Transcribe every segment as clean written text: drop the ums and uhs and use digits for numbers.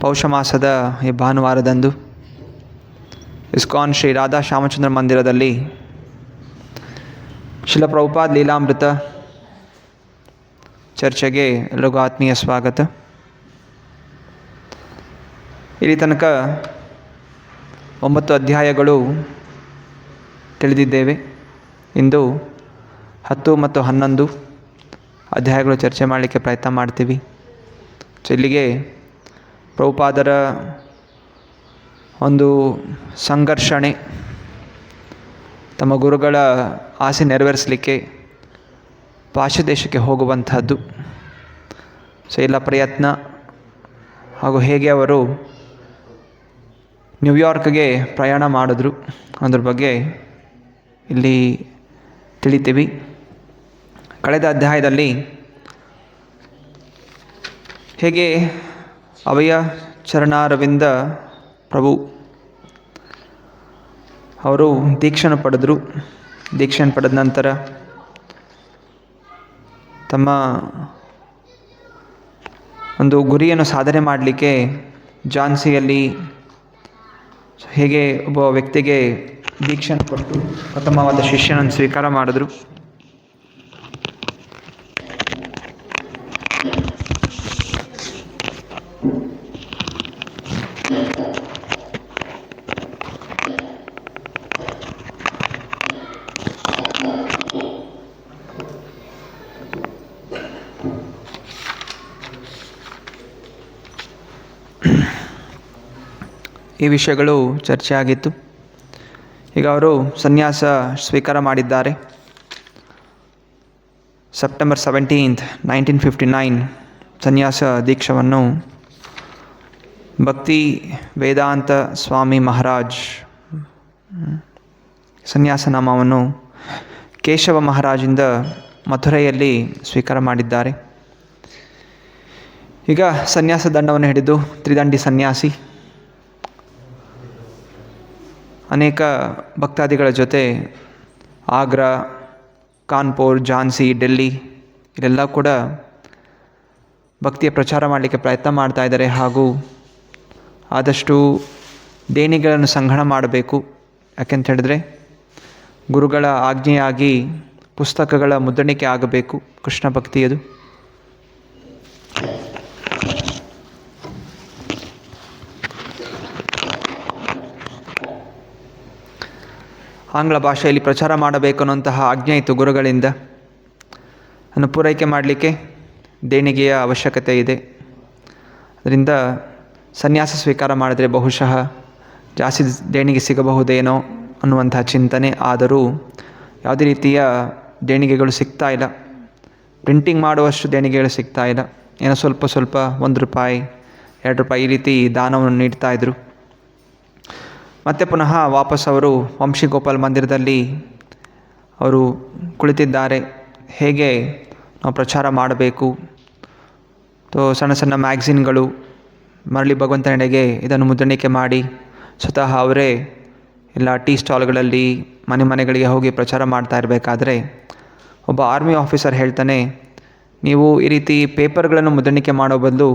ಪೌಷ ಮಾಸದ ಈ ಭಾನುವಾರದಂದು ಇಸ್ಕಾನ್ ಶ್ರೀ ರಾಧಾ ಶ್ಯಾಮಚಂದ್ರ ಮಂದಿರದಲ್ಲಿ ಶಿಲ ಪ್ರಭುಪಾದ್ ಲೀಲಾಮೃತ ಚರ್ಚೆಗೆ ಎಲ್ರಿಗೂ ಆತ್ಮೀಯ ಸ್ವಾಗತ. ಇಲ್ಲಿ ತನಕ 9 ಅಧ್ಯಾಯಗಳು ತಿಳಿದಿದ್ದೇವೆ. ಇಂದು 10 ಮತ್ತು 11 ಅಧ್ಯಾಯಗಳು ಚರ್ಚೆ ಮಾಡಲಿಕ್ಕೆ ಪ್ರಯತ್ನ ಮಾಡ್ತೀವಿ. ಇಲ್ಲಿಗೆ ಪ್ರಭುಪಾದರ ಒಂದು ಸಂಘರ್ಷಣೆ, ತಮ್ಮ ಗುರುಗಳ ಆಸೆ ನೆರವೇರಿಸಲಿಕ್ಕೆ ಪಾಶ್ಚಾತ್ಯ ದೇಶಕ್ಕೆ ಹೋಗುವಂಥದ್ದು, ಎಲ್ಲ ಪ್ರಯತ್ನ ಹಾಗೂ ಹೇಗೆ ಅವರು ನ್ಯೂಯಾರ್ಕ್ಗೆ ಪ್ರಯಾಣ ಮಾಡಿದ್ರು ಅದ್ರ ಬಗ್ಗೆ ಇಲ್ಲಿ ತಿಳಿತೀವಿ. ಕಳೆದ ಅಧ್ಯಾಯದಲ್ಲಿ ಹೇಗೆ ಅಭಯ ಚರಣಾರವಿಂದ ಪ್ರಭು ಅವರು ದೀಕ್ಷೆಯನ್ನು ಪಡೆದರು. ದೀಕ್ಷೆಯನ್ನು ಪಡೆದ ನಂತರ ತಮ್ಮ ಒಂದು ಗುರಿಯನ್ನು ಸಾಧನೆ ಮಾಡಲಿಕ್ಕೆ ಝಾನ್ಸಿಯಲ್ಲಿ ಹೇಗೆ ಒಬ್ಬ ವ್ಯಕ್ತಿಗೆ ದೀಕ್ಷೆಯನ್ನು ಕೊಟ್ಟು ಪ್ರಥಮವಾದ ಶಿಷ್ಯನನ್ನು ಸ್ವೀಕಾರ ಮಾಡಿದ್ರು. ಈ ವಿಷಯಗಳು ಚರ್ಚೆ ಆಗಿತ್ತು. ಈಗ ಅವರು ಸನ್ಯಾಸ ಸ್ವೀಕಾರ ಮಾಡಿದ್ದಾರೆ. ಸೆಪ್ಟೆಂಬರ್ 17, 1959 ಸನ್ಯಾಸ ದೀಕ್ಷವನ್ನು ಭಕ್ತಿ ವೇದಾಂತ ಸ್ವಾಮಿ ಮಹಾರಾಜ್ ಸನ್ಯಾಸ ನಾಮವನ್ನು ಕೇಶವ ಮಹಾರಾಜಿಂದ ಮಥುರೆಯಲ್ಲಿ ಸ್ವೀಕಾರ ಮಾಡಿದ್ದಾರೆ. ಈಗ ಸನ್ಯಾಸ ದಂಡವನ್ನು ಹಿಡಿದು ತ್ರಿದಂಡಿ ಸನ್ಯಾಸಿ ಅನೇಕ ಭಕ್ತಾದಿಗಳ ಜೊತೆ ಆಗ್ರಾ, ಕಾನ್ಪುರ್, ಝಾನ್ಸಿ, ಡೆಲ್ಲಿ ಇಲ್ಲೆಲ್ಲ ಕೂಡ ಭಕ್ತಿಯ ಪ್ರಚಾರ ಮಾಡಲಿಕ್ಕೆ ಪ್ರಯತ್ನ ಮಾಡ್ತಾ ಇದ್ದಾರೆ. ಹಾಗೂ ಆದಷ್ಟು ದೇಣಿಗೆಗಳನ್ನು ಸಂಗ್ರಹಣ ಮಾಡಬೇಕು. ಯಾಕೆಂತ ಹೇಳಿದ್ರೆ ಗುರುಗಳ ಆಜ್ಞೆಯಾಗಿ ಪುಸ್ತಕಗಳ ಮುದ್ರಣಿಕೆ ಆಗಬೇಕು. ಕೃಷ್ಣ ಭಕ್ತಿಯದು. ಆಂಗ್ಲ ಭಾಷೆಯಲ್ಲಿ ಪ್ರಚಾರ ಮಾಡಬೇಕು ಅನ್ನುವಂತಹ ಆಜ್ಞೆ ಇತ್ತು ಗುರುಗಳಿಂದ. ಅನ್ನು ಪೂರೈಕೆ ಮಾಡಲಿಕ್ಕೆ ದೇಣಿಗೆಯ ಅವಶ್ಯಕತೆ ಇದೆ. ಅದರಿಂದ ಸನ್ಯಾಸ ಸ್ವೀಕಾರ ಮಾಡಿದರೆ ಬಹುಶಃ ಜಾಸ್ತಿ ದೇಣಿಗೆ ಸಿಗಬಹುದೇನೋ ಅನ್ನುವಂತಹ ಚಿಂತನೆ. ಆದರೂ ಯಾವುದೇ ರೀತಿಯ ದೇಣಿಗೆಗಳು ಸಿಗ್ತಾ ಇಲ್ಲ. ಪ್ರಿಂಟಿಂಗ್ ಮಾಡುವಷ್ಟು ದೇಣಿಗೆಗಳು ಸಿಗ್ತಾ ಇಲ್ಲ. ಏನೋ ಸ್ವಲ್ಪ ₹1, ₹2 ಈ ರೀತಿ ದಾನವನ್ನು ನೀಡ್ತಾಯಿದ್ರು. ಮತ್ತೆ ಪುನಃ ವಾಪಸ್ ಅವರು ವಂಶಿಗೋಪಾಲ್ ಮಂದಿರದಲ್ಲಿ ಅವರು ಕುಳಿತಿದ್ದಾರೆ. ಹೇಗೆ ನಾವು ಪ್ರಚಾರ ಮಾಡಬೇಕು, ಸಣ್ಣ ಸಣ್ಣ ಮ್ಯಾಗ್ಝಿನ್ಗಳು ಮರಳಿ ಭಗವಂತನೆಡೆಗೆ ಇದನ್ನು ಮುದ್ರಣಿಕೆ ಮಾಡಿ ಸ್ವತಃ ಅವರೇ ಎಲ್ಲ ಟೀ ಸ್ಟಾಲ್ಗಳಲ್ಲಿ ಮನೆಗಳಿಗೆ ಹೋಗಿ ಪ್ರಚಾರ ಮಾಡ್ತಾ ಇರಬೇಕಾದ್ರೆ ಒಬ್ಬ ಆರ್ಮಿ ಆಫೀಸರ್ ಹೇಳ್ತಾನೆ, ನೀವು ಈ ರೀತಿ ಪೇಪರ್ಗಳನ್ನು ಮುದ್ರಣಿಕೆ ಮಾಡೋ ಬದಲು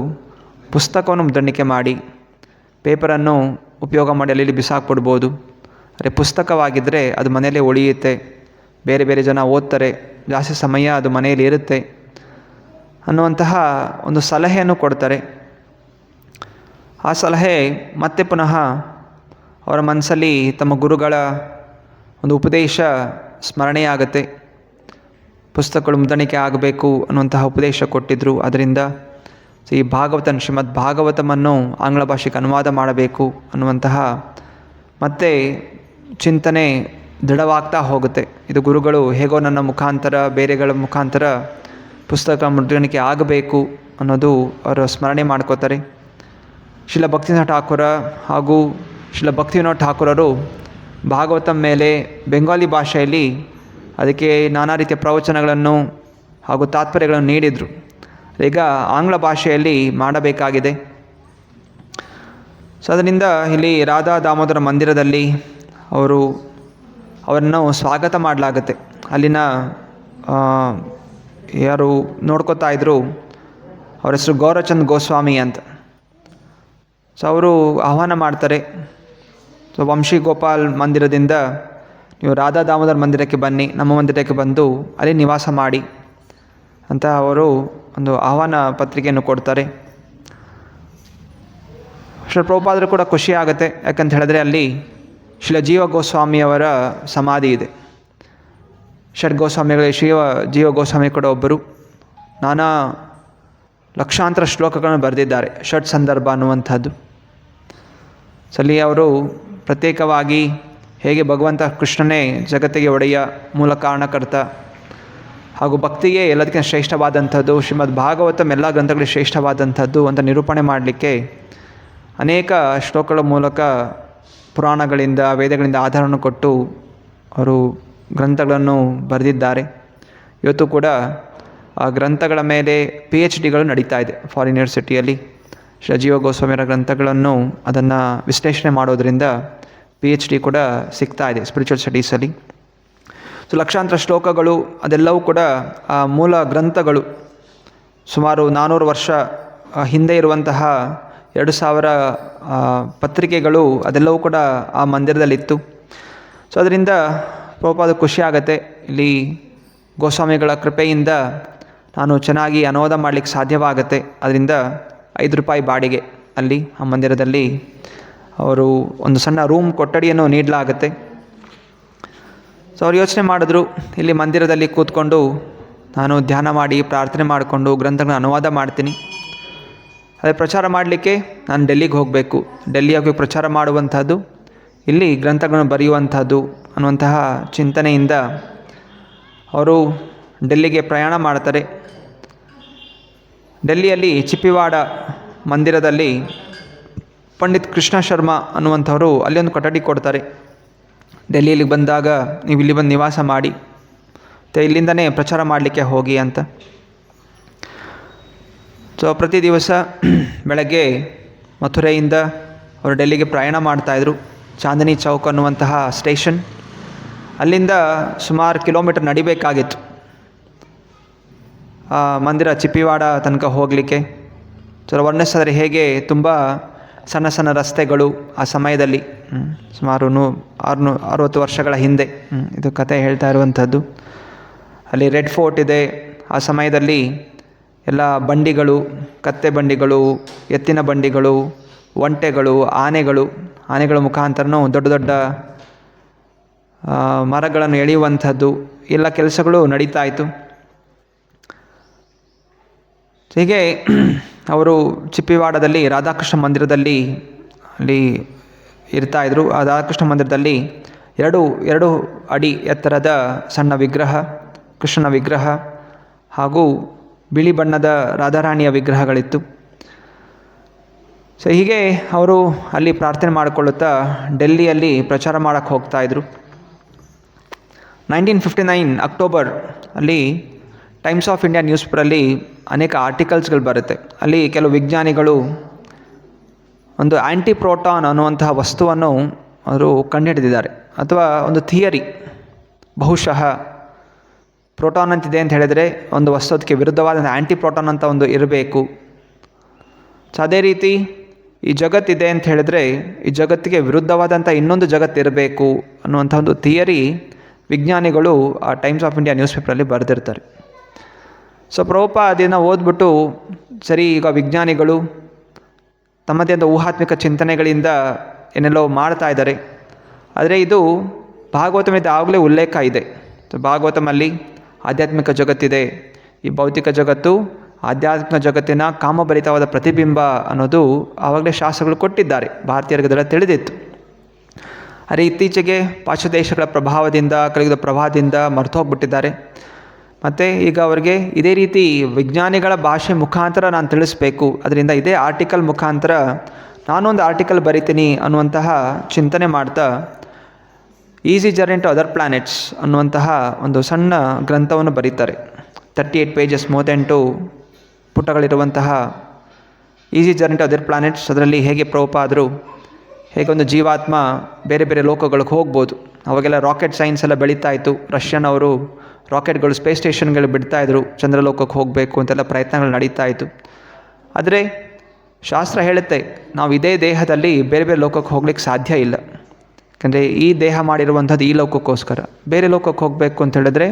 ಪುಸ್ತಕವನ್ನು ಮುದ್ರಣಿಕೆ ಮಾಡಿ, ಪೇಪರನ್ನು ಉಪಯೋಗ ಮಾಡಿ ಅಲ್ಲಿ ಬಿಸಾಕ್ಬಿಡ್ಬೋದು. ಅರೆ ಪುಸ್ತಕವಾಗಿದ್ದರೆ ಅದು ಮನೆಯಲ್ಲೇ ಉಳಿಯುತ್ತೆ, ಬೇರೆ ಬೇರೆ ಜನ ಓದ್ತಾರೆ, ಜಾಸ್ತಿ ಸಮಯ ಅದು ಮನೆಯಲ್ಲಿ ಇರುತ್ತೆ ಅನ್ನುವಂತಹ ಒಂದು ಸಲಹೆಯನ್ನು ಕೊಡ್ತಾರೆ. ಆ ಸಲಹೆ ಮತ್ತೆ ಪುನಃ ಅವರ ಮನಸ್ಸಲ್ಲಿ ತಮ್ಮ ಗುರುಗಳ ಒಂದು ಉಪದೇಶ ಸ್ಮರಣೆಯಾಗುತ್ತೆ. ಪುಸ್ತಕಗಳು ಮುದ್ರಣಿಕೆ ಆಗಬೇಕು ಅನ್ನುವಂತಹ ಉಪದೇಶ ಕೊಟ್ಟಿದ್ದರು. ಅದರಿಂದ ಈ ಶ್ರೀಮದ್ ಭಾಗವತಮನ್ನು ಆಂಗ್ಲ ಭಾಷೆಗೆ ಅನುವಾದ ಮಾಡಬೇಕು ಅನ್ನುವಂತಹ ಮತ್ತೆ ಚಿಂತನೆ ದೃಢವಾಗ್ತಾ ಹೋಗುತ್ತೆ. ಇದು ಗುರುಗಳು ಹೇಗೋ ನನ್ನ ಮುಖಾಂತರ, ಬೇರೆಗಳ ಮುಖಾಂತರ ಪುಸ್ತಕ ಮುದ್ರಣಿಕೆ ಆಗಬೇಕು ಅನ್ನೋದು ಅವರು ಸ್ಮರಣೆ ಮಾಡ್ಕೋತಾರೆ. ಶ್ರೀಲ ಭಕ್ತಿನಾಥ ಠಾಕೂರ ಹಾಗೂ ಶ್ರೀಲ ಭಕ್ತಿವಿನೋದ್ ಠಾಕೂರರು ಭಾಗವತಂ ಮೇಲೆ ಬೆಂಗಾಲಿ ಭಾಷೆಯಲ್ಲಿ ಅದಕ್ಕೆ ನಾನಾ ರೀತಿಯ ಪ್ರವಚನಗಳನ್ನು ಹಾಗೂ ತಾತ್ಪರ್ಯಗಳನ್ನು ನೀಡಿದರು. ಈಗ ಆಂಗ್ಲ ಭಾಷೆಯಲ್ಲಿ ಮಾಡಬೇಕಾಗಿದೆ. ಅದರಿಂದ ಇಲ್ಲಿ ರಾಧಾ ದಾಮೋದರ ಮಂದಿರದಲ್ಲಿ ಅವರನ್ನು ಸ್ವಾಗತ ಮಾಡಲಾಗುತ್ತೆ. ಅಲ್ಲಿನ ಯಾರು ನೋಡ್ಕೋತಾ ಇದ್ದರು ಅವ್ರ ಹೆಸರು ಗೌರಚಂದ್ ಗೋಸ್ವಾಮಿ ಅಂತ. ಸೊ ಅವರು ಆಹ್ವಾನ ಮಾಡ್ತಾರೆ, ಸೊ ವಂಶಿ ಗೋಪಾಲ್ ಮಂದಿರದಿಂದ ನೀವು ರಾಧಾ ದಾಮೋದರ್ ಮಂದಿರಕ್ಕೆ ಬನ್ನಿ, ನಮ್ಮ ಮಂದಿರಕ್ಕೆ ಬಂದು ಅಲ್ಲಿ ನಿವಾಸ ಮಾಡಿ ಅಂತ ಅವರು ಒಂದು ಆಹ್ವಾನ ಪತ್ರಿಕೆಯನ್ನು ಕೊಡ್ತಾರೆ. ಶ್ರೀ ಪ್ರಭುಪಾದರು ಕೂಡ ಖುಷಿ ಆಗುತ್ತೆ, ಯಾಕಂತ ಹೇಳಿದ್ರೆ ಅಲ್ಲಿ ಶ್ರೀಲ ಜೀವ ಗೋಸ್ವಾಮಿಯವರ ಸಮಾಧಿ ಇದೆ. ಷಡ್ ಗೋಸ್ವಾಮಿಗಳ ಜೀವ ಗೋಸ್ವಾಮಿ ಕೂಡ ಒಬ್ಬರು. ನಾನಾ ಲಕ್ಷಾಂತರ ಶ್ಲೋಕಗಳನ್ನು ಬರೆದಿದ್ದಾರೆ, ಷಡ್ ಸಂದರ್ಭ ಅನ್ನುವಂಥದ್ದು. ಸೊ ಅಲ್ಲಿ ಅವರು ಪ್ರತ್ಯೇಕವಾಗಿ ಹೇಗೆ ಭಗವಂತ ಕೃಷ್ಣನೇ ಜಗತ್ತಿಗೆ ಒಡೆಯ, ಮೂಲ ಕಾರಣಕರ್ತ ಹಾಗೂ ಭಕ್ತಿಗೆ ಎಲ್ಲದಕ್ಕಿಂತ ಶ್ರೇಷ್ಠವಾದಂಥದ್ದು, ಶ್ರೀಮದ್ ಭಾಗವತಂ ಎಲ್ಲ ಗ್ರಂಥಗಳಿಗೆ ಶ್ರೇಷ್ಠವಾದಂಥದ್ದು ಅಂತ ನಿರೂಪಣೆ ಮಾಡಲಿಕ್ಕೆ ಅನೇಕ ಶ್ಲೋಕಗಳ ಮೂಲಕ ಪುರಾಣಗಳಿಂದ ವೇದಗಳಿಂದ ಆಧಾರವನ್ನು ಕೊಟ್ಟು ಅವರು ಗ್ರಂಥಗಳನ್ನು ಬರೆದಿದ್ದಾರೆ. ಇವತ್ತು ಕೂಡ ಆ ಗ್ರಂಥಗಳ ಮೇಲೆ PhDಗಳು ನಡೀತಾ ಇದೆ ಫಾರಿನ್ ಯೂನಿವರ್ಸಿಟಿಯಲ್ಲಿ. ಶ್ರೀ ಜೀವ ಗೋಸ್ವಾಮಿಯವರ ಗ್ರಂಥಗಳನ್ನು ಅದನ್ನು ವಿಶ್ಲೇಷಣೆ ಮಾಡೋದರಿಂದ PhD ಕೂಡ ಸಿಗ್ತಾ ಇದೆ ಸ್ಪಿರಿಚುವಲ್ ಸ್ಟಡೀಸಲ್ಲಿ. ಸೊ ಲಕ್ಷಾಂತರ ಶ್ಲೋಕಗಳು ಅದೆಲ್ಲವೂ ಕೂಡ ಆ ಮೂಲ ಗ್ರಂಥಗಳು. ಸುಮಾರು 400 ವರ್ಷ ಹಿಂದೆ ಇರುವಂತಹ 2000 ಪತ್ರಿಕೆಗಳು ಅದೆಲ್ಲವೂ ಕೂಡ ಆ ಮಂದಿರದಲ್ಲಿತ್ತು. ಸೊ ಅದರಿಂದ ಪ್ರಭುಪಾದ ಖುಷಿ ಆಗುತ್ತೆ, ಇಲ್ಲಿ ಗೋಸ್ವಾಮಿಗಳ ಕೃಪೆಯಿಂದ ನಾನು ಚೆನ್ನಾಗಿ ಅನುವಾದ ಮಾಡಲಿಕ್ಕೆ ಸಾಧ್ಯವಾಗುತ್ತೆ. ಅದರಿಂದ ₹5 ಬಾಡಿಗೆ ಅಲ್ಲಿ ಆ ಮಂದಿರದಲ್ಲಿ ಅವರು ಒಂದು ಸಣ್ಣ ರೂಮ್ ಕೊಠಡಿಯನ್ನು ನೀಡಲಾಗುತ್ತೆ. ಸೊ ಅವ್ರು ಯೋಚನೆ ಮಾಡಿದ್ರು, ಇಲ್ಲಿ ಮಂದಿರದಲ್ಲಿ ಕೂತ್ಕೊಂಡು ನಾನು ಧ್ಯಾನ ಮಾಡಿ ಪ್ರಾರ್ಥನೆ ಮಾಡಿಕೊಂಡು ಗ್ರಂಥಗಳನ್ನ ಅನುವಾದ ಮಾಡ್ತೀನಿ. ಅದೇ ಪ್ರಚಾರ ಮಾಡಲಿಕ್ಕೆ ನಾನು ಡೆಲ್ಲಿಗೆ ಹೋಗಬೇಕು, ಡೆಲ್ಲಿಯಾಗಿ ಪ್ರಚಾರ ಮಾಡುವಂಥದ್ದು, ಇಲ್ಲಿ ಗ್ರಂಥಗಳನ್ನು ಬರೆಯುವಂಥದ್ದು ಅನ್ನುವಂತಹ ಚಿಂತನೆಯಿಂದ ಅವರು ಡೆಲ್ಲಿಗೆ ಪ್ರಯಾಣ ಮಾಡ್ತಾರೆ. ಡೆಲ್ಲಿಯಲ್ಲಿ ಚಿಪ್ಪಿವಾಡ ಮಂದಿರದಲ್ಲಿ ಪಂಡಿತ್ ಕೃಷ್ಣ ಶರ್ಮಾ ಅನ್ನುವಂಥವರು ಅಲ್ಲಿ ಒಂದು ಕೊಠಡಿ ಕೊಡ್ತಾರೆ. ಡೆಲ್ಲಿಯಲ್ಲಿ ಬಂದಾಗ ನೀವು ಇಲ್ಲಿ ಬಂದು ನಿವಾಸ ಮಾಡಿ, ಮತ್ತು ಇಲ್ಲಿಂದನೇ ಪ್ರಚಾರ ಮಾಡಲಿಕ್ಕೆ ಹೋಗಿ ಅಂತ. ಸೊ ಪ್ರತಿ ದಿವಸ ಬೆಳಗ್ಗೆ ಮಥುರೆಯಿಂದ ಅವರು ಡೆಲ್ಲಿಗೆ ಪ್ರಯಾಣ ಮಾಡ್ತಾಯಿದ್ರು. ಚಾಂದಿನಿ ಚೌಕ್ ಅನ್ನುವಂತಹ ಸ್ಟೇಷನ್, ಅಲ್ಲಿಂದ ಸುಮಾರು ಕಿಲೋಮೀಟರ್ ನಡಿಬೇಕಾಗಿತ್ತು ಮಂದಿರ ಚಿಪ್ಪಿವಾಡ ತನಕ ಹೋಗಲಿಕ್ಕೆ. ಸೊ ವರ್ಣಿಸಿದ್ರೆ ಹೇಗೆ ತುಂಬ ಸಣ್ಣ ಸಣ್ಣ ರಸ್ತೆಗಳು ಆ ಸಮಯದಲ್ಲಿ, ಸುಮಾರು 660 ವರ್ಷಗಳ ಹಿಂದೆ ಇದು ಕತೆ ಹೇಳ್ತಾ ಇರುವಂಥದ್ದು. ಅಲ್ಲಿ ರೆಡ್ ಫೋರ್ಟ್ ಇದೆ. ಆ ಸಮಯದಲ್ಲಿ ಎಲ್ಲ ಬಂಡಿಗಳು, ಕತ್ತೆ ಬಂಡಿಗಳು, ಎತ್ತಿನ ಬಂಡಿಗಳು, ಒಂಟೆಗಳು, ಆನೆಗಳ ಮುಖಾಂತರನೂ ದೊಡ್ಡ ದೊಡ್ಡ ಮರಗಳನ್ನು ಎಳೆಯುವಂಥದ್ದು ಎಲ್ಲ ಕೆಲಸಗಳು ನಡೀತಾ ಇತ್ತು. ಹೀಗೆ ಅವರು ಚಿಪ್ಪಿವಾಡದಲ್ಲಿ ರಾಧಾಕೃಷ್ಣ ಮಂದಿರದಲ್ಲಿ ಅಲ್ಲಿ ಇರ್ತಾಯಿದ್ರು. ಆ ರಾಧಾಕೃಷ್ಣ ಮಂದಿರದಲ್ಲಿ ಎರಡು ಅಡಿ ಎತ್ತರದ ಸಣ್ಣ ವಿಗ್ರಹ, ಕೃಷ್ಣನ ವಿಗ್ರಹ ಹಾಗೂ ಬಿಳಿ ಬಣ್ಣದ ರಾಧಾರಾಣಿಯ ವಿಗ್ರಹಗಳಿತ್ತು. ಸೊ ಹೀಗೆ ಅವರು ಅಲ್ಲಿ ಪ್ರಾರ್ಥನೆ ಮಾಡಿಕೊಳ್ಳುತ್ತಾ ಡೆಲ್ಲಿಯಲ್ಲಿ ಪ್ರಚಾರ ಮಾಡೋಕ್ಕೆ ಹೋಗ್ತಾಯಿದ್ರು. 1959 ಅಕ್ಟೋಬರ್ ಅಲ್ಲಿ ಟೈಮ್ಸ್ ಆಫ್ ಇಂಡಿಯಾ ನ್ಯೂಸ್ ಪೇಪರಲ್ಲಿ ಅನೇಕ ಆರ್ಟಿಕಲ್ಸ್ಗಳು ಬರುತ್ತೆ. ಅಲ್ಲಿ ಕೆಲವು ವಿಜ್ಞಾನಿಗಳು ಒಂದು ಆ್ಯಂಟಿ ಪ್ರೋಟಾನ್ ಅನ್ನುವಂತಹ ವಸ್ತುವನ್ನು ಅವರು ಕಂಡುಹಿಡಿದಿದ್ದಾರೆ, ಅಥವಾ ಒಂದು ಥಿಯರಿ, ಬಹುಶಃ ಪ್ರೋಟಾನ್ ಅಂತಿದೆ ಅಂತ ಹೇಳಿದರೆ ಒಂದು ವಸ್ತು ಅದಕ್ಕೆ ವಿರುದ್ಧವಾದ ಆ್ಯಂಟಿ ಪ್ರೋಟಾನ್ ಅಂತ ಒಂದು ಇರಬೇಕು. ಸೊ ಅದೇ ರೀತಿ ಈ ಜಗತ್ತಿದೆ ಅಂತ ಹೇಳಿದರೆ ಈ ಜಗತ್ತಿಗೆ ವಿರುದ್ಧವಾದಂಥ ಇನ್ನೊಂದು ಜಗತ್ತಿರಬೇಕು ಅನ್ನುವಂಥ ಒಂದು ಥಿಯರಿ ವಿಜ್ಞಾನಿಗಳು ಆ ಟೈಮ್ಸ್ ಆಫ್ ಇಂಡಿಯಾ ನ್ಯೂಸ್ ಪೇಪರಲ್ಲಿ ಬರೆದಿರ್ತಾರೆ. ಸೊ ಪ್ರಭುಪಾದ ಅದನ್ನು ಓದ್ಬಿಟ್ಟು, ಸರಿ ಈಗ ವಿಜ್ಞಾನಿಗಳು ತಮ್ಮದೇ ಆದ ಊಹಾತ್ಮಿಕ ಚಿಂತನೆಗಳಿಂದ ಏನೆಲ್ಲೋ ಮಾಡ್ತಾ ಇದ್ದಾರೆ, ಆದರೆ ಇದು ಭಾಗವತಮಿಂದ ಆಗಲೇ ಉಲ್ಲೇಖ ಇದೆ. ಸೊ ಭಾಗವತಮಲ್ಲಿ ಆಧ್ಯಾತ್ಮಿಕ ಜಗತ್ತಿದೆ, ಈ ಭೌತಿಕ ಜಗತ್ತು ಆಧ್ಯಾತ್ಮಿಕ ಜಗತ್ತಿನ ಕಾಮಭರಿತವಾದ ಪ್ರತಿಬಿಂಬ ಅನ್ನೋದು ಆವಾಗಲೇ ಶಾಸ್ತ್ರಗಳು ಕೊಟ್ಟಿದ್ದಾರೆ, ಭಾರತೀಯರಿಗೆ ಅದೆಲ್ಲ ತಿಳಿದಿತ್ತು. ಆದರೆ ಇತ್ತೀಚೆಗೆ ಪಾಶ್ಚಾತ್ಯ ದೇಶಗಳ ಪ್ರಭಾವದಿಂದ, ಕಲಿಯುಗದ ಪ್ರಭಾವದಿಂದ ಮರ್ತೋಗ್ಬಿಟ್ಟಿದ್ದಾರೆ. ಮತ್ತು ಈಗ ಅವರಿಗೆ ಇದೇ ರೀತಿ ವಿಜ್ಞಾನಿಗಳ ಭಾಷೆ ಮುಖಾಂತರ ನಾನು ತಿಳಿಸ್ಬೇಕು, ಅದರಿಂದ ಇದೇ ಆರ್ಟಿಕಲ್ ಮುಖಾಂತರ ನಾನೊಂದು ಆರ್ಟಿಕಲ್ ಬರಿತೀನಿ ಅನ್ನುವಂತಹ ಚಿಂತನೆ ಮಾಡ್ತಾ easy journey to other planets ಅನ್ನುವಂತಹ ಒಂದು ಸಣ್ಣ ಗ್ರಂಥವನ್ನು ಬರೀತಾರೆ. 38 ಪೇಜಸ್, 32 ಪುಟಗಳಿರುವಂತಹ easy journey to other planets. ಅದರಲ್ಲಿ ಹೇಗೆ ಪ್ರಭುಪಾದರು ಹೇಗೆ ಒಂದು ಜೀವಾತ್ಮ ಬೇರೆ ಬೇರೆ ಲೋಕಗಳಿಗೆ ಹೋಗ್ಬೋದು. ಅವಾಗೆಲ್ಲ ರಾಕೆಟ್ ಸೈನ್ಸ್ ಎಲ್ಲ ಬೆಳೀತಾ ಇತ್ತು. ರಷ್ಯನ್ ಅವರು ರಾಕೆಟ್ಗಳು ಸ್ಪೇಸ್ ಸ್ಟೇಷನ್ಗಳು ಬಿಡ್ತಾಯಿದ್ರು, ಚಂದ್ರಲೋಕಕ್ಕೆ ಹೋಗಬೇಕು ಅಂತೆಲ್ಲ ಪ್ರಯತ್ನಗಳು ನಡೀತಾ ಇತ್ತು. ಆದರೆ ಶಾಸ್ತ್ರ ಹೇಳುತ್ತೆ ನಾವು ಇದೇ ದೇಹದಲ್ಲಿ ಬೇರೆ ಬೇರೆ ಲೋಕಕ್ಕೆ ಹೋಗ್ಲಿಕ್ಕೆ ಸಾಧ್ಯ ಇಲ್ಲ. ಯಾಕಂದರೆ ಈ ದೇಹ ಮಾಡಿರುವಂಥದ್ದು ಈ ಲೋಕಕ್ಕೋಸ್ಕರ. ಬೇರೆ ಲೋಕಕ್ಕೆ ಹೋಗಬೇಕು ಅಂತ ಹೇಳಿದ್ರೆ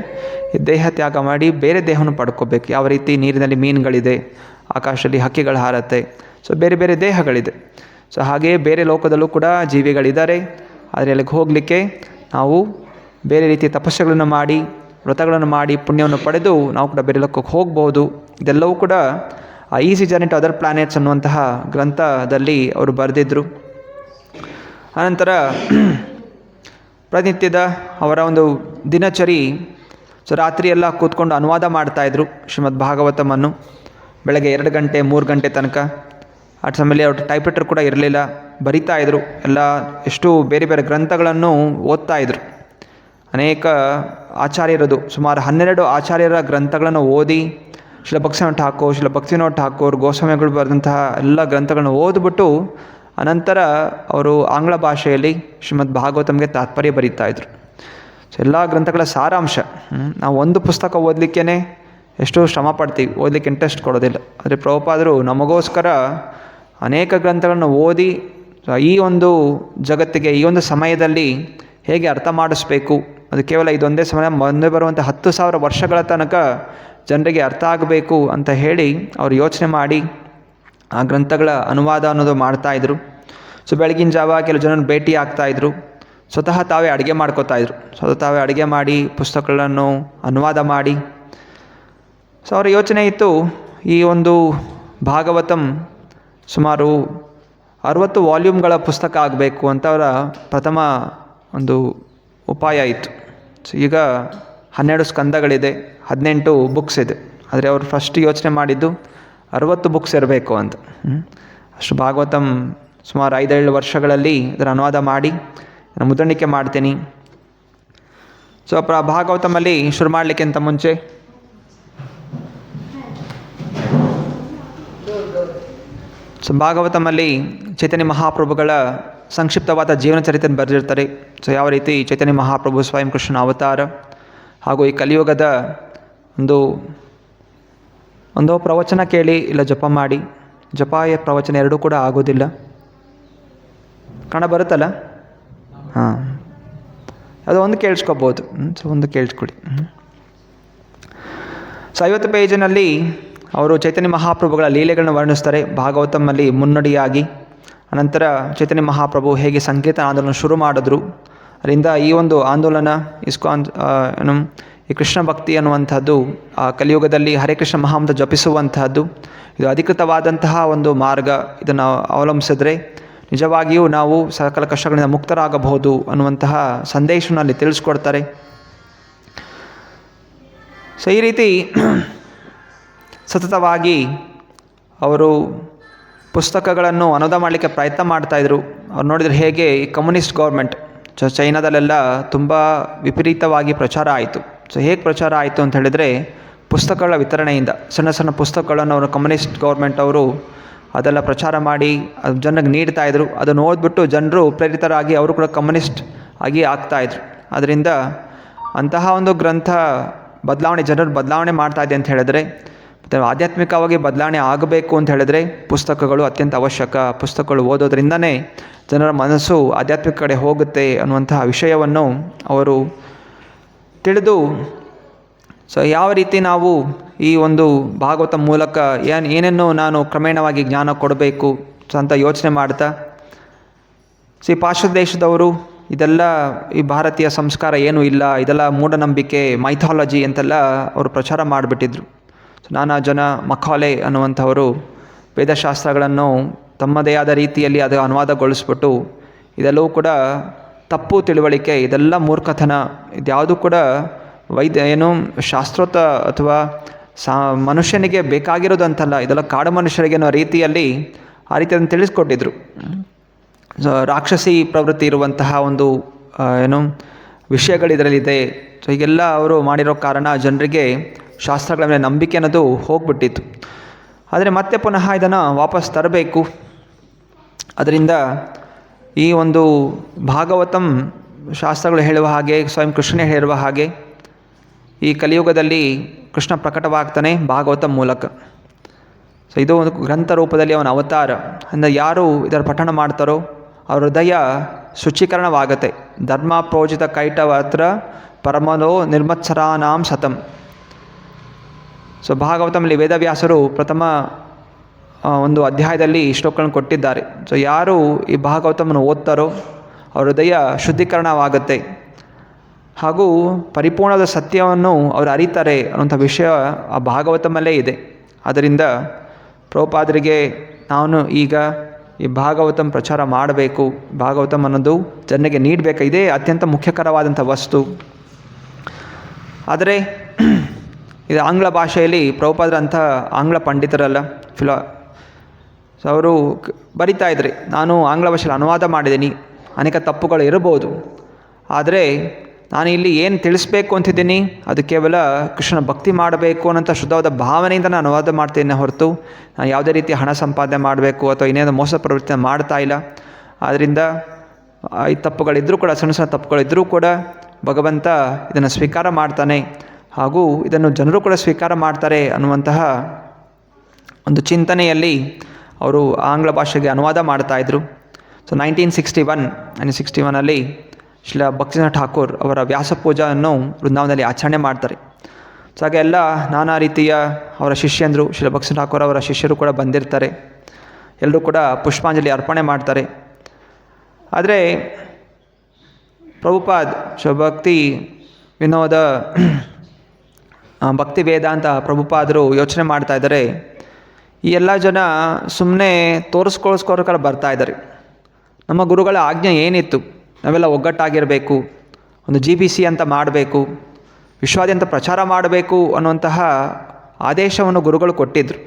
ಈ ದೇಹ ತ್ಯಾಗ ಮಾಡಿ ಬೇರೆ ದೇಹವನ್ನು ಪಡ್ಕೋಬೇಕು. ಯಾವ ರೀತಿ ನೀರಿನಲ್ಲಿ ಮೀನುಗಳಿದೆ, ಆಕಾಶದಲ್ಲಿ ಹಕ್ಕಿಗಳು ಹಾರತ್ತೆ, ಸೊ ಬೇರೆ ಬೇರೆ ದೇಹಗಳಿದೆ. ಸೊ ಹಾಗೆಯೇ ಬೇರೆ ಲೋಕದಲ್ಲೂ ಕೂಡ ಜೀವಿಗಳಿದ್ದಾರೆ. ಆದರೆ ಅಲ್ಲಿಗೆ ಹೋಗಲಿಕ್ಕೆ ನಾವು ಬೇರೆ ರೀತಿಯ ತಪಸ್ಸುಗಳನ್ನು ಮಾಡಿ, ವ್ರತಗಳನ್ನು ಮಾಡಿ, ಪುಣ್ಯವನ್ನು ಪಡೆದು ನಾವು ಕೂಡ ಬೇರೆ ಲೋಕಕ್ಕೆ ಹೋಗ್ಬೋದು. ಇದೆಲ್ಲವೂ ಕೂಡ easy journey to other planets ಅನ್ನುವಂತಹ ಗ್ರಂಥದಲ್ಲಿ ಅವರು ಬರೆದಿದ್ದರು. ಅನಂತರ ಪ್ರತಿನಿತ್ಯದ ಅವರ ಒಂದು ದಿನಚರಿ, ಸೊ ರಾತ್ರಿಯೆಲ್ಲ ಕೂತ್ಕೊಂಡು ಅನುವಾದ ಮಾಡ್ತಾಯಿದ್ರು ಶ್ರೀಮದ್ ಭಾಗವತಮನ್ನು. ಬೆಳಗ್ಗೆ 2 ಗಂಟೆ 3 ಗಂಟೆ ತನಕ. ಆ ಸಮಯದಲ್ಲಿ ಅವ್ರ ಟೈಪ್ರೈಟರ್ ಕೂಡ ಇರಲಿಲ್ಲ, ಬರಿತಾಯಿದ್ರು. ಎಲ್ಲ ಎಷ್ಟು ಬೇರೆ ಬೇರೆ ಗ್ರಂಥಗಳನ್ನು ಓದ್ತಾಯಿದ್ರು. ಅನೇಕ ಆಚಾರ್ಯರದು ಸುಮಾರು 12 ಆಚಾರ್ಯರ ಗ್ರಂಥಗಳನ್ನು ಓದಿ, ಶ್ರೀಲ ಭಕ್ತಿವಿನೋದ ಠಾಕೂರ್, ಶ್ರೀಲ ಭಕ್ತಿವಿನೋದ ಠಾಕೂರ್, ಗೋಸ್ವಾಮಿಗಳು ಬರೆದಂತಹ ಎಲ್ಲ ಗ್ರಂಥಗಳನ್ನು ಓದ್ಬಿಟ್ಟು ಅನಂತರ ಅವರು ಆಂಗ್ಲ ಭಾಷೆಯಲ್ಲಿ ಶ್ರೀಮದ್ ಭಾಗವತಂಗೆ ತಾತ್ಪರ್ಯ ಬರೀತಾಯಿದ್ರು. ಸೊ ಎಲ್ಲ ಗ್ರಂಥಗಳ ಸಾರಾಂಶ. ನಾವು ಒಂದು ಪುಸ್ತಕ ಓದಲಿಕ್ಕೇ ಎಷ್ಟೋ ಶ್ರಮ ಪಡ್ತೀವಿ, ಓದಲಿಕ್ಕೆ ಇಂಟ್ರೆಸ್ಟ್ ಕೊಡೋದಿಲ್ಲ. ಆದರೆ ಪ್ರಭುಪಾದರು ನಮಗೋಸ್ಕರ ಅನೇಕ ಗ್ರಂಥಗಳನ್ನು ಓದಿ ಈ ಒಂದು ಜಗತ್ತಿಗೆ ಈ ಒಂದು ಸಮಯದಲ್ಲಿ ಹೇಗೆ ಅರ್ಥ ಮಾಡಿಸ್ಬೇಕು, ಅದು ಕೇವಲ ಇದೊಂದೇ ಸಮಯ, ಮುಂದೆ ಬರುವಂಥ 10,000 ವರ್ಷಗಳ ತನಕ ಜನರಿಗೆ ಅರ್ಥ ಆಗಬೇಕು ಅಂತ ಹೇಳಿ ಅವರು ಯೋಚನೆ ಮಾಡಿ ಆ ಗ್ರಂಥಗಳ ಅನುವಾದ ಅನ್ನೋದು ಮಾಡ್ತಾಯಿದ್ರು. ಸೊ ಬೆಳಗಿನ ಜಾವ ಕೆಲವು ಜನರನ್ನು ಭೇಟಿ ಆಗ್ತಾಯಿದ್ರು. ಸ್ವತಃ ತಾವೇ ಅಡುಗೆ ಮಾಡ್ಕೋತಾಯಿದ್ರು. ಸ್ವತಃ ತಾವೇ ಅಡುಗೆ ಮಾಡಿ ಪುಸ್ತಕಗಳನ್ನು ಅನುವಾದ ಮಾಡಿ. ಸೊ ಅವರ ಯೋಚನೆ ಇತ್ತು, ಈ ಒಂದು ಭಾಗವತಂ ಸುಮಾರು 60 ವಾಲ್ಯೂಮ್ಗಳ ಪುಸ್ತಕ ಆಗಬೇಕು ಅಂತ ಅವರ ಪ್ರಥಮ ಒಂದು ಉಪಾಯ ಇತ್ತು. ಸೊ ಈಗ 12 ಸ್ಕಂದಗಳಿದೆ, 18 ಬುಕ್ಸ್ ಇದೆ. ಆದರೆ ಅವರು ಫಸ್ಟ್ ಯೋಚನೆ ಮಾಡಿದ್ದು 60 ಬುಕ್ಸ್ ಇರಬೇಕು ಅಂತ. ಅಷ್ಟು ಭಾಗವತಂ ಸುಮಾರು 5-7 ವರ್ಷಗಳಲ್ಲಿ ಅದರ ಅನುವಾದ ಮಾಡಿ ನಾನು ಮುದ್ರಣಿಕೆ ಮಾಡ್ತೀನಿ. ಸೊ ಭಾಗವತಮಲ್ಲಿ ಶುರು ಮಾಡಲಿಕ್ಕಿಂತ ಮುಂಚೆ ಸೊ ಭಾಗವತಮಲ್ಲಿ ಚೈತನ್ಯ ಮಹಾಪ್ರಭುಗಳ ಸಂಕ್ಷಿಪ್ತವಾದ ಜೀವನ ಚರಿತ್ರೆಯನ್ನು ಬರೆದಿರ್ತಾರೆ. ಸೊ ಯಾವ ರೀತಿ ಚೈತನ್ಯ ಮಹಾಪ್ರಭು ಸ್ವಯಂ ಕೃಷ್ಣನ ಅವತಾರ ಹಾಗೂ ಈ ಕಲಿಯುಗದ ಒಂದು ಪ್ರವಚನ ಕೇಳಿ ಇಲ್ಲ ಜಪ ಮಾಡಿ, ಜಪ ಪ್ರವಚನ ಎರಡೂ ಕೂಡ ಆಗೋದಿಲ್ಲ. ಕನ್ನಡ ಬರುತ್ತಲ್ಲ? ಹಾಂ, ಅದು ಒಂದು ಕೇಳಿಸ್ಕೋಬೋದು. ಸೊ ಒಂದು ಕೇಳಿಸ್ಕೊಡಿ. ಸೊ 50 ಪೇಜಿನಲ್ಲಿ ಅವರು ಚೈತನ್ಯ ಮಹಾಪ್ರಭುಗಳ ಲೀಲೆಗಳನ್ನು ವರ್ಣಿಸ್ತಾರೆ ಭಾಗವತಮಲ್ಲಿ ಮುನ್ನುಡಿಯಾಗಿ. ಅನಂತರ ಚೈತನ್ಯ ಮಹಾಪ್ರಭು ಹೇಗೆ ಸಂಕೀರ್ತನ ಆಂದೋಲನ ಶುರು ಮಾಡಿದ್ರು, ಅದರಿಂದ ಈ ಒಂದು ಆಂದೋಲನ ಇಸ್ಕಾನ್ ಈ ಕೃಷ್ಣ ಭಕ್ತಿ ಅನ್ನುವಂಥದ್ದು ಆ ಕಲಿಯುಗದಲ್ಲಿ ಹರೇ ಕೃಷ್ಣ ಮಹಾಮಂತ್ರ ಜಪಿಸುವಂತಹದ್ದು, ಇದು ಅಧಿಕೃತವಾದಂತಹ ಒಂದು ಮಾರ್ಗ. ಇದನ್ನು ಅವಲಂಬಿಸಿದ್ರೆ ನಿಜವಾಗಿಯೂ ನಾವು ಸಕಲ ಕಷ್ಟಗಳಿಂದ ಮುಕ್ತರಾಗಬಹುದು ಅನ್ನುವಂತಹ ಸಂದೇಶನಲ್ಲಿ ತಿಳಿಸ್ಕೊಡ್ತಾರೆ. ಸೊ ಈ ರೀತಿ ಸತತವಾಗಿ ಅವರು ಪುಸ್ತಕಗಳನ್ನು ಅನುವಾದ ಮಾಡಲಿಕ್ಕೆ ಪ್ರಯತ್ನ ಮಾಡ್ತಾಯಿದ್ರು. ಅವ್ರು ನೋಡಿದರೆ ಹೇಗೆ ಈ ಕಮ್ಯುನಿಸ್ಟ್ ಗೌರ್ಮೆಂಟ್ ಚೈನಾದಲ್ಲೆಲ್ಲ ತುಂಬ ವಿಪರೀತವಾಗಿ ಪ್ರಚಾರ ಆಯಿತು. ಸೊ ಹೇಗೆ ಪ್ರಚಾರ ಆಯಿತು ಅಂತ ಹೇಳಿದರೆ, ಪುಸ್ತಕಗಳ ವಿತರಣೆಯಿಂದ ಸಣ್ಣ ಸಣ್ಣ ಪುಸ್ತಕಗಳನ್ನು ಅವರು ಕಮ್ಯುನಿಸ್ಟ್ ಗೌರ್ಮೆಂಟ್ ಅವರು ಅದೆಲ್ಲ ಪ್ರಚಾರ ಮಾಡಿ ಅದು ಜನರಿಗೆ ನೀಡ್ತಾಯಿದ್ರು. ಅದನ್ನು ಓದ್ಬಿಟ್ಟು ಜನರು ಪ್ರೇರಿತರಾಗಿ ಅವರು ಕೂಡ ಕಮ್ಯುನಿಸ್ಟ್ ಆಗಿ ಆಗ್ತಾಯಿದ್ರು. ಅದರಿಂದ ಅಂತಹ ಒಂದು ಗ್ರಂಥ ಜನರು ಬದಲಾವಣೆ ಮಾಡ್ತಾಯಿದೆ ಅಂತ ಹೇಳಿದ್ರೆ, ಮತ್ತು ಆಧ್ಯಾತ್ಮಿಕವಾಗಿ ಬದಲಾವಣೆ ಆಗಬೇಕು ಅಂತ ಹೇಳಿದ್ರೆ ಪುಸ್ತಕಗಳು ಅತ್ಯಂತ ಅವಶ್ಯಕ. ಪುಸ್ತಕಗಳು ಓದೋದ್ರಿಂದನೇ ಜನರ ಮನಸ್ಸು ಆಧ್ಯಾತ್ಮಿಕ ಕಡೆ ಹೋಗುತ್ತೆ ಅನ್ನುವಂತಹ ವಿಷಯವನ್ನು ಅವರು ತಿಳಿದು, ಸೊ ಯಾವ ರೀತಿ ನಾವು ಈ ಒಂದು ಭಾಗವತ ಮೂಲಕ ಏನೇನೋ ನಾನು ಕ್ರಮೇಣವಾಗಿ ಜ್ಞಾನ ಕೊಡಬೇಕು ಅಂತ ಯೋಚನೆ ಮಾಡ್ತಾ, ಈ ಪಾಶ್ಚಾತ್ಯ ದೇಶದವರು ಇದೆಲ್ಲ ಈ ಭಾರತೀಯ ಸಂಸ್ಕಾರ ಏನೂ ಇಲ್ಲ, ಇದೆಲ್ಲ ಮೂಢನಂಬಿಕೆ, ಮೈಥಾಲಜಿ ಅಂತೆಲ್ಲ ಅವರು ಪ್ರಚಾರ ಮಾಡಿಬಿಟ್ಟಿದ್ರು. ಸೊ ನಾನಾ ಜನ ಮಖಾಲೆ ಅನ್ನುವಂಥವರು ವೇದಶಾಸ್ತ್ರಗಳನ್ನು ತಮ್ಮದೇ ಆದ ರೀತಿಯಲ್ಲಿ ಅದು ಅನುವಾದಗೊಳಿಸ್ಬಿಟ್ಟು ಇದೆಲ್ಲವೂ ಕೂಡ ತಪ್ಪು ತಿಳುವಳಿಕೆ, ಇದೆಲ್ಲ ಮೂರ್ಖತನ, ಇದ್ಯಾವುದು ಕೂಡ ಶಾಸ್ತ್ರೋಕ್ತ ಅಥವಾ ಮನುಷ್ಯನಿಗೆ ಬೇಕಾಗಿರೋದಂತಲ್ಲ, ಇದೆಲ್ಲ ಕಾಡು ಮನುಷ್ಯರಿಗೆ ಅನ್ನೋ ರೀತಿಯಲ್ಲಿ ಆ ರೀತಿಯನ್ನು ತಿಳಿಸ್ಕೊಟ್ಟಿದ್ರು. ರಾಕ್ಷಸಿ ಪ್ರವೃತ್ತಿ ಇರುವಂತಹ ಒಂದು ವಿಷಯಗಳು ಇದರಲ್ಲಿದೆ. ಸೊ ಹೀಗೆಲ್ಲ ಅವರು ಮಾಡಿರೋ ಕಾರಣ ಜನರಿಗೆ ಶಾಸ್ತ್ರಗಳ ಮೇಲೆ ನಂಬಿಕೆ ಅನ್ನೋದು ಹೋಗ್ಬಿಟ್ಟಿತ್ತು. ಆದರೆ ಮತ್ತೆ ಪುನಃ ಇದನ್ನು ವಾಪಸ್ ತರಬೇಕು. ಅದರಿಂದ ಈ ಒಂದು ಭಾಗವತಂ ಶಾಸ್ತ್ರಗಳು ಹೇಳುವ ಹಾಗೆ, ಸ್ವಯಂ ಕೃಷ್ಣನೇ ಹೇಳಿರುವ ಹಾಗೆ ಈ ಕಲಿಯುಗದಲ್ಲಿ ಕೃಷ್ಣ ಪ್ರಕಟವಾಗ್ತಾನೆ ಭಾಗವತ ಮೂಲಕ. ಸೊ ಇದು ಒಂದು ಗ್ರಂಥ ರೂಪದಲ್ಲಿ ಅವನ ಅವತಾರ. ಅಂದರೆ ಯಾರು ಇದರ ಪಠಣ ಮಾಡ್ತಾರೋ ಅವ್ರ ಹೃದಯ ಶುಚೀಕರಣವಾಗತ್ತೆ. ಧರ್ಮ ಪ್ರೋಜಿತ ಕೈಟವತ್ರ ಪರಮನೋ ನಿರ್ಮತ್ಸರಾನಾಂ ಸತಂ. ಸೊ ಭಾಗವತಮಲ್ಲಿ ವೇದವ್ಯಾಸರು ಪ್ರಥಮ ಒಂದು ಅಧ್ಯಾಯದಲ್ಲಿ ಶ್ಲೋಕಗಳನ್ನು ಕೊಟ್ಟಿದ್ದಾರೆ. ಸೊ ಯಾರು ಈ ಭಾಗವತವನ್ನು ಓದ್ತಾರೋ ಅವ್ರ ಹೃದಯ ಶುದ್ಧೀಕರಣವಾಗುತ್ತೆ ಹಾಗೂ ಪರಿಪೂರ್ಣವಾದ ಸತ್ಯವನ್ನು ಅವರು ಅರಿತಾರೆ ಅನ್ನೋಂಥ ವಿಷಯ ಆ ಭಾಗವತಮಲ್ಲೇ ಇದೆ. ಆದ್ದರಿಂದ ಪ್ರಭುಪಾದರಿಗೆ ನಾನು ಈಗ ಈ ಭಾಗವತಂ ಪ್ರಚಾರ ಮಾಡಬೇಕು, ಭಾಗವತಂ ಅನ್ನೋದು ಜನರಿಗೆ ನೀಡಬೇಕು, ಇದೇ ಅತ್ಯಂತ ಮುಖ್ಯಕರವಾದಂಥ ವಸ್ತು. ಆದರೆ ಇದು ಆಂಗ್ಲ ಭಾಷೆಯಲ್ಲಿ ಪ್ರಭುಪಾದರಂಥ ಆಂಗ್ಲ ಪಂಡಿತರಲ್ಲ, ಸೊ ಅವರು ಬರಿತಾ ಇದ್ರಿ, ನಾನು ಆಂಗ್ಲ ಭಾಷೆಯಲ್ಲಿ ಅನುವಾದ ಮಾಡಿದ್ದೀನಿ, ಅನೇಕ ತಪ್ಪುಗಳು ಇರಬಹುದು, ಆದರೆ ನಾನು ಇಲ್ಲಿ ಏನು ತಿಳಿಸ್ಬೇಕು ಅಂತಿದ್ದೀನಿ ಅದು ಕೇವಲ ಕೃಷ್ಣನ ಭಕ್ತಿ ಮಾಡಬೇಕು ಅನ್ನೋಂಥ ಶುದ್ಧವಾದ ಭಾವನೆಯಿಂದ ನಾನು ಅನುವಾದ ಮಾಡ್ತೀನಿ ಹೊರತು ನಾನು ಯಾವುದೇ ರೀತಿ ಹಣ ಸಂಪಾದನೆ ಮಾಡಬೇಕು ಅಥವಾ ಇನ್ನೇನು ಮೋಸ ಪ್ರವೃತ್ತಿನ ಮಾಡ್ತಾ ಇಲ್ಲ. ಆದ್ದರಿಂದ ಈ ತಪ್ಪುಗಳಿದ್ದರೂ ಕೂಡ, ಸಣ್ಣ ಸಣ್ಣ ತಪ್ಪುಗಳಿದ್ದರೂ ಕೂಡ ಭಗವಂತ ಇದನ್ನು ಸ್ವೀಕಾರ ಮಾಡ್ತಾನೆ ಹಾಗೂ ಇದನ್ನು ಜನರು ಕೂಡ ಸ್ವೀಕಾರ ಮಾಡ್ತಾರೆ ಅನ್ನುವಂತಹ ಒಂದು ಚಿಂತನೆಯಲ್ಲಿ ಅವರು ಆಂಗ್ಲ ಭಾಷೆಗೆ ಅನುವಾದ ಮಾಡ್ತಾಯಿದ್ರು. ಸೊ 1961 ಶ್ರೀಲ ಭಕ್ತಿನಾಥ್ ಠಾಕೂರ್ ಅವರ ವ್ಯಾಸಪೂಜೆಯನ್ನು ವೃಂದಾವನದಲ್ಲಿ ಆಚರಣೆ ಮಾಡ್ತಾರೆ. ಸೊ ಹಾಗೆ ಎಲ್ಲ ನಾನಾ ರೀತಿಯ ಅವರ ಶಿಷ್ಯಂದರು, ಶ್ರೀಲ ಭಕ್ತಿನಾಥ್ ಠಾಕೂರ್ ಅವರ ಶಿಷ್ಯರು ಕೂಡ ಬಂದಿರ್ತಾರೆ. ಎಲ್ಲರೂ ಕೂಡ ಪುಷ್ಪಾಂಜಲಿ ಅರ್ಪಣೆ ಮಾಡ್ತಾರೆ. ಆದರೆ ಪ್ರಭುಪಾದ್ ಭಕ್ತಿ ವಿನೋದ ಭಕ್ತಿ ವೇದಾಂತ ಪ್ರಭುಪಾದರು ಯೋಚನೆ ಮಾಡ್ತಾ ಇದ್ದಾರೆ, ಈ ಎಲ್ಲ ಜನ ಸುಮ್ಮನೆ ತೋರಿಸ್ಕೊಳ್ಸ್ಕೋಸ್ಕರ ಬರ್ತಾ ಇದ್ದಾರೆ. ನಮ್ಮ ಗುರುಗಳ ಆಜ್ಞೆ ಏನಿತ್ತು, ನಾವೆಲ್ಲ ಒಗ್ಗಟ್ಟಾಗಿರಬೇಕು, ಒಂದು GBC ಅಂತ ಮಾಡಬೇಕು, ವಿಶ್ವಾದ್ಯಂತ ಪ್ರಚಾರ ಮಾಡಬೇಕು ಅನ್ನುವಂತಹ ಆದೇಶವನ್ನು ಗುರುಗಳು ಕೊಟ್ಟಿದ್ದರು.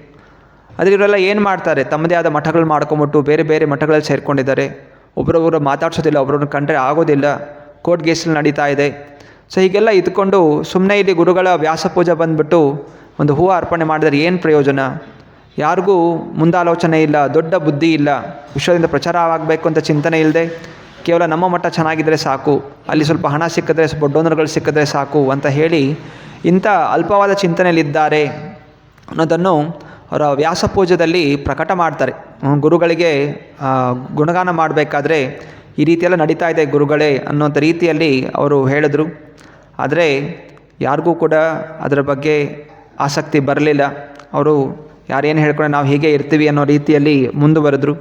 ಆದರೆ ಇವರೆಲ್ಲ ಏನು ಮಾಡ್ತಾರೆ, ತಮ್ಮದೇ ಆದ ಮಠಗಳು ಮಾಡ್ಕೊಂಬಿಟ್ಟು ಬೇರೆ ಬೇರೆ ಮಠಗಳಲ್ಲಿ ಸೇರಿಕೊಂಡಿದ್ದಾರೆ. ಒಬ್ಬರೊಬ್ಬರು ಮಾತಾಡ್ಸೋದಿಲ್ಲ, ಒಬ್ಬರನ್ನ ಕಂಡ್ರೆ ಆಗೋದಿಲ್ಲ, ಕೋರ್ಟ್ ಕೇಸಲ್ಲಿ ನಡೀತಾ ಇದೆ. ಸೊ ಹೀಗೆಲ್ಲ ಇದ್ಕೊಂಡು ಸುಮ್ಮನೆ ಇಲ್ಲಿ ಗುರುಗಳ ವ್ಯಾಸಪೂಜೆ ಬಂದುಬಿಟ್ಟು ಒಂದು ಹೂವು ಅರ್ಪಣೆ ಮಾಡಿದರೆ ಏನು ಪ್ರಯೋಜನ? ಯಾರಿಗೂ ಮುಂದಾಲೋಚನೆ ಇಲ್ಲ, ದೊಡ್ಡ ಬುದ್ಧಿ ಇಲ್ಲ, ವಿಶ್ವದಿಂದ ಪ್ರಚಾರವಾಗಬೇಕು ಅಂತ ಚಿಂತನೆ ಇಲ್ಲದೆ ಕೇವಲ ನಮ್ಮ ಮಠ ಚೆನ್ನಾಗಿದ್ದರೆ ಸಾಕು, ಅಲ್ಲಿ ಸ್ವಲ್ಪ ಹಣ ಸಿಕ್ಕಿದ್ರೆ, ಸ್ವಲ್ಪ ಡೋನರ್ಗಳು ಸಿಕ್ಕಿದ್ರೆ ಸಾಕು ಅಂತ ಹೇಳಿ ಇಂಥ ಅಲ್ಪವಾದ ಚಿಂತನೆಯಲ್ಲಿದ್ದಾರೆ ಅನ್ನೋದನ್ನು ಅವರ ವ್ಯಾಸಪೂಜೆಯಲ್ಲಿ ಪ್ರಕಟ ಮಾಡ್ತಾರೆ. ಗುರುಗಳಿಗೆ ಗುಣಗಾನ ಮಾಡಬೇಕಾದ್ರೆ ಈ ರೀತಿಯೆಲ್ಲ ನಡೀತಾ ಇದೆ ಗುರುಗಳೇ ಅನ್ನೋಂಥ ರೀತಿಯಲ್ಲಿ ಅವರು ಹೇಳಿದ್ರು. ಆದರೆ ಯಾರಿಗೂ ಕೂಡ ಅದರ ಬಗ್ಗೆ ಆಸಕ್ತಿ ಬರಲಿಲ್ಲ. ಅವರು ಯಾರೇನು ಹೇಳ್ಕೊಂಡ್ರೆ ನಾವು ಹೀಗೆ ಇರ್ತೀವಿ ಅನ್ನೋ ರೀತಿಯಲ್ಲಿ ಮುಂದುವರೆದ್ರು.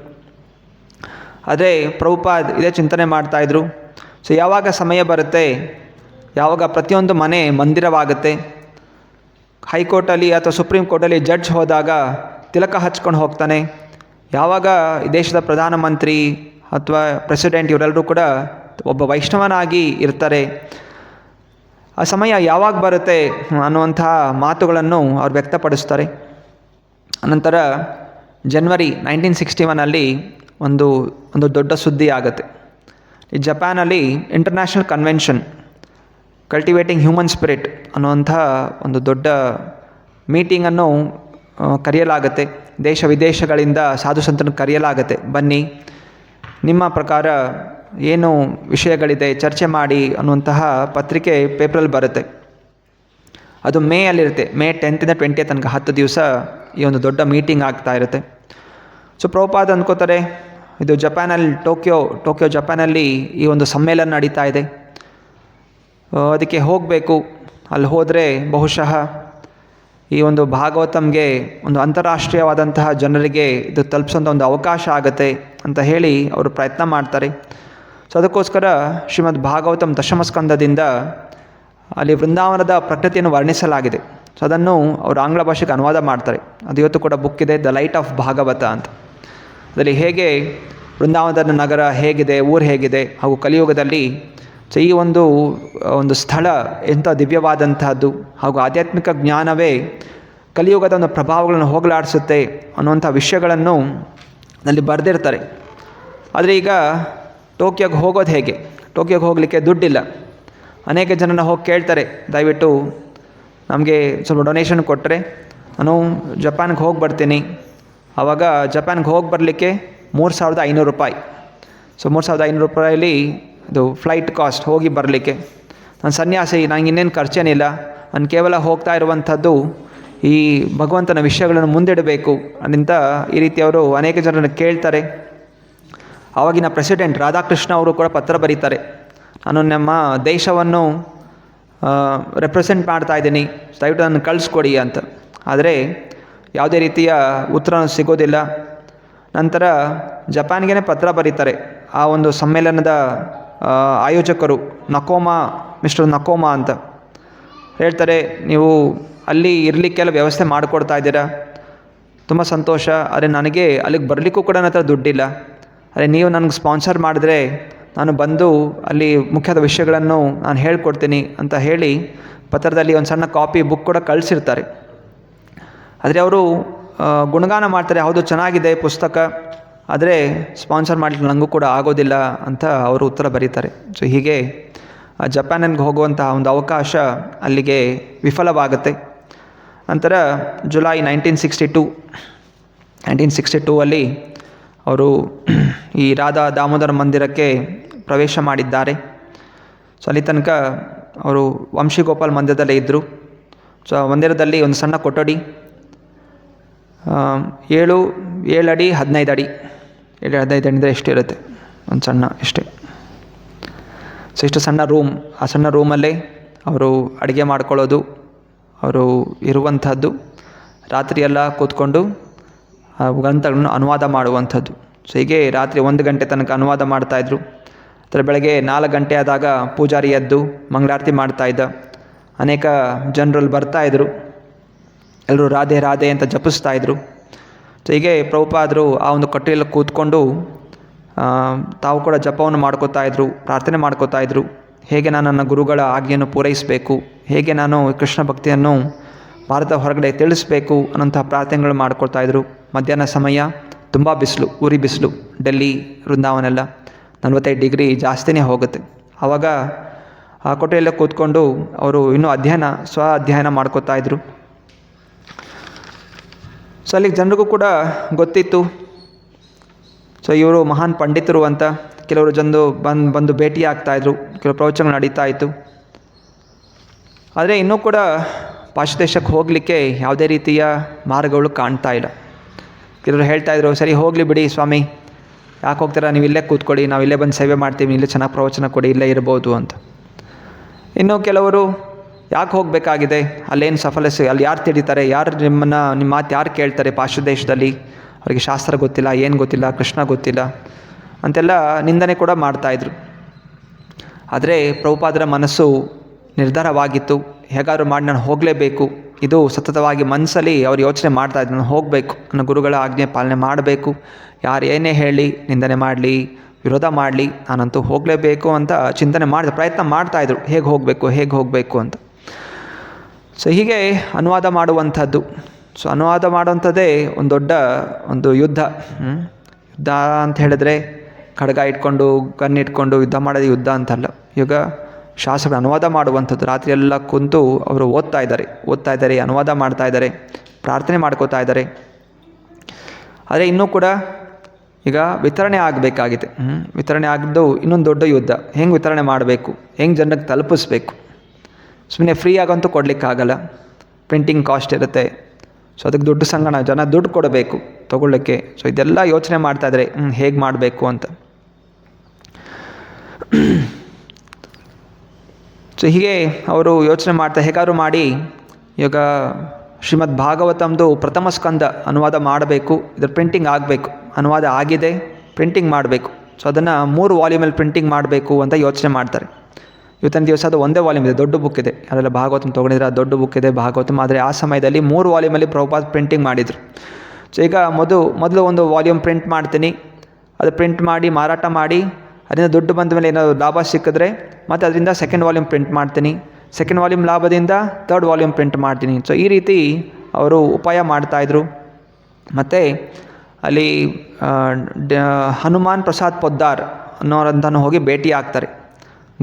ಆದರೆ ಪ್ರಭುಪಾದ್ ಇದೇ ಚಿಂತನೆ ಮಾಡ್ತಾಯಿದ್ರು. ಸೊ ಯಾವಾಗ ಸಮಯ ಬರುತ್ತೆ, ಯಾವಾಗ ಪ್ರತಿಯೊಂದು ಮನೆ ಮಂದಿರವಾಗುತ್ತೆ, ಹೈಕೋರ್ಟಲ್ಲಿ ಅಥವಾ ಸುಪ್ರೀಂ ಕೋರ್ಟಲ್ಲಿ ಜಡ್ಜ್ ಹೋದಾಗ ತಿಲಕ ಹಚ್ಕೊಂಡು ಹೋಗ್ತಾನೆ, ಯಾವಾಗ ಈ ದೇಶದ ಪ್ರಧಾನಮಂತ್ರಿ ಅಥವಾ ಪ್ರೆಸಿಡೆಂಟ್ ಇವರೆಲ್ಲರೂ ಕೂಡ ಒಬ್ಬ ವೈಷ್ಣವನಾಗಿ ಇರ್ತಾರೆ, ಆ ಸಮಯ ಯಾವಾಗ ಬರುತ್ತೆ ಅನ್ನುವಂತಹ ಮಾತುಗಳನ್ನು ಅವ್ರು ವ್ಯಕ್ತಪಡಿಸ್ತಾರೆ. ಅನಂತರ ಜನವರಿ 1961 ಒಂದು ದೊಡ್ಡ ಸುದ್ದಿ ಆಗುತ್ತೆ. ಈ ಜಪಾನಲ್ಲಿ international convention cultivating human spirit ಅನ್ನುವಂಥ ಒಂದು ದೊಡ್ಡ ಮೀಟಿಂಗನ್ನು ಕರೆಯಲಾಗುತ್ತೆ. ದೇಶ ವಿದೇಶಗಳಿಂದ ಸಾಧು ಸಂತರನ್ನು ಕರೆಯಲಾಗುತ್ತೆ, ಬನ್ನಿ ನಿಮ್ಮ ಪ್ರಕಾರ ಏನು ವಿಷಯಗಳಿದೆ ಚರ್ಚೆ ಮಾಡಿ ಅನ್ನುವಂತಹ ಪತ್ರಿಕೆ ಪೇಪರಲ್ಲಿ ಬರುತ್ತೆ. ಅದು ಮೇಯಲ್ಲಿರುತ್ತೆ, ಮೇ 10th ಇಂದ 20th ತನಕ 10 ದಿವಸ ಈ ಒಂದು ದೊಡ್ಡ ಮೀಟಿಂಗ್ ಆಗ್ತಾ ಇರುತ್ತೆ. ಸೊ ಪ್ರಭುಪಾದ್ ಅಂದ್ಕೋತಾರೆ, ಇದು ಜಪಾನಲ್ಲಿ ಟೋಕಿಯೋ ಜಪಾನಲ್ಲಿ ಈ ಒಂದು ಸಮ್ಮೇಳನ ನಡೀತಾ ಇದೆ, ಅದಕ್ಕೆ ಹೋಗಬೇಕು, ಅಲ್ಲಿ ಹೋದರೆ ಬಹುಶಃ ಈ ಒಂದು ಭಾಗವತಂಗೆ ಒಂದು ಅಂತಾರಾಷ್ಟ್ರೀಯವಾದಂತಹ ಜನರಿಗೆ ಇದು ತಲುಪಿಸೋಂಥ ಒಂದು ಅವಕಾಶ ಆಗುತ್ತೆ ಅಂತ ಹೇಳಿ ಅವರು ಪ್ರಯತ್ನ ಮಾಡ್ತಾರೆ. ಸೊ ಅದಕ್ಕೋಸ್ಕರ ಶ್ರೀಮದ್ ಭಾಗವತಂ ದಶಮಸ್ಕಂದದಿಂದ ಅಲ್ಲಿ ವೃಂದಾವನದ ಪ್ರಕೃತಿಯನ್ನು ವರ್ಣಿಸಲಾಗಿದೆ. ಸೊ ಅದನ್ನು ಅವರು ಆಂಗ್ಲ ಭಾಷೆಗೆ ಅನುವಾದ ಮಾಡ್ತಾರೆ. ಅದು ಇವತ್ತು ಕೂಡ ಬುಕ್ ಇದೆ, ದ ಲೈಟ್ ಆಫ್ ಭಾಗವತ ಅಂತ. ಅದರಲ್ಲಿ ಹೇಗೆ ವೃಂದಾವನದ ನಗರ ಹೇಗಿದೆ, ಊರು ಹೇಗಿದೆ, ಹಾಗೂ ಕಲಿಯುಗದಲ್ಲಿ ಸೊ ಈ ಒಂದು ಸ್ಥಳ ಎಂಥ ದಿವ್ಯವಾದಂತಹದ್ದು, ಹಾಗೂ ಆಧ್ಯಾತ್ಮಿಕ ಜ್ಞಾನವೇ ಕಲಿಯುಗದ ಒಂದು ಪ್ರಭಾವಗಳನ್ನು ಹೋಗಲಾಡಿಸುತ್ತೆ ಅನ್ನುವಂಥ ವಿಷಯಗಳನ್ನು ಅಲ್ಲಿ ಬರೆದಿರ್ತಾರೆ. ಆದರೆ ಈಗ ಟೋಕಿಯೋಗೆ ಹೋಗೋದು ಹೇಗೆ, ಟೋಕಿಯೋಗೆ ಹೋಗಲಿಕ್ಕೆ ದುಡ್ಡಿಲ್ಲ. ಅನೇಕ ಜನನ ಹೋಗಿ ಕೇಳ್ತಾರೆ, ದಯವಿಟ್ಟು ನಮಗೆ ಸ್ವಲ್ಪ ಡೊನೇಷನ್ ಕೊಟ್ಟರೆ ನಾನು ಜಪಾನ್ಗೆ ಹೋಗಿ ಬರ್ತೀನಿ. ಆವಾಗ ಜಪಾನ್ಗೆ ಹೋಗಿ ಬರಲಿಕ್ಕೆ 3,500 ರೂಪಾಯಿ. ಸೊ 3,500 ರೂಪಾಯಲ್ಲಿ ಇದು ಫ್ಲೈಟ್ ಕಾಸ್ಟ್ ಹೋಗಿ ಬರಲಿಕ್ಕೆ. ನಾನು ಸನ್ಯಾಸಿ, ನನಗೆ ಇನ್ನೇನು ಖರ್ಚೇನಿಲ್ಲ, ನಾನು ಕೇವಲ ಹೋಗ್ತಾ ಇರುವಂಥದ್ದು ಈ ಭಗವಂತನ ವಿಷಯಗಳನ್ನು ಮುಂದಿಡಬೇಕು ಅಂತ ಈ ರೀತಿ ಅವರು ಅನೇಕ ಜನರನ್ನು ಕೇಳ್ತಾರೆ. ಆವಾಗಿನ ಪ್ರೆಸಿಡೆಂಟ್ ರಾಧಾಕೃಷ್ಣ ಅವರು ಕೂಡ ಪತ್ರ ಬರೀತಾರೆ, ನಾನು ನಮ್ಮ ದೇಶವನ್ನು ರೆಪ್ರೆಸೆಂಟ್ ಮಾಡ್ತಾ ಇದ್ದೀನಿ, ದಯವಿಟ್ಟು ನನ್ನ ಕಳಿಸ್ಕೊಡಿ ಅಂತ. ಆದರೆ ಯಾವುದೇ ರೀತಿಯ ಉತ್ತರ ಸಿಗೋದಿಲ್ಲ. ನಂತರ ಜಪಾನ್ಗೆ ಪತ್ರ ಬರೀತಾರೆ. ಆ ಒಂದು ಸಮ್ಮೇಳನದ ಆಯೋಜಕರು ಮಿಸ್ಟರ್ ನಕೋಮಾ ಅಂತ ಹೇಳ್ತಾರೆ, ನೀವು ಅಲ್ಲಿ ಇರಲಿಕ್ಕೆಲ್ಲ ವ್ಯವಸ್ಥೆ ಮಾಡಿಕೊಡ್ತಾ ಇದ್ದೀರಾ, ತುಂಬ ಸಂತೋಷ. ಆದರೆ ನನಗೆ ಅಲ್ಲಿಗೆ ಬರಲಿಕ್ಕೂ ಕೂಡ ನನ್ನ ಹತ್ರ ದುಡ್ಡಿಲ್ಲ. ಅದೇ ನೀವು ನನಗೆ ಸ್ಪಾನ್ಸರ್ ಮಾಡಿದ್ರೆ ನಾನು ಬಂದು ಅಲ್ಲಿ ಮುಖ್ಯವಾದ ವಿಷಯಗಳನ್ನು ನಾನು ಹೇಳ್ಕೊಡ್ತೀನಿ ಅಂತ ಹೇಳಿ ಪತ್ರದಲ್ಲಿ ಒಂದು ಸಣ್ಣ ಕಾಪಿ ಬುಕ್ ಕೂಡ ಕಳಿಸಿರ್ತಾರೆ. ಆದರೆ ಅವರು ಗುಣಗಾನ ಮಾಡ್ತಾರೆ, ಹೌದು ಚೆನ್ನಾಗಿದೆ ಪುಸ್ತಕ, ಆದರೆ ಸ್ಪಾನ್ಸರ್ ಮಾಡಲಿಕ್ಕೆ ನನಗೂ ಕೂಡ ಆಗೋದಿಲ್ಲ ಅಂತ ಅವರು ಉತ್ತರ ಬರೀತಾರೆ. ಸೊ ಹೀಗೆ ಜಪಾನಿಗೆ ಹೋಗುವಂತಹ ಒಂದು ಅವಕಾಶ ಅಲ್ಲಿಗೆ ವಿಫಲವಾಗುತ್ತೆ. ನಂತರ ಜುಲೈ 1962 ಅಲ್ಲಿ ಅವರು ಈ ರಾಧಾ ದಾಮೋದರ ಮಂದಿರಕ್ಕೆ ಪ್ರವೇಶ ಮಾಡಿದ್ದಾರೆ. ಸೊ ಅಲ್ಲಿ ತನಕ ಅವರು ವಂಶಿಗೋಪಾಲ್ ಮಂದಿರದಲ್ಲೇ ಇದ್ದರು. ಸೊ ಮಂದಿರದಲ್ಲಿ ಒಂದು ಸಣ್ಣ ಕೊಠಡಿ, 7 ಅಡಿ 15 ಅಡಿ 7-15 ಅಡಿ ಅಂದರೆ ಎಷ್ಟು ಇರುತ್ತೆ, ಒಂದು ಸಣ್ಣ ಇಷ್ಟೇ. ಸೊ ಇಷ್ಟು ಸಣ್ಣ ರೂಮ್, ಆ ಸಣ್ಣ ರೂಮಲ್ಲೇ ಅವರು ಅಡುಗೆ ಮಾಡ್ಕೊಳ್ಳೋದು, ಅವರು ಇರುವಂಥದ್ದು, ರಾತ್ರಿಯೆಲ್ಲ ಕೂತ್ಕೊಂಡು ಗ್ರಂಥಗಳನ್ನು ಅನುವಾದ ಮಾಡುವಂಥದ್ದು. ಸೊ ಹೀಗೆ ರಾತ್ರಿ 1 ಗಂಟೆ ತನಕ ಅನುವಾದ ಮಾಡ್ತಾಯಿದ್ರು. ಅದರ ಬೆಳಗ್ಗೆ 4 ಗಂಟೆ ಆದಾಗ ಪೂಜಾರಿ ಎದ್ದು ಮಂಗಳಾರತಿ ಮಾಡ್ತಾಯಿದ್ದ. ಅನೇಕ ಜನರಲ್ಲಿ ಬರ್ತಾಯಿದ್ರು, ಎಲ್ಲರೂ ರಾಧೆ ರಾಧೆ ಅಂತ ಜಪಿಸ್ತಾಯಿದ್ರು. ಸೊ ಹೀಗೆ ಪ್ರಭುಪಾದರು ಆ ಒಂದು ಕೊಠಡಿಯಲ್ಲಿ ಕೂತ್ಕೊಂಡು ತಾವು ಕೂಡ ಜಪವನ್ನು ಮಾಡ್ಕೋತಾಯಿದ್ರು, ಪ್ರಾರ್ಥನೆ ಮಾಡ್ಕೋತಾಯಿದ್ರು. ಹೇಗೆ ನಾನು ನನ್ನ ಗುರುಗಳ ಆಜ್ಞೆಯನ್ನು ಪೂರೈಸಬೇಕು, ಹೇಗೆ ನಾನು ಕೃಷ್ಣ ಭಕ್ತಿಯನ್ನು ಭಾರತ ಹೊರಗಡೆ ತಿಳಿಸ್ಬೇಕು ಅನ್ನೋಂಥ ಪ್ರಾರ್ಥನೆಗಳು ಮಾಡ್ಕೊಳ್ತಾಯಿದ್ರು. ಮಧ್ಯಾಹ್ನ ಸಮಯ ತುಂಬ ಬಿಸಿಲು, ಉರಿ ಬಿಸಿಲು, ಡೆಲ್ಲಿ ವೃಂದಾವನೆಲ್ಲ 45 ಡಿಗ್ರಿ ಜಾಸ್ತಿನೇ ಹೋಗುತ್ತೆ. ಆವಾಗ ಆ ಕೊಠಡಿಯಲ್ಲೇ ಕೂತ್ಕೊಂಡು ಅವರು ಇನ್ನೂ ಸ್ವ ಅಧ್ಯಯನ ಮಾಡ್ಕೋತಾಯಿದ್ರು. ಸೊ ಅಲ್ಲಿಗೆ ಜನರಿಗೂ ಕೂಡ ಗೊತ್ತಿತ್ತು, ಸೊ ಇವರು ಮಹಾನ್ ಪಂಡಿತರು ಅಂತ. ಕೆಲವರು ಜನರು ಬಂದು ಭೇಟಿ ಆಗ್ತಾಯಿದ್ರು, ಕೆಲವು ಪ್ರವಚನಗಳು ನಡೀತಾ ಇತ್ತು. ಆದರೆ ಇನ್ನೂ ಕೂಡ ಪಾಶ್ಚಾತ್ಯ ದೇಶಕ್ಕೆ ಹೋಗಲಿಕ್ಕೆ ಯಾವುದೇ ರೀತಿಯ ಮಾರ್ಗಗಳು ಕಾಣ್ತಾ ಇಲ್ಲ. ಕೆಲವರು ಹೇಳ್ತಾಯಿದ್ರು, ಸರಿ ಹೋಗಲಿ ಬಿಡಿ ಸ್ವಾಮಿ, ಯಾಕೆ ಹೋಗ್ತೀರಾ, ನೀವು ಇಲ್ಲೇ ಕೂತ್ಕೊಳ್ಳಿ, ನಾವು ಇಲ್ಲೇ ಬಂದು ಸೇವೆ ಮಾಡ್ತೀವಿ, ಇಲ್ಲೇ ಚೆನ್ನಾಗಿ ಪ್ರವಚನ ಕೊಡಿ, ಇಲ್ಲೇ ಇರ್ಬೋದು ಅಂತ. ಇನ್ನು ಕೆಲವರು ಯಾಕೆ ಹೋಗಬೇಕಾಗಿದೆ, ಅಲ್ಲೇನು ಅಲ್ಲಿ ಯಾರು ತಿಳಿತಾರೆ, ನಿಮ್ಮ ಮಾತು ಯಾರು ಕೇಳ್ತಾರೆ, ಪಾಶ್ಚಾತ್ಯ ದೇಶದಲ್ಲಿ ಅವರಿಗೆ ಶಾಸ್ತ್ರ ಗೊತ್ತಿಲ್ಲ, ಏನು ಗೊತ್ತಿಲ್ಲ, ಕೃಷ್ಣ ಗೊತ್ತಿಲ್ಲ ಅಂತೆಲ್ಲ ನಿಂದನೆ ಕೂಡ ಮಾಡ್ತಾಯಿದ್ರು. ಆದರೆ ಪ್ರಭುಪಾದರ ಮನಸ್ಸು ನಿರ್ಧಾರವಾಗಿತ್ತು, ಹೇಗಾದರೂ ಮಾಡಿ ನಾನು ಹೋಗಲೇಬೇಕು. ಇದು ಸತತವಾಗಿ ಮನಸ್ಸಲ್ಲಿ ಅವ್ರು ಯೋಚನೆ ಮಾಡ್ತಾಯಿದ್ರು, ನಾನು ಹೋಗಬೇಕು, ನನ್ನ ಗುರುಗಳ ಆಜ್ಞೆ ಪಾಲನೆ ಮಾಡಬೇಕು, ಯಾರು ಏನೇ ಹೇಳಿ, ನಿಂದನೆ ಮಾಡಲಿ, ವಿರೋಧ ಮಾಡಲಿ, ನಾನಂತೂ ಹೋಗಲೇಬೇಕು ಅಂತ ಚಿಂತನೆ ಪ್ರಯತ್ನ ಮಾಡ್ತಾಯಿದ್ರು, ಹೇಗೆ ಹೋಗಬೇಕು ಅಂತ. ಸೊ ಹೀಗೆ ಅನುವಾದ ಮಾಡುವಂಥದ್ದು. ಸೊ ಅನುವಾದ ಮಾಡುವಂಥದ್ದೇ ಒಂದು ದೊಡ್ಡ ಯುದ್ಧ. ಯುದ್ಧ ಅಂತ ಹೇಳಿದ್ರೆ ಖಡ್ಗ ಇಟ್ಕೊಂಡು ಕಣ್ಣಿಟ್ಕೊಂಡು ಯುದ್ಧ ಮಾಡೋದು ಯುದ್ಧ ಅಂತಲ್ಲ. ಈಗ ಶಾಸ್ತ್ರ ಅನುವಾದ ಮಾಡುವಂಥದ್ದು, ರಾತ್ರಿ ಎಲ್ಲ ಕುಂತು ಅವರು ಓದ್ತಾ ಇದ್ದಾರೆ, ಅನುವಾದ ಮಾಡ್ತಾ ಇದ್ದಾರೆ, ಪ್ರಾರ್ಥನೆ ಮಾಡ್ಕೋತಾ ಇದ್ದಾರೆ. ಆದರೆ ಇನ್ನೂ ಕೂಡ ಈಗ ವಿತರಣೆ ಆಗಬೇಕಾಗಿದೆ. ವಿತರಣೆ ಆಗಿದ್ದು ಇನ್ನೊಂದು ದೊಡ್ಡ ಯುದ್ಧ. ಹೆಂಗೆ ವಿತರಣೆ ಮಾಡಬೇಕು, ಹೆಂಗೆ ಜನಕ್ಕೆ ತಲುಪಿಸ್ಬೇಕು. ಸುಮ್ಮನೆ ಫ್ರೀ ಆಗಂತೂ ಕೊಡಲಿಕ್ಕಾಗಲ್ಲ, ಪ್ರಿಂಟಿಂಗ್ ಕಾಸ್ಟ್ ಇರುತ್ತೆ. ಸೊ ಅದಕ್ಕೆ ದುಡ್ಡು ಸಂಗಣ, ಜನ ದುಡ್ಡು ಕೊಡಬೇಕು ತೊಗೊಳ್ಳೋಕ್ಕೆ. ಸೊ ಇದೆಲ್ಲ ಯೋಚನೆ ಮಾಡ್ತಾಯಿದ್ದಾರೆ, ಹೇಗೆ ಮಾಡಬೇಕು ಅಂತ. ಸೊ ಹೀಗೆ ಅವರು ಯೋಚನೆ ಮಾಡ್ತಾ ಹೇಗಾದ್ರು ಮಾಡಿ ಈಗ ಶ್ರೀಮದ್ ಭಾಗವತಂದು ಪ್ರಥಮ ಸ್ಕಂದ ಅನುವಾದ ಮಾಡಬೇಕು, ಇದರ ಪ್ರಿಂಟಿಂಗ್ ಆಗಬೇಕು. ಅನುವಾದ ಆಗಿದೆ, ಪ್ರಿಂಟಿಂಗ್ ಮಾಡಬೇಕು. ಸೊ ಅದನ್ನು 3 ವಾಲ್ಯೂಮಲ್ಲಿ ಪ್ರಿಂಟಿಂಗ್ ಮಾಡಬೇಕು ಅಂತ ಯೋಚನೆ ಮಾಡ್ತಾರೆ. ಇವತ್ತಿನ ದಿವಸ ಅದು ಒಂದೇ ವಾಲ್ಯೂಮ್ ಇದೆ, ದೊಡ್ಡ ಬುಕ್ ಇದೆ. ಅದೆಲ್ಲ ಭಾಗವತಂ ತೊಗೊಂಡಿದ್ರೆ ದೊಡ್ಡ ಬುಕ್ ಇದೆ ಭಾಗವತಂ. ಆದರೆ ಆ ಸಮಯದಲ್ಲಿ 3 ವಾಲ್ಯೂಮಲ್ಲಿ ಪ್ರಭುಪಾದ ಪ್ರಿಂಟಿಂಗ್ ಮಾಡಿದರು. ಸೊ ಈಗ ಮೊದಲು ಒಂದು ವಾಲ್ಯೂಮ್ ಪ್ರಿಂಟ್ ಮಾಡ್ತೀನಿ, ಅದು ಪ್ರಿಂಟ್ ಮಾಡಿ ಮಾರಾಟ ಮಾಡಿ ಅದರಿಂದ ದುಡ್ಡು ಬಂದ ಮೇಲೆ ಏನಾದರೂ ಲಾಭ ಸಿಕ್ಕಿದ್ರೆ ಮತ್ತು ಅದರಿಂದ ಸೆಕೆಂಡ್ ವಾಲ್ಯೂಮ್ ಪ್ರಿಂಟ್ ಮಾಡ್ತೀನಿ, ಸೆಕೆಂಡ್ ವಾಲ್ಯೂಮ್ ಲಾಭದಿಂದ 3rd ವಾಲ್ಯೂಮ್ ಪ್ರಿಂಟ್ ಮಾಡ್ತೀನಿ. ಸೊ ಈ ರೀತಿ ಅವರು ಉಪಾಯ ಮಾಡ್ತಾಯಿದ್ರು. ಮತ್ತು ಅಲ್ಲಿ ಹನುಮಾನ್ ಪ್ರಸಾದ್ ಪೊದ್ದಾರ್ ಅನ್ನೋರಂತನೂ ಹೋಗಿ ಭೇಟಿ ಆಗ್ತಾರೆ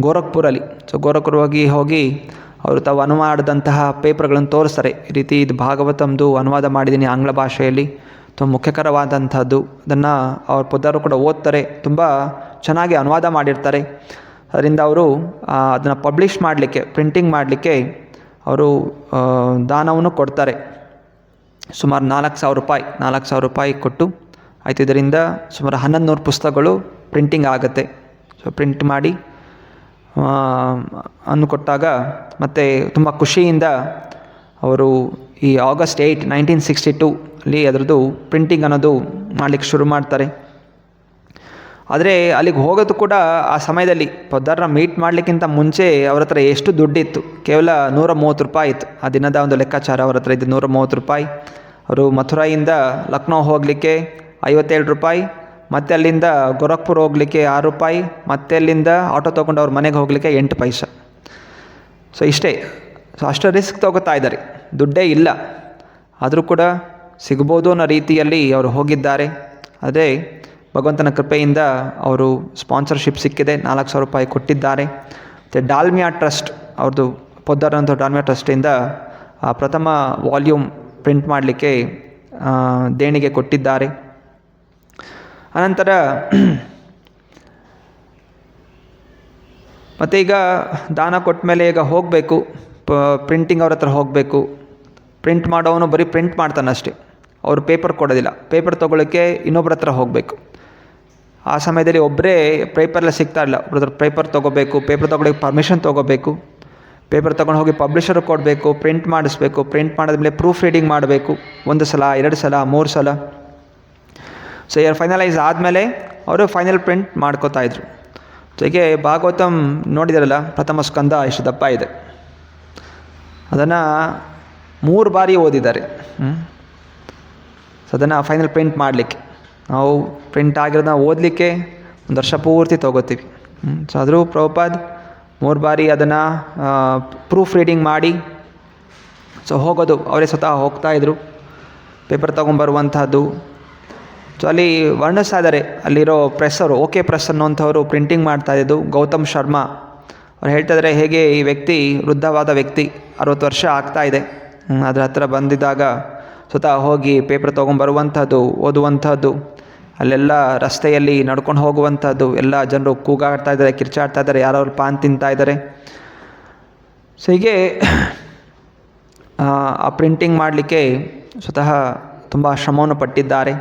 ಗೋರಖ್ಪುರಲ್ಲಿ. ಸೊ ಗೋರಖ್ಪುರವಾಗಿ ಹೋಗಿ ಅವರು ತಾವು ಅನುವಾದ ಮಾಡಿದಂತಹ ಪೇಪರ್ಗಳನ್ನು ತೋರಿಸ್ತಾರೆ. ಈ ರೀತಿ ಇದು ಭಾಗವತಂದು ಅನುವಾದ ಮಾಡಿದ್ದೀನಿ ಆಂಗ್ಲ ಭಾಷೆಯಲ್ಲಿ, ತುಂಬ ಮುಖ್ಯಕರವಾದಂಥದ್ದು. ಅದನ್ನು ಅವ್ರ ಪೊದ್ದಾರು ಕೂಡ ಓದ್ತಾರೆ, ತುಂಬ ಚೆನ್ನಾಗಿ ಅನುವಾದ ಮಾಡಿರ್ತಾರೆ. ಅದರಿಂದ ಅವರು ಅದನ್ನು ಪಬ್ಲಿಷ್ ಮಾಡಲಿಕ್ಕೆ, ಪ್ರಿಂಟಿಂಗ್ ಮಾಡಲಿಕ್ಕೆ ಅವರು ದಾನವನ್ನು ಕೊಡ್ತಾರೆ. ಸುಮಾರು 4,000 ರೂಪಾಯಿ ಕೊಟ್ಟು ಆಯಿತು. ಇದರಿಂದ ಸುಮಾರು 1,100 ಪುಸ್ತಕಗಳು ಪ್ರಿಂಟಿಂಗ್ ಆಗುತ್ತೆ. ಸೊ ಪ್ರಿಂಟ್ ಮಾಡಿ ಅನ್ನು ಕೊಟ್ಟಾಗ ಮತ್ತು ತುಂಬ ಖುಷಿಯಿಂದ ಅವರು ಈ August 8, 1962 ಅಲ್ಲಿ ಅದರದ್ದು ಪ್ರಿಂಟಿಂಗ್ ಅನ್ನೋದು ಮಾಡಲಿಕ್ಕೆ ಶುರು ಮಾಡ್ತಾರೆ. ಆದರೆ ಅಲ್ಲಿಗೆ ಹೋಗೋದು ಕೂಡ ಆ ಸಮಯದಲ್ಲಿ ಪೊದ್ದಾರನ್ನ ಮೀಟ್ ಮಾಡಲಿಕ್ಕಿಂತ ಮುಂಚೆ ಅವ್ರ ಹತ್ರ ಎಷ್ಟು ದುಡ್ಡಿತ್ತು, ಕೇವಲ 130 ರೂಪಾಯಿ ಇತ್ತು. ಆ ದಿನದ ಒಂದು ಲೆಕ್ಕಾಚಾರ ಅವ್ರ ಹತ್ರ ಇದ್ದು 130 ರೂಪಾಯಿ. ಅವರು ಮಥುರಾಯಿಂದ ಲಕ್ನೋ ಹೋಗಲಿಕ್ಕೆ 57 ರೂಪಾಯಿ, ಮತ್ತು ಅಲ್ಲಿಂದ ಗೋರಖ್ಪುರ್ ಹೋಗಲಿಕ್ಕೆ 6 ರೂಪಾಯಿ, ಮತ್ತು ಅಲ್ಲಿಂದ ಆಟೋ ತೊಗೊಂಡು ಅವ್ರ ಮನೆಗೆ ಹೋಗಲಿಕ್ಕೆ 8 ಪೈಸೆ. ಸೊ ಇಷ್ಟೇ. ಸೊ ಅಷ್ಟು ರಿಸ್ಕ್ ತೊಗೋತಾ ಇದ್ದಾರೆ, ದುಡ್ಡೇ ಇಲ್ಲ, ಆದರೂ ಕೂಡ ಸಿಗ್ಬೋದು ಅನ್ನೋ ರೀತಿಯಲ್ಲಿ ಅವರು ಹೋಗಿದ್ದಾರೆ. ಅದೇ ಭಗವಂತನ ಕೃಪೆಯಿಂದ ಅವರು ಸ್ಪಾನ್ಸರ್ಶಿಪ್ ಸಿಕ್ಕಿದೆ, 4,000 ರೂಪಾಯಿ ಕೊಟ್ಟಿದ್ದಾರೆ. ಮತ್ತು ಡಾಲ್ಮಿಯಾ ಟ್ರಸ್ಟ್ ಅವ್ರದ್ದು ಪೊದ್ದಾರಂಥ ಡಾಲ್ಮಿಯಾ ಟ್ರಸ್ಟಿಂದ ಪ್ರಥಮ ವಾಲ್ಯೂಮ್ ಪ್ರಿಂಟ್ ಮಾಡಲಿಕ್ಕೆ ದೇಣಿಗೆ ಕೊಟ್ಟಿದ್ದಾರೆ. ಅನಂತರ ಮತ್ತು ಈಗ ದಾನ ಕೊಟ್ಟ ಮೇಲೆ ಈಗ ಹೋಗಬೇಕು, ಪ್ರಿಂಟಿಂಗ್ ಅವ್ರ ಹತ್ರ ಹೋಗಬೇಕು. ಪ್ರಿಂಟ್ ಮಾಡೋವನು ಬರೀ ಪ್ರಿಂಟ್ ಮಾಡ್ತಾನೆ ಅಷ್ಟೇ, ಅವರು ಪೇಪರ್ ಕೊಡೋದಿಲ್ಲ. ಪೇಪರ್ ತೊಗೊಳ್ಳೋಕ್ಕೆ ಇನ್ನೊಬ್ಬರ ಹತ್ರ ಹೋಗಬೇಕು. ಆ ಸಮಯದಲ್ಲಿ ಒಬ್ಬರೇ ಪೇಪರೆಲ್ಲ ಸಿಗ್ತಾ ಇಲ್ಲ, ಒಬ್ಬರ ಹತ್ರ ಪೇಪರ್ ತೊಗೋಬೇಕು, ಪೇಪರ್ ತೊಗೊಳಕ್ಕೆ ಪರ್ಮಿಷನ್ ತೊಗೋಬೇಕು, ಪೇಪರ್ ತೊಗೊಂಡು ಹೋಗಿ ಪಬ್ಲಿಷರ್ಗೆ ಕೊಡಬೇಕು, ಪ್ರಿಂಟ್ ಮಾಡಿಸ್ಬೇಕು, ಪ್ರಿಂಟ್ ಮಾಡಿದ್ಮೇಲೆ ಪ್ರೂಫ್ ರೀಡಿಂಗ್ ಮಾಡಬೇಕು, 1 ಸಲ 2 ಸಲ 3 ಸಲ. ಸೊ ಇಯರ್ ಫೈನಲೈಸ್ ಆದಮೇಲೆ ಅವರು ಫೈನಲ್ ಪ್ರಿಂಟ್ ಮಾಡ್ಕೋತಾಯಿದ್ರು. ಸೊ ಹೀಗೆ ಭಾಗವತಂ ನೋಡಿದಾರಲ್ಲ, ಪ್ರಥಮ ಸ್ಕಂದ ಎಷ್ಟು ದಪ್ಪ ಇದೆ, ಅದನ್ನು 3 ಬಾರಿ ಓದಿದ್ದಾರೆ. ಸೊ ಅದನ್ನು ಫೈನಲ್ ಪ್ರಿಂಟ್ ಮಾಡಲಿಕ್ಕೆ, ನಾವು ಪ್ರಿಂಟ್ ಆಗಿರೋದನ್ನ ಓದಲಿಕ್ಕೆ 1 ವರ್ಷ ಪೂರ್ತಿ ತೊಗೋತೀವಿ. ಸೊ ಆದರೂ ಪ್ರಭುಪಾದ್ 3 ಬಾರಿ ಅದನ್ನು ಪ್ರೂಫ್ ರೀಡಿಂಗ್ ಮಾಡಿ ಸೊ ಹೋಗೋದು, ಅವರೇ ಸ್ವತಃ ಹೋಗ್ತಾಯಿದ್ರು, ಪೇಪರ್ ತೊಗೊಂಬರುವಂಥದ್ದು. ಸೊ ಅಲ್ಲಿ ವರ್ಣಿಸ್ತಾ ಇದ್ದಾರೆ, ಅಲ್ಲಿರೋ ಪ್ರೆಸ್ಸವರು, ಓಕೆ ಪ್ರೆಸ್ ಅನ್ನೋಂಥವ್ರು ಪ್ರಿಂಟಿಂಗ್ ಮಾಡ್ತಾಯಿದ್ದು ಗೌತಮ್ ಶರ್ಮಾ. ಅವ್ರು ಹೇಳ್ತಾಯಿದ್ದಾರೆ, ಹೇಗೆ ಈ ವ್ಯಕ್ತಿ ವೃದ್ಧವಾದ ವ್ಯಕ್ತಿ, 60 ವರ್ಷ ಆಗ್ತಾಯಿದೆ, ಅದರ ಹತ್ರ ಬಂದಿದ್ದಾಗ ಸ್ವತಃ ಹೋಗಿ ಪೇಪರ್ ತೊಗೊಂಬರುವಂಥದ್ದು, ಓದುವಂಥದ್ದು, ಅಲ್ಲೆಲ್ಲ ರಸ್ತೆಯಲ್ಲಿ ನಡ್ಕೊಂಡು ಹೋಗುವಂಥದ್ದು, ಎಲ್ಲ ಜನರು ಕೂಗಾಡ್ತಾ ಇದ್ದಾರೆ, ಕಿರ್ಚಾಡ್ತಾ ಇದ್ದಾರೆ, ಯಾರವ್ರು ಪಾನ್ ತಿಂತಾ ಇದ್ದಾರೆ. ಸೊ ಹೀಗೆ ಆ ಪ್ರಿಂಟಿಂಗ್ ಮಾಡಲಿಕ್ಕೆ ಸ್ವತಃ ತುಂಬ ಶ್ರಮವನ್ನು ಪಟ್ಟಿದ್ದಾರೆ.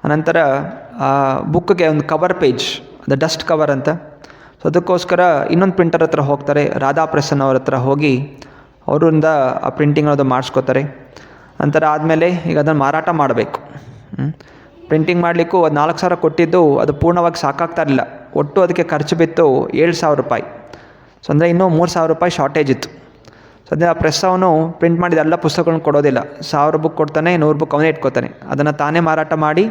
ಅನಂತರ ಆ ಬುಕ್ಗೆ ಒಂದು ಕವರ್ ಪೇಜ್, ಅದು ಡಸ್ಟ್ ಕವರ್ ಅಂತ. ಸೊ ಅದಕ್ಕೋಸ್ಕರ ಇನ್ನೊಂದು ಪ್ರಿಂಟರ್ ಹತ್ರ ಹೋಗ್ತಾರೆ, ರಾಧಾ ಪ್ರೆಸನ್ ಅವ್ರ ಹತ್ರ ಹೋಗಿ ಅವರಿಂದ ಆ ಪ್ರಿಂಟಿಂಗ್ ಅನ್ನೋದು ಮಾಡಿಸ್ಕೋತಾರೆ. ನಂತರ ಆದಮೇಲೆ ಈಗ ಅದನ್ನು ಮಾರಾಟ ಮಾಡಬೇಕು. ಪ್ರಿಂಟಿಂಗ್ ಮಾಡಲಿಕ್ಕೂ ಅದು 4,000 ಕೊಟ್ಟಿದ್ದು ಅದು ಪೂರ್ಣವಾಗಿ ಸಾಕಾಗ್ತಾ ಇರಲಿಲ್ಲ. ಒಟ್ಟು ಅದಕ್ಕೆ ಖರ್ಚು ಬಿತ್ತು 7,000 ರೂಪಾಯಿ. ಸೊ ಅಂದರೆ ಇನ್ನೂ 3,000 ರೂಪಾಯಿ ಶಾರ್ಟೇಜ್ ಇತ್ತು. ಸೊ ಅದೇ ಆ ಪ್ರೆಸ್ ಅವನು ಪ್ರಿಂಟ್ ಮಾಡಿದ ಎಲ್ಲ ಪುಸ್ತಕಗಳನ್ನ ಕೊಡೋದಿಲ್ಲ, 1000 ಬುಕ್ ಕೊಡ್ತಾನೆ, 100 ಬುಕ್ ಅವನೇ ಇಟ್ಕೋತಾನೆ. ಅದನ್ನು ತಾನೇ ಮಾರಾಟ ಮಾಡಿ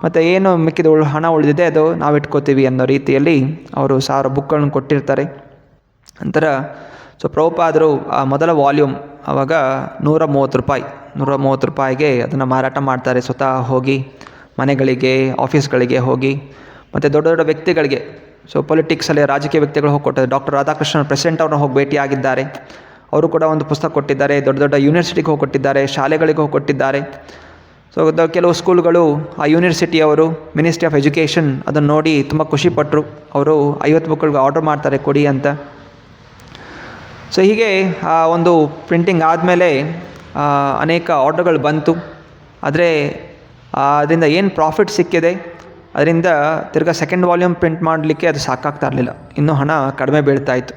ಮತ್ತು ಏನು ಮಿಕ್ಕಿದ ಹಣ ಉಳಿದಿದೆ ಅದು ನಾವು ಇಟ್ಕೋತೀವಿ ಅನ್ನೋ ರೀತಿಯಲ್ಲಿ ಅವರು 1000 ಬುಕ್ಗಳನ್ನ ಕೊಟ್ಟಿರ್ತಾರೆ. ನಂತರ ಸೊ ಪ್ರಭುಪಾದರು ಆ ಮೊದಲ ವಾಲ್ಯೂಮ್ ಆವಾಗ 130 ರೂಪಾಯಿಗೆ ಅದನ್ನು ಮಾರಾಟ ಮಾಡ್ತಾರೆ. ಸ್ವತಃ ಹೋಗಿ ಮನೆಗಳಿಗೆ, ಆಫೀಸ್ಗಳಿಗೆ ಹೋಗಿ, ಮತ್ತು ದೊಡ್ಡ ದೊಡ್ಡ ವ್ಯಕ್ತಿಗಳಿಗೆ, ಸೊ ಪೊಲಿಟಿಕ್ಸಲ್ಲಿ ರಾಜಕೀಯ ವ್ಯಕ್ತಿಗಳು ಹೋಗಿ ಕೊಟ್ಟಿದ್ದಾರೆ. ಡಾಕ್ಟರ್ ರಾಧಾಕೃಷ್ಣನ್ ಪ್ರೆಸಿಡೆಂಟ್ ಅವ್ರನ್ನ ಹೋಗಿ ಭೇಟಿಯಾಗಿದ್ದಾರೆ, ಅವರು ಕೂಡ ಒಂದು ಪುಸ್ತಕ ಕೊಟ್ಟಿದ್ದಾರೆ. ದೊಡ್ಡ ದೊಡ್ಡ ಯೂನಿವರ್ಸಿಟಿಗೆ ಹೋಗಿ ಕೊಟ್ಟಿದ್ದಾರೆ, ಶಾಲೆಗಳಿಗೆ ಹೋಗಿ ಕೊಟ್ಟಿದ್ದಾರೆ. ಸೊ ಕೆಲವು ಸ್ಕೂಲ್ಗಳು ಆ ಯೂನಿವರ್ಸಿಟಿಯವರು, ಮಿನಿಸ್ಟ್ರಿ ಆಫ್ ಎಜುಕೇಷನ್ ಅದನ್ನು ನೋಡಿ ತುಂಬ ಖುಷಿಪಟ್ಟರು. ಅವರು 50 ಬುಕ್ಗಳಿಗೆ ಆರ್ಡರ್ ಮಾಡ್ತಾರೆ ಕೊಡಿ ಅಂತ. ಸೊ ಹೀಗೆ ಆ ಒಂದು ಪ್ರಿಂಟಿಂಗ್ ಆದಮೇಲೆ ಅನೇಕ ಆರ್ಡರ್ಗಳು ಬಂತು. ಆದರೆ ಅದರಿಂದ ಏನು ಪ್ರಾಫಿಟ್ ಸಿಕ್ಕಿದೆ, ಅದರಿಂದ ತಿರ್ಗಾ ಸೆಕೆಂಡ್ ವಾಲ್ಯೂಮ್ ಪ್ರಿಂಟ್ ಮಾಡಲಿಕ್ಕೆ ಅದು ಸಾಕಾಗ್ತಾ ಇರಲಿಲ್ಲ, ಇನ್ನೂ ಹಣ ಕಡಿಮೆ ಬೀಳ್ತಾಯಿತ್ತು.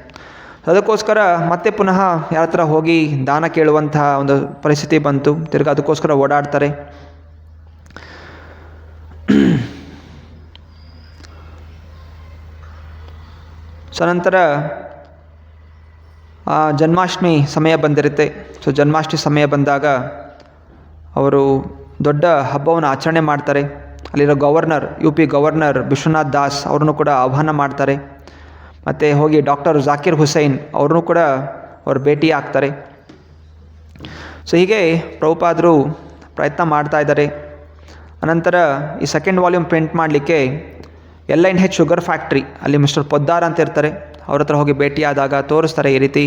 ಅದಕ್ಕೋಸ್ಕರ ಮತ್ತೆ ಪುನಃ ಯಾರ ಹತ್ರ ಹೋಗಿ ದಾನ ಕೇಳುವಂತಹ ಒಂದು ಪರಿಸ್ಥಿತಿ ಬಂತು. ತಿರ್ಗಾ ಅದಕ್ಕೋಸ್ಕರ ಓಡಾಡ್ತಾರೆ. ಸೊ ನಂತರ ಜನ್ಮಾಷ್ಟಮಿ ಸಮಯ ಬಂದಿರುತ್ತೆ. ಸೊ ಜನ್ಮಾಷ್ಟಮಿ ಸಮಯ ಬಂದಾಗ ಅವರು ದೊಡ್ಡ ಹಬ್ಬವನ್ನು ಆಚರಣೆ ಮಾಡ್ತಾರೆ. ಅಲ್ಲಿರೋ governor, UP governor Vishwanath Das ಅವ್ರನ್ನೂ ಕೂಡ ಆಹ್ವಾನ ಮಾಡ್ತಾರೆ. ಮತ್ತು ಹೋಗಿ ಡಾಕ್ಟರ್ ಜಾಕಿರ್ ಹುಸೈನ್ ಅವ್ರನ್ನೂ ಕೂಡ ಅವ್ರು ಭೇಟಿ ಆಗ್ತಾರೆ. ಸೊ ಹೀಗೆ ಪ್ರಭುಪಾದರು ಪ್ರಯತ್ನ ಮಾಡ್ತಾ ಇದ್ದಾರೆ. ಅನಂತರ ಈ ಸೆಕೆಂಡ್ ವಾಲ್ಯೂಮ್ ಪ್ರಿಂಟ್ ಮಾಡಲಿಕ್ಕೆ LNH ಶುಗರ್ ಫ್ಯಾಕ್ಟ್ರಿ ಅಲ್ಲಿ ಮಿಸ್ಟರ್ ಪೊದ್ದಾರ್ ಅಂತ ಇರ್ತಾರೆ, ಅವ್ರ ಹತ್ರ ಹೋಗಿ ಭೇಟಿಯಾದಾಗ ತೋರಿಸ್ತಾರೆ, ಈ ರೀತಿ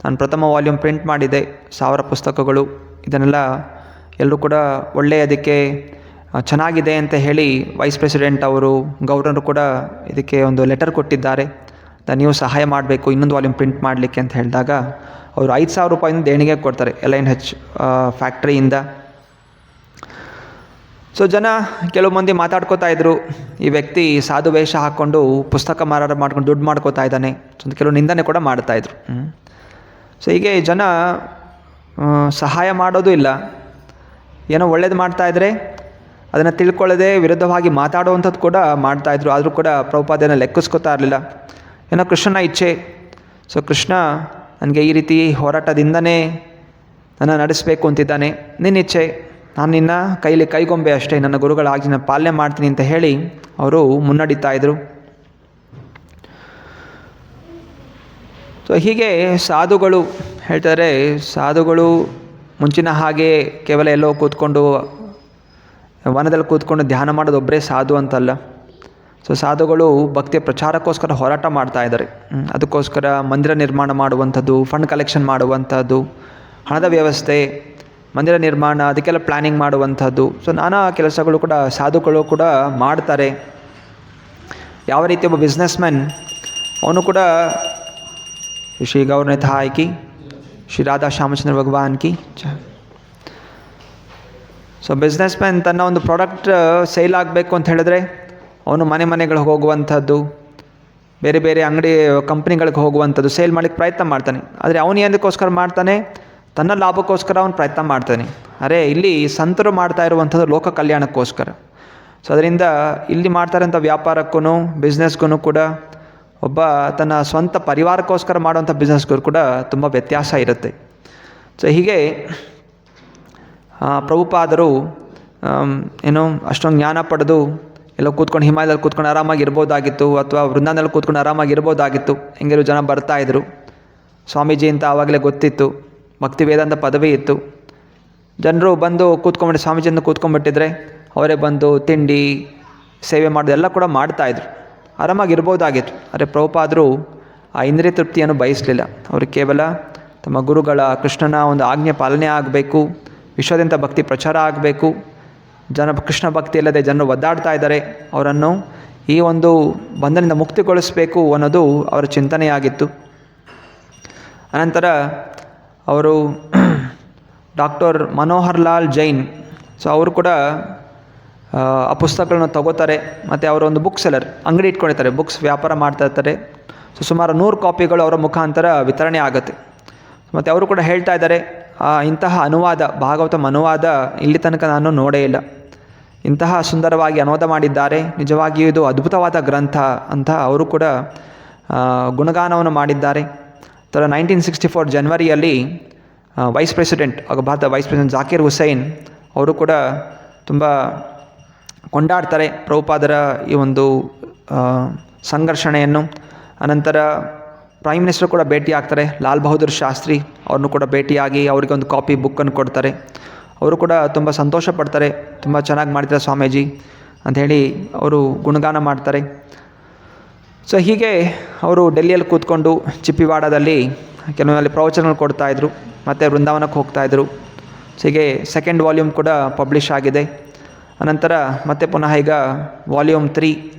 ನಾನು ಪ್ರಥಮ ವಾಲ್ಯೂಮ್ ಪ್ರಿಂಟ್ ಮಾಡಿದೆ, 1000 ಪುಸ್ತಕಗಳು, ಇದನ್ನೆಲ್ಲ ಎಲ್ಲರೂ ಕೂಡ ಒಳ್ಳೆಯದಕ್ಕೆ ಚೆನ್ನಾಗಿದೆ ಅಂತ ಹೇಳಿ ವೈಸ್ ಪ್ರೆಸಿಡೆಂಟ್ ಅವರು, ಗವರ್ನರು ಕೂಡ ಇದಕ್ಕೆ ಒಂದು ಲೆಟರ್ ಕೊಟ್ಟಿದ್ದಾರೆ, ನೀವು ಸಹಾಯ ಮಾಡಬೇಕು ಇನ್ನೊಂದು ವಾಲ್ಯೂಮ್ ಪ್ರಿಂಟ್ ಮಾಡಲಿಕ್ಕೆ ಅಂತ ಹೇಳಿದಾಗ ಅವರು 5,000 ರೂಪಾಯಿನ ದೇಣಿಗೆ ಕೊಡ್ತಾರೆ LNH ಫ್ಯಾಕ್ಟ್ರಿಯಿಂದ. ಸೊ ಜನ ಕೆಲವು ಮಂದಿ ಮಾತಾಡ್ಕೋತಾ ಇದ್ರು, ಈ ವ್ಯಕ್ತಿ ಸಾಧು ವೇಷ ಹಾಕ್ಕೊಂಡು ಪುಸ್ತಕ ಮಾರಾಟ ಮಾಡ್ಕೊಂಡು ದುಡ್ಡು ಮಾಡ್ಕೋತಾ ಇದ್ದಾನೆ. ಸೊ ಕೆಲವು ನಿಂದನೆ ಕೂಡ ಮಾಡ್ತಾಯಿದ್ರು. ಸೊ ಹೀಗೆ ಜನ ಸಹಾಯ ಮಾಡೋದು ಇಲ್ಲ, ಏನೋ ಒಳ್ಳೇದು ಮಾಡ್ತಾಯಿದ್ರೆ ಅದನ್ನು ತಿಳ್ಕೊಳ್ಳದೆ ವಿರುದ್ಧವಾಗಿ ಮಾತಾಡುವಂಥದ್ದು ಕೂಡ ಮಾಡ್ತಾಯಿದ್ರು. ಆದರೂ ಕೂಡ ಪ್ರಭುಪಾದನ ಲೆಕ್ಕಿಸ್ಕೊತಾ ಇರಲಿಲ್ಲ. ಏನೋ ಕೃಷ್ಣನ ಇಚ್ಛೆ. ಸೊ ಕೃಷ್ಣ ನನಗೆ ಈ ರೀತಿ ಹೋರಾಟದಿಂದನೇ ನನ್ನ ನಡೆಸಬೇಕು ಅಂತಿದ್ದಾನೆ, ನಿನ್ನ ಇಚ್ಛೆ, ನಾನು ನಿನ್ನ ಕೈಲಿ ಕೈಗೊಂಬೆ ಅಷ್ಟೇ, ನನ್ನ ಗುರುಗಳ ಆಜ್ಞೆನ ಪಾಲನೆ ಮಾಡ್ತೀನಿ ಅಂತ ಹೇಳಿ ಅವರು ಮುನ್ನಡೀತಾ ಇದ್ದರು. ಸೊ ಹೀಗೆ ಸಾಧುಗಳು ಹೇಳ್ತಾರೆ, ಸಾಧುಗಳು ಮುಂಚಿನ ಹಾಗೆ ಕೇವಲ ಎಲ್ಲೋ ಕೂತ್ಕೊಂಡು ವನದಲ್ಲಿ ಕೂತ್ಕೊಂಡು ಧ್ಯಾನ ಮಾಡೋದು ಒಬ್ಬರೇ ಸಾಧು ಅಂತಲ್ಲ. ಸೊ ಸಾಧುಗಳು ಭಕ್ತಿಯ ಪ್ರಚಾರಕ್ಕೋಸ್ಕರ ಹೋರಾಟ ಮಾಡ್ತಾ ಇದ್ದಾರೆ. ಅದಕ್ಕೋಸ್ಕರ ಮಂದಿರ ನಿರ್ಮಾಣ ಮಾಡುವಂಥದ್ದು, ಫಂಡ್ ಕಲೆಕ್ಷನ್ ಮಾಡುವಂಥದ್ದು, ಹಣದ ವ್ಯವಸ್ಥೆ, ಮಂದಿರ ನಿರ್ಮಾಣ, ಅದಕ್ಕೆಲ್ಲ ಪ್ಲ್ಯಾನಿಂಗ್ ಮಾಡುವಂಥದ್ದು. ಸೊ ನಾನಾ ಕೆಲಸಗಳು ಕೂಡ ಸಾಧುಗಳು ಕೂಡ ಮಾಡ್ತಾರೆ. ಯಾವ ರೀತಿ ಒಬ್ಬ ಬಿಸ್ನೆಸ್ಮ್ಯಾನ್ ಅವನು ಕೂಡ ಶ್ರೀ ಗೌರ್ನಥ ಆಯ್ಕಿ, ಶ್ರೀ ರಾಧಾ ಶ್ಯಾಮಚಂದ್ರ ಭಗವಾನ್ ಕಿ. ಸೊ ಬಿಸ್ನೆಸ್ಮ್ಯಾನ್ ತನ್ನ ಒಂದು ಪ್ರಾಡಕ್ಟ್ ಸೇಲ್ ಆಗಬೇಕು ಅಂತ ಹೇಳಿದ್ರೆ ಅವನು ಮನೆಗಳಿಗೆ ಹೋಗುವಂಥದ್ದು, ಬೇರೆ ಬೇರೆ ಅಂಗಡಿ ಕಂಪ್ನಿಗಳಿಗೆ ಹೋಗುವಂಥದ್ದು, ಸೇಲ್ ಮಾಡಲಿಕ್ಕೆ ಪ್ರಯತ್ನ ಮಾಡ್ತಾನೆ. ಆದರೆ ಅವನು ಏನಕ್ಕೋಸ್ಕರ ಮಾಡ್ತಾನೆ? ತನ್ನ ಲಾಭಕ್ಕೋಸ್ಕರ ಅವನು ಪ್ರಯತ್ನ ಮಾಡ್ತಾನೆ. ಅರೆ ಇಲ್ಲಿ ಸಂತರು ಮಾಡ್ತಾ ಇರುವಂಥದ್ದು ಲೋಕ ಕಲ್ಯಾಣಕ್ಕೋಸ್ಕರ. ಸೊ ಅದರಿಂದ ಇಲ್ಲಿ ಮಾಡ್ತಾರಂಥ ವ್ಯಾಪಾರಕ್ಕೂ ಬಿಸ್ನೆಸ್ಗೂ ಕೂಡ ಒಬ್ಬ ತನ್ನ ಸ್ವಂತ ಪರಿವಾರಕ್ಕೋಸ್ಕರ ಮಾಡುವಂಥ ಬಿಸ್ನೆಸ್ಗೂ ಕೂಡ ತುಂಬ ವ್ಯತ್ಯಾಸ ಇರುತ್ತೆ. ಸೊ ಹೀಗೆ ಪ್ರಭುಪಾದರು ಏನೋ ಅಷ್ಟೊಂದು ಜ್ಞಾನ ಪಡೆದು ಎಲ್ಲ ಕೂತ್ಕೊಂಡು ಹಿಮಾಲಯದಲ್ಲಿ ಕೂತ್ಕೊಂಡು ಆರಾಮಾಗಿರ್ಬೋದಾಗಿತ್ತು, ಅಥವಾ ವೃಂದಾವನದಲ್ಲಿ ಕೂತ್ಕೊಂಡು ಆರಾಮಾಗಿರ್ಬೋದಾಗಿತ್ತು. ಹೆಂಗಿರೋ ಜನ ಬರ್ತಾಯಿದ್ರು. ಸ್ವಾಮೀಜಿ ಅಂತ ಆವಾಗಲೇ ಗೊತ್ತಿತ್ತು, ಭಕ್ತಿ ವೇದಾಂತ ಪದವಿ ಇತ್ತು. ಜನರು ಬಂದು ಕೂತ್ಕೊಂಡ್ಬಿಟ್ಟು ಸ್ವಾಮೀಜಿಯಿಂದ ಕೂತ್ಕೊಂಡ್ಬಿಟ್ಟಿದ್ರೆ ಅವರೇ ಬಂದು ತಿಂಡಿ ಸೇವೆ ಮಾಡೋದು ಎಲ್ಲ ಕೂಡ ಮಾಡ್ತಾಯಿದ್ರು, ಆರಾಮಾಗಿರ್ಬೋದಾಗಿತ್ತು. ಆದರೆ ಪ್ರಭುಪಾದರು ಆ ಇಂದ್ರಿಯ ತೃಪ್ತಿಯನ್ನು ಬಯಸಲಿಲ್ಲ. ಅವರು ಕೇವಲ ತಮ್ಮ ಗುರುಗಳ ಕೃಷ್ಣನ ಒಂದು ಆಜ್ಞೆ ಪಾಲನೆ ಆಗಬೇಕು, ವಿಶ್ವದಿಂದ ಭಕ್ತಿ ಪ್ರಚಾರ ಆಗಬೇಕು, ಕೃಷ್ಣ ಭಕ್ತಿ ಇಲ್ಲದೆ ಜನರು ಒದ್ದಾಡ್ತಾ ಇದ್ದಾರೆ, ಅವರನ್ನು ಈ ಒಂದು ಬಂಧನದಿಂದ ಮುಕ್ತಿಗೊಳಿಸಬೇಕು ಅನ್ನೋದು ಅವರ ಚಿಂತನೆಯಾಗಿತ್ತು. ಅನಂತರ ಅವರು ಡಾಕ್ಟರ್ ಮನೋಹರ್ ಲಾಲ್ ಜೈನ್, ಸೊ ಅವರು ಕೂಡ ಆ ಪುಸ್ತಕಗಳನ್ನು ತಗೋತಾರೆ. ಮತ್ತು ಅವರ ಒಂದು ಬುಕ್ ಸೆಲ್ಲರ್ ಅಂಗಡಿ ಇಟ್ಕೊಂಡಿರ್ತಾರೆ, ಬುಕ್ಸ್ ವ್ಯಾಪಾರ ಮಾಡ್ತಾ ಇರ್ತಾರೆ. ಸೊ ಸುಮಾರು 100 ಕಾಪಿಗಳು ಅವರ ಮುಖಾಂತರ ವಿತರಣೆ ಆಗುತ್ತೆ. ಮತ್ತು ಅವರು ಕೂಡ ಹೇಳ್ತಾ ಇದ್ದಾರೆ, ಇಂತಹ ಅನುವಾದ, ಭಾಗವತಂ ಅನುವಾದ ಇಲ್ಲಿ ತನಕ ನಾನು ನೋಡೇ ಇಲ್ಲ, ಇಂತಹ ಸುಂದರವಾಗಿ ಅನುವಾದ ಮಾಡಿದ್ದಾರೆ, ನಿಜವಾಗಿಯೂ ಇದು ಅದ್ಭುತವಾದ ಗ್ರಂಥ ಅಂತ ಅವರು ಕೂಡ ಗುಣಗಾನವನ್ನು ಮಾಡಿದ್ದಾರೆ. ಥರ 1964 ಜನವರಿಯಲ್ಲಿ ವೈಸ್ ಪ್ರೆಸಿಡೆಂಟ್, ಆಗ ಭಾರತ ವೈಸ್ ಪ್ರೆಸಿಡೆಂಟ್ ಜಾಕಿರ್ ಹುಸೈನ್ ಅವರು ಕೂಡ ತುಂಬ ಕೊಂಡಾಡ್ತಾರೆ ಪ್ರಭುಪಾದರ ಈ ಒಂದು ಸಂಘರ್ಷಣೆಯನ್ನು. ಅನಂತರ ಪ್ರೈಮ್ ಮಿನಿಸ್ಟರ್ ಕೂಡ ಭೇಟಿ ಆಗ್ತಾರೆ, ಲಾಲ್ ಬಹದ್ದೂರ್ ಶಾಸ್ತ್ರಿ ಅವ್ರನ್ನೂ ಕೂಡ ಭೇಟಿಯಾಗಿ ಅವರಿಗೆ ಒಂದು ಕಾಪಿ ಬುಕ್ಕನ್ನು ಕೊಡ್ತಾರೆ. ಅವರು ಕೂಡ ತುಂಬ ಸಂತೋಷ ಪಡ್ತಾರೆ, ತುಂಬ ಚೆನ್ನಾಗಿ ಮಾಡ್ತಾರೆ ಸ್ವಾಮೀಜಿ ಅಂಥೇಳಿ ಅವರು ಗುಣಗಾನ ಮಾಡ್ತಾರೆ. ಸೊ ಹೀಗೆ ಅವರು ಡೆಲ್ಲಿಯಲ್ಲಿ ಕೂತ್ಕೊಂಡು ಚಿಪ್ಪಿವಾಡದಲ್ಲಿ ಕೆಲವೊಂದಲ್ಲಿ ಪ್ರವಚನಗಳು ಕೊಡ್ತಾಯಿದ್ರು, ಮತ್ತು ವೃಂದಾವನಕ್ಕೆ ಹೋಗ್ತಾಯಿದ್ರು. ಸೊ ಹೀಗೆ 2nd ವಾಲ್ಯೂಮ್ ಕೂಡ ಪಬ್ಲಿಷ್ ಆಗಿದೆ. ಅನಂತರ ಮತ್ತೆ ಪುನಃ ಈಗ ವಾಲ್ಯೂಮ್ 3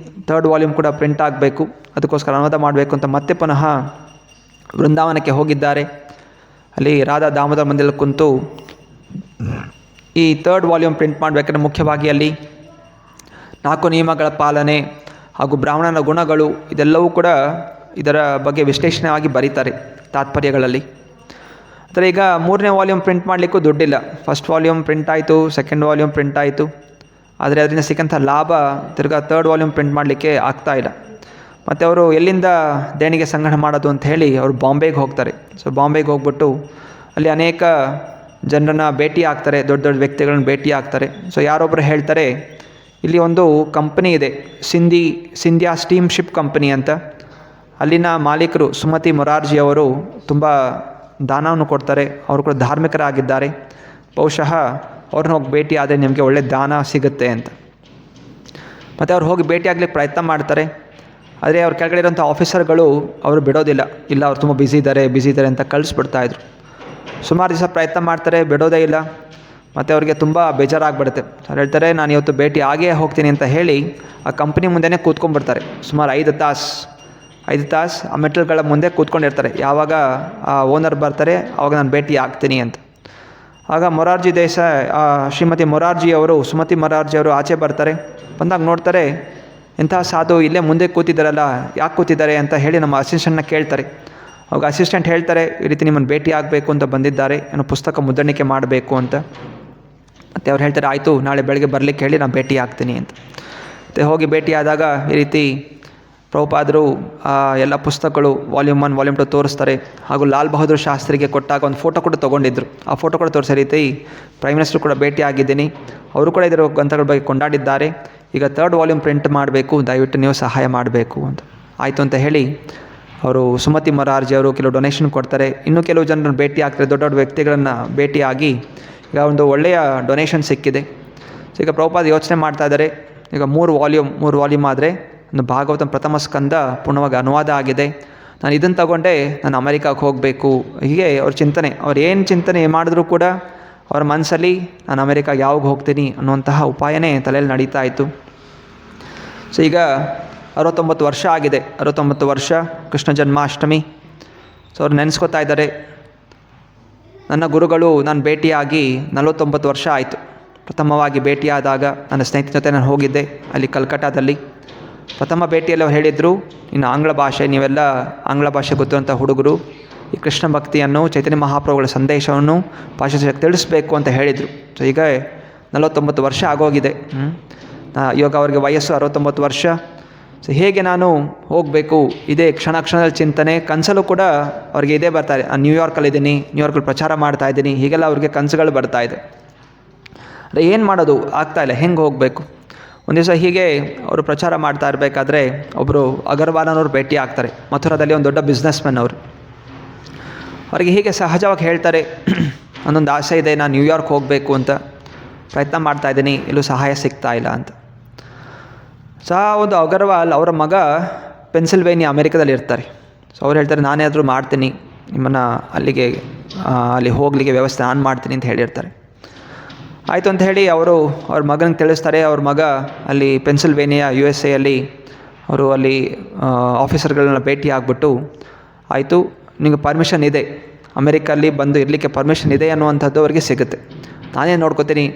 3rd ವಾಲ್ಯೂಮ್ ಕೂಡ ಪ್ರಿಂಟ್ ಆಗಬೇಕು, ಅದಕ್ಕೋಸ್ಕರ ಅನುವಾದ ಮಾಡಬೇಕು ಅಂತ ಮತ್ತೆ ಪುನಃ ವೃಂದಾವನಕ್ಕೆ ಹೋಗಿದ್ದಾರೆ. ಅಲ್ಲಿ ರಾಧಾ ದಾಮೋದರ ಮಂದಿರಲ್ಲಿ ಕುಂತು ಈ 3rd ವಾಲ್ಯೂಮ್ ಪ್ರಿಂಟ್ ಮಾಡಬೇಕಾದ್ರೆ ಮುಖ್ಯವಾಗಿ ಅಲ್ಲಿ 4 ನಿಯಮಗಳ ಪಾಲನೆ ಹಾಗೂ ಬ್ರಾಹ್ಮಣನ ಗುಣಗಳು ಇದೆಲ್ಲವೂ ಕೂಡ ಇದರ ಬಗ್ಗೆ ವಿಶ್ಲೇಷಣೆಯಾಗಿ ಬರೀತಾರೆ ತಾತ್ಪರ್ಯಗಳಲ್ಲಿ. ಆದರೆ ಈಗ 3ನೇ ವಾಲ್ಯೂಮ್ ಪ್ರಿಂಟ್ ಮಾಡಲಿಕ್ಕೂ ದುಡ್ಡಿಲ್ಲ. 1st ವಾಲ್ಯೂಮ್ ಪ್ರಿಂಟ್ ಆಯಿತು, 2nd ವಾಲ್ಯೂಮ್ ಪ್ರಿಂಟ್ ಆಯಿತು, ಆದರೆ ಅದರಿಂದ ಸಿಕ್ಕಂಥ ಲಾಭ ತಿರ್ಗಾ 3rd ವಾಲ್ಯೂಮ್ ಪ್ರಿಂಟ್ ಮಾಡಲಿಕ್ಕೆ ಆಗ್ತಾಯಿಲ್ಲ. ಮತ್ತು ಅವರು ಎಲ್ಲಿಂದ ದೇಣಿಗೆ ಸಂಗ್ರಹ ಮಾಡೋದು ಅಂತ ಹೇಳಿ ಅವರು ಬಾಂಬೆಗೆ ಹೋಗ್ತಾರೆ. ಸೊ ಬಾಂಬೆಗೆ ಹೋಗ್ಬಿಟ್ಟು ಅಲ್ಲಿ ಅನೇಕ ಜನರನ್ನು ಭೇಟಿ ಆಗ್ತಾರೆ, ದೊಡ್ಡ ದೊಡ್ಡ ವ್ಯಕ್ತಿಗಳನ್ನ ಭೇಟಿ ಆಗ್ತಾರೆ. ಸೊ ಯಾರೊಬ್ಬರು ಹೇಳ್ತಾರೆ, ಇಲ್ಲಿ ಒಂದು ಕಂಪನಿ ಇದೆ, ಸಿಂಧ್ಯಾ ಸ್ಟೀಮ್ಶಿಪ್ ಕಂಪನಿ ಅಂತ. ಅಲ್ಲಿನ ಮಾಲೀಕರು ಸುಮತಿ ಮೊರಾರ್ಜಿ ಅವರು ತುಂಬ ದಾನವನ್ನು ಕೊಡ್ತಾರೆ, ಅವರು ಕೂಡ ಧಾರ್ಮಿಕರಾಗಿದ್ದಾರೆ, ಬಹುಶಃ ಅವ್ರನ್ನ ಹೋಗಿ ಭೇಟಿ ಆದರೆ ನಿಮಗೆ ಒಳ್ಳೆ ದಾನ ಸಿಗುತ್ತೆ ಅಂತ. ಮತ್ತು ಅವ್ರು ಹೋಗಿ ಭೇಟಿ ಆಗ್ಲಿಕ್ಕೆ ಪ್ರಯತ್ನ ಮಾಡ್ತಾರೆ. ಆದರೆ ಅವ್ರ ಕೆಳಗಡೆ ಇರೋಂಥ ಆಫೀಸರ್ಗಳು ಅವರು ಬಿಡೋದಿಲ್ಲ, ಇಲ್ಲ ಅವ್ರು ತುಂಬ ಬ್ಯುಸಿ ಇದ್ದಾರೆ ಅಂತ ಕಳಿಸ್ಬಿಡ್ತಾಯಿದ್ರು. ಸುಮಾರು ದಿವಸ ಪ್ರಯತ್ನ ಮಾಡ್ತಾರೆ, ಬಿಡೋದೇ ಇಲ್ಲ. ಮತ್ತು ಅವ್ರಿಗೆ ತುಂಬ ಬೇಜಾರಾಗ್ಬಿಡುತ್ತೆ. ಅವ್ರು ಹೇಳ್ತಾರೆ, ನಾನು ಇವತ್ತು ಭೇಟಿ ಆಗೇ ಹೋಗ್ತೀನಿ ಅಂತ ಹೇಳಿ ಆ ಕಂಪ್ನಿ ಮುಂದೆನೇ ಕೂತ್ಕೊಂಡ್ಬಿಡ್ತಾರೆ. ಸುಮಾರು 5 ತಾಸು ಆ ಮೆಟ್ಲುಗಳ ಮುಂದೆ ಕೂತ್ಕೊಂಡಿರ್ತಾರೆ. ಯಾವಾಗ ಆ ಓನರ್ ಬರ್ತಾರೆ ಆವಾಗ ನಾನು ಭೇಟಿ ಆಗ್ತೀನಿ ಅಂತ. ಆಗ ಮೊರಾರ್ಜಿ ದೇಸಾಯಿ, ಶ್ರೀಮತಿ ಮೊರಾರ್ಜಿ ಅವರು, ಸುಮತಿ ಮೊರಾರ್ಜಿ ಅವರು ಆಚೆ ಬರ್ತಾರೆ. ಬಂದಾಗ ನೋಡ್ತಾರೆ ಎಂಥ ಸಾಧು ಇಲ್ಲೇ ಮುಂದೆ ಕೂತಿದ್ದಾರಲ್ಲ, ಯಾಕೆ ಕೂತಿದ್ದಾರೆ ಅಂತ ಹೇಳಿ ನಮ್ಮ ಅಸಿಸ್ಟೆಂಟ್ನ ಕೇಳ್ತಾರೆ. ಅವಾಗ ಅಸಿಸ್ಟೆಂಟ್ ಹೇಳ್ತಾರೆ, ಈ ರೀತಿ ನಿಮ್ಮನ್ನು ಭೇಟಿ ಆಗಬೇಕು ಅಂತ ಬಂದಿದ್ದಾರೆ, ಏನೋ ಪುಸ್ತಕ ಮುದ್ರಣೆ ಮಾಡಬೇಕು ಅಂತ. ಮತ್ತು ಅವ್ರು ಹೇಳ್ತಾರೆ, ಆಯಿತು ನಾಳೆ ಬೆಳಗ್ಗೆ ಬರಲಿಕ್ಕೆ ಹೇಳಿ ನಾನು ಭೇಟಿ ಆಗ್ತೀನಿ ಅಂತ. ಮತ್ತು ಹೋಗಿ ಭೇಟಿ ಆದಾಗ ಈ ರೀತಿ ಪ್ರಭುಪಾದರು ಎಲ್ಲ ಪುಸ್ತಕಗಳು ವಾಲ್ಯೂಮ್ 1 ವಾಲ್ಯೂಮ್ 2 ತೋರಿಸ್ತಾರೆ. ಹಾಗೂ ಲಾಲ್ ಬಹದ್ದೂರ್ ಶಾಸ್ತ್ರಿಗೆ ಕೊಟ್ಟಾಗ ಒಂದು ಫೋಟೋ ಕೂಡ ತೊಗೊಂಡಿದ್ರು. ಆ ಫೋಟೋ ಕೂಡ ತೋರಿಸೋ ರೀತಿ ಪ್ರೈಮ್ ಮಿನಿಸ್ಟರ್ ಕೂಡ ಭೇಟಿ ಆಗಿದ್ದೀನಿ, ಅವರು ಕೂಡ ಇದರ ಗ್ರಂಥಗಳ ಬಗ್ಗೆ ಕೊಂಡಾಡಿದ್ದಾರೆ. ಈಗ 3rd ವಾಲ್ಯೂಮ್ ಪ್ರಿಂಟ್ ಮಾಡಬೇಕು, ದಯವಿಟ್ಟು ನೀವು ಸಹಾಯ ಮಾಡಬೇಕು ಅಂತ. ಆಯಿತು ಅಂತ ಹೇಳಿ ಅವರು ಸುಮತಿ ಮೊರಾರ್ಜಿ ಅವರು ಕೆಲವು ಡೊನೇಷನ್ ಕೊಡ್ತಾರೆ. ಇನ್ನೂ ಕೆಲವು ಜನರನ್ನು ಭೇಟಿ ಆಗ್ತಾರೆ, ದೊಡ್ಡ ದೊಡ್ಡ ವ್ಯಕ್ತಿಗಳನ್ನು ಭೇಟಿಯಾಗಿ ಈಗ ಒಂದು ಒಳ್ಳೆಯ ಡೊನೇಷನ್ ಸಿಕ್ಕಿದೆ. ಸೊ ಈಗ ಪ್ರಭುಪಾದ ಯೋಚನೆ ಮಾಡ್ತಾ ಇದ್ದಾರೆ, ಈಗ 3 ವಾಲ್ಯೂಮ್ ಆದರೆ ಒಂದು ಭಾಗವತಂ ಪ್ರಥಮ ಸ್ಕಂದ ಪೂರ್ಣವಾಗಿ ಅನುವಾದ ಆಗಿದೆ, ನಾನು ಇದನ್ನು ತಗೊಂಡೆ ನಾನು ಅಮೆರಿಕಾಗೆ ಹೋಗಬೇಕು. ಹೀಗೆ ಅವ್ರ ಚಿಂತನೆ, ಅವ್ರು ಏನು ಚಿಂತನೆ ಮಾಡಿದ್ರೂ ಕೂಡ ಅವ್ರ ಮನಸ್ಸಲ್ಲಿ ನಾನು ಅಮೆರಿಕಾಗೆ ಯಾವಾಗ ಹೋಗ್ತೀನಿ ಅನ್ನುವಂತಹ ಉಪಾಯನೇ ತಲೆಯಲ್ಲಿ ನಡೀತಾ ಇತ್ತು. ಸೊ ಈಗ 69 ವರ್ಷ ಆಗಿದೆ, 69 ವರ್ಷ ಕೃಷ್ಣ ಜನ್ಮಾಷ್ಟಮಿ. ಸೊ ಅವ್ರು ನೆನೆಸ್ಕೊತಾ ಇದ್ದಾರೆ, ನನ್ನ ಗುರುಗಳು ನಾನು ಭೇಟಿಯಾಗಿ 49 ವರ್ಷ ಆಯಿತು. ಪ್ರಥಮವಾಗಿ ಭೇಟಿಯಾದಾಗ ನನ್ನ ಸ್ನೇಹಿತರ ಜೊತೆ ನಾನು ಹೋಗಿದ್ದೆ ಅಲ್ಲಿ ಕಲ್ಕಟ್ಟಾದಲ್ಲಿ. ಪ್ರಥಮ ಭೇಟಿಯಲ್ಲಿ ಅವ್ರು ಹೇಳಿದರು, ಇನ್ನು ಆಂಗ್ಲ ಭಾಷೆ, ನೀವೆಲ್ಲ ಆಂಗ್ಲ ಭಾಷೆ ಗೊತ್ತಿರುವಂಥ ಹುಡುಗರು, ಈ ಕೃಷ್ಣ ಭಕ್ತಿಯನ್ನು, ಚೈತನ್ಯ ಮಹಾಪ್ರಭುಗಳ ಸಂದೇಶವನ್ನು ಭಾಷೆ ತಿಳಿಸ್ಬೇಕು ಅಂತ ಹೇಳಿದರು. ಸೊ ಈಗ 49 ವರ್ಷ ಆಗೋಗಿದೆ. ಇವಾಗ ಅವ್ರಿಗೆ ವಯಸ್ಸು 69 ವರ್ಷ. ಸೊ ಹೇಗೆ ನಾನು ಹೋಗಬೇಕು, ಇದೇ ಕ್ಷಣ ಕ್ಷಣದಲ್ಲಿ ಚಿಂತನೆ, ಕನಸಲ್ಲೂ ಕೂಡ ಅವ್ರಿಗೆ ಇದೇ ಬರ್ತಾಯಿದೆ, ನಾನು ನ್ಯೂಯಾರ್ಕಲ್ಲಿದ್ದೀನಿ, ನ್ಯೂಯಾರ್ಕಲ್ಲಿ ಪ್ರಚಾರ ಮಾಡ್ತಾಯಿದ್ದೀನಿ, ಹೀಗೆಲ್ಲ ಅವ್ರಿಗೆ ಕನಸುಗಳು ಬರ್ತಾಯಿದೆ. ಅದೇ ಏನು ಮಾಡೋದು ಆಗ್ತಾಯಿಲ್ಲ, ಹೆಂಗೆ ಹೋಗಬೇಕು. ಒಂದು ದಿವಸ ಹೀಗೆ ಅವರು ಪ್ರಚಾರ ಮಾಡ್ತಾ ಇರಬೇಕಾದ್ರೆ ಒಬ್ಬರು ಅಗರ್ವಾಲನವರು ಭೇಟಿ ಆಗ್ತಾರೆ. ಮಥುರಾದಲ್ಲಿ ಒಂದು ದೊಡ್ಡ ಬಿಸ್ನೆಸ್ ಮ್ಯಾನ್ ಅವರು. ಅವರಿಗೆ ಹೀಗೆ ಸಹಜವಾಗಿ ಹೇಳ್ತಾರೆ, ನನ್ನೊಂದು ಆಸೆ ಇದೆ, ನಾನು ನ್ಯೂಯಾರ್ಕ್ ಹೋಗಬೇಕು ಅಂತ ಪ್ರಯತ್ನ ಮಾಡ್ತಾಯಿದ್ದೀನಿ, ಎಲ್ಲೂ ಸಹಾಯ ಸಿಗ್ತಾ ಇಲ್ಲ ಅಂತ. ಒಂದು ಅಗರ್ವಾಲ್ ಅವರ ಮಗ ಪೆನ್ಸಿಲ್ವೇನಿಯಾ ಅಮೆರಿಕದಲ್ಲಿ ಇರ್ತಾರೆ. ಸೊ ಅವ್ರು ಹೇಳ್ತಾರೆ, ನಾನೇ ಆದರೂ ಮಾಡ್ತೀನಿ, ನಿಮ್ಮನ್ನು ಅಲ್ಲಿ ಹೋಗಲಿಕ್ಕೆ ವ್ಯವಸ್ಥೆ ನಾನು ಮಾಡ್ತೀನಿ ಅಂತ ಹೇಳಿರ್ತಾರೆ. ಆಯಿತು ಅಂತ ಹೇಳಿ ಅವ್ರ ಮಗನಿಗೆ ತಿಳಿಸ್ತಾರೆ. ಅವ್ರ ಮಗ ಅಲ್ಲಿ ಪೆನ್ಸಿಲ್ವೇನಿಯಾ USA ಅಲ್ಲಿ ಅವರು ಅಲ್ಲಿ ಆಫೀಸರ್ಗಳನ್ನ ಭೇಟಿ ಆಗಿಬಿಟ್ಟು, ಆಯಿತು ನಿಮಗೆ ಪರ್ಮಿಷನ್ ಇದೆ, ಅಮೆರಿಕಲ್ಲಿ ಬಂದು ಇರಲಿಕ್ಕೆ ಪರ್ಮಿಷನ್ ಇದೆ ಅನ್ನುವಂಥದ್ದು ಅವರಿಗೆ ಸಿಗುತ್ತೆ, ನಾನೇ ನೋಡ್ಕೋತೀನಿ,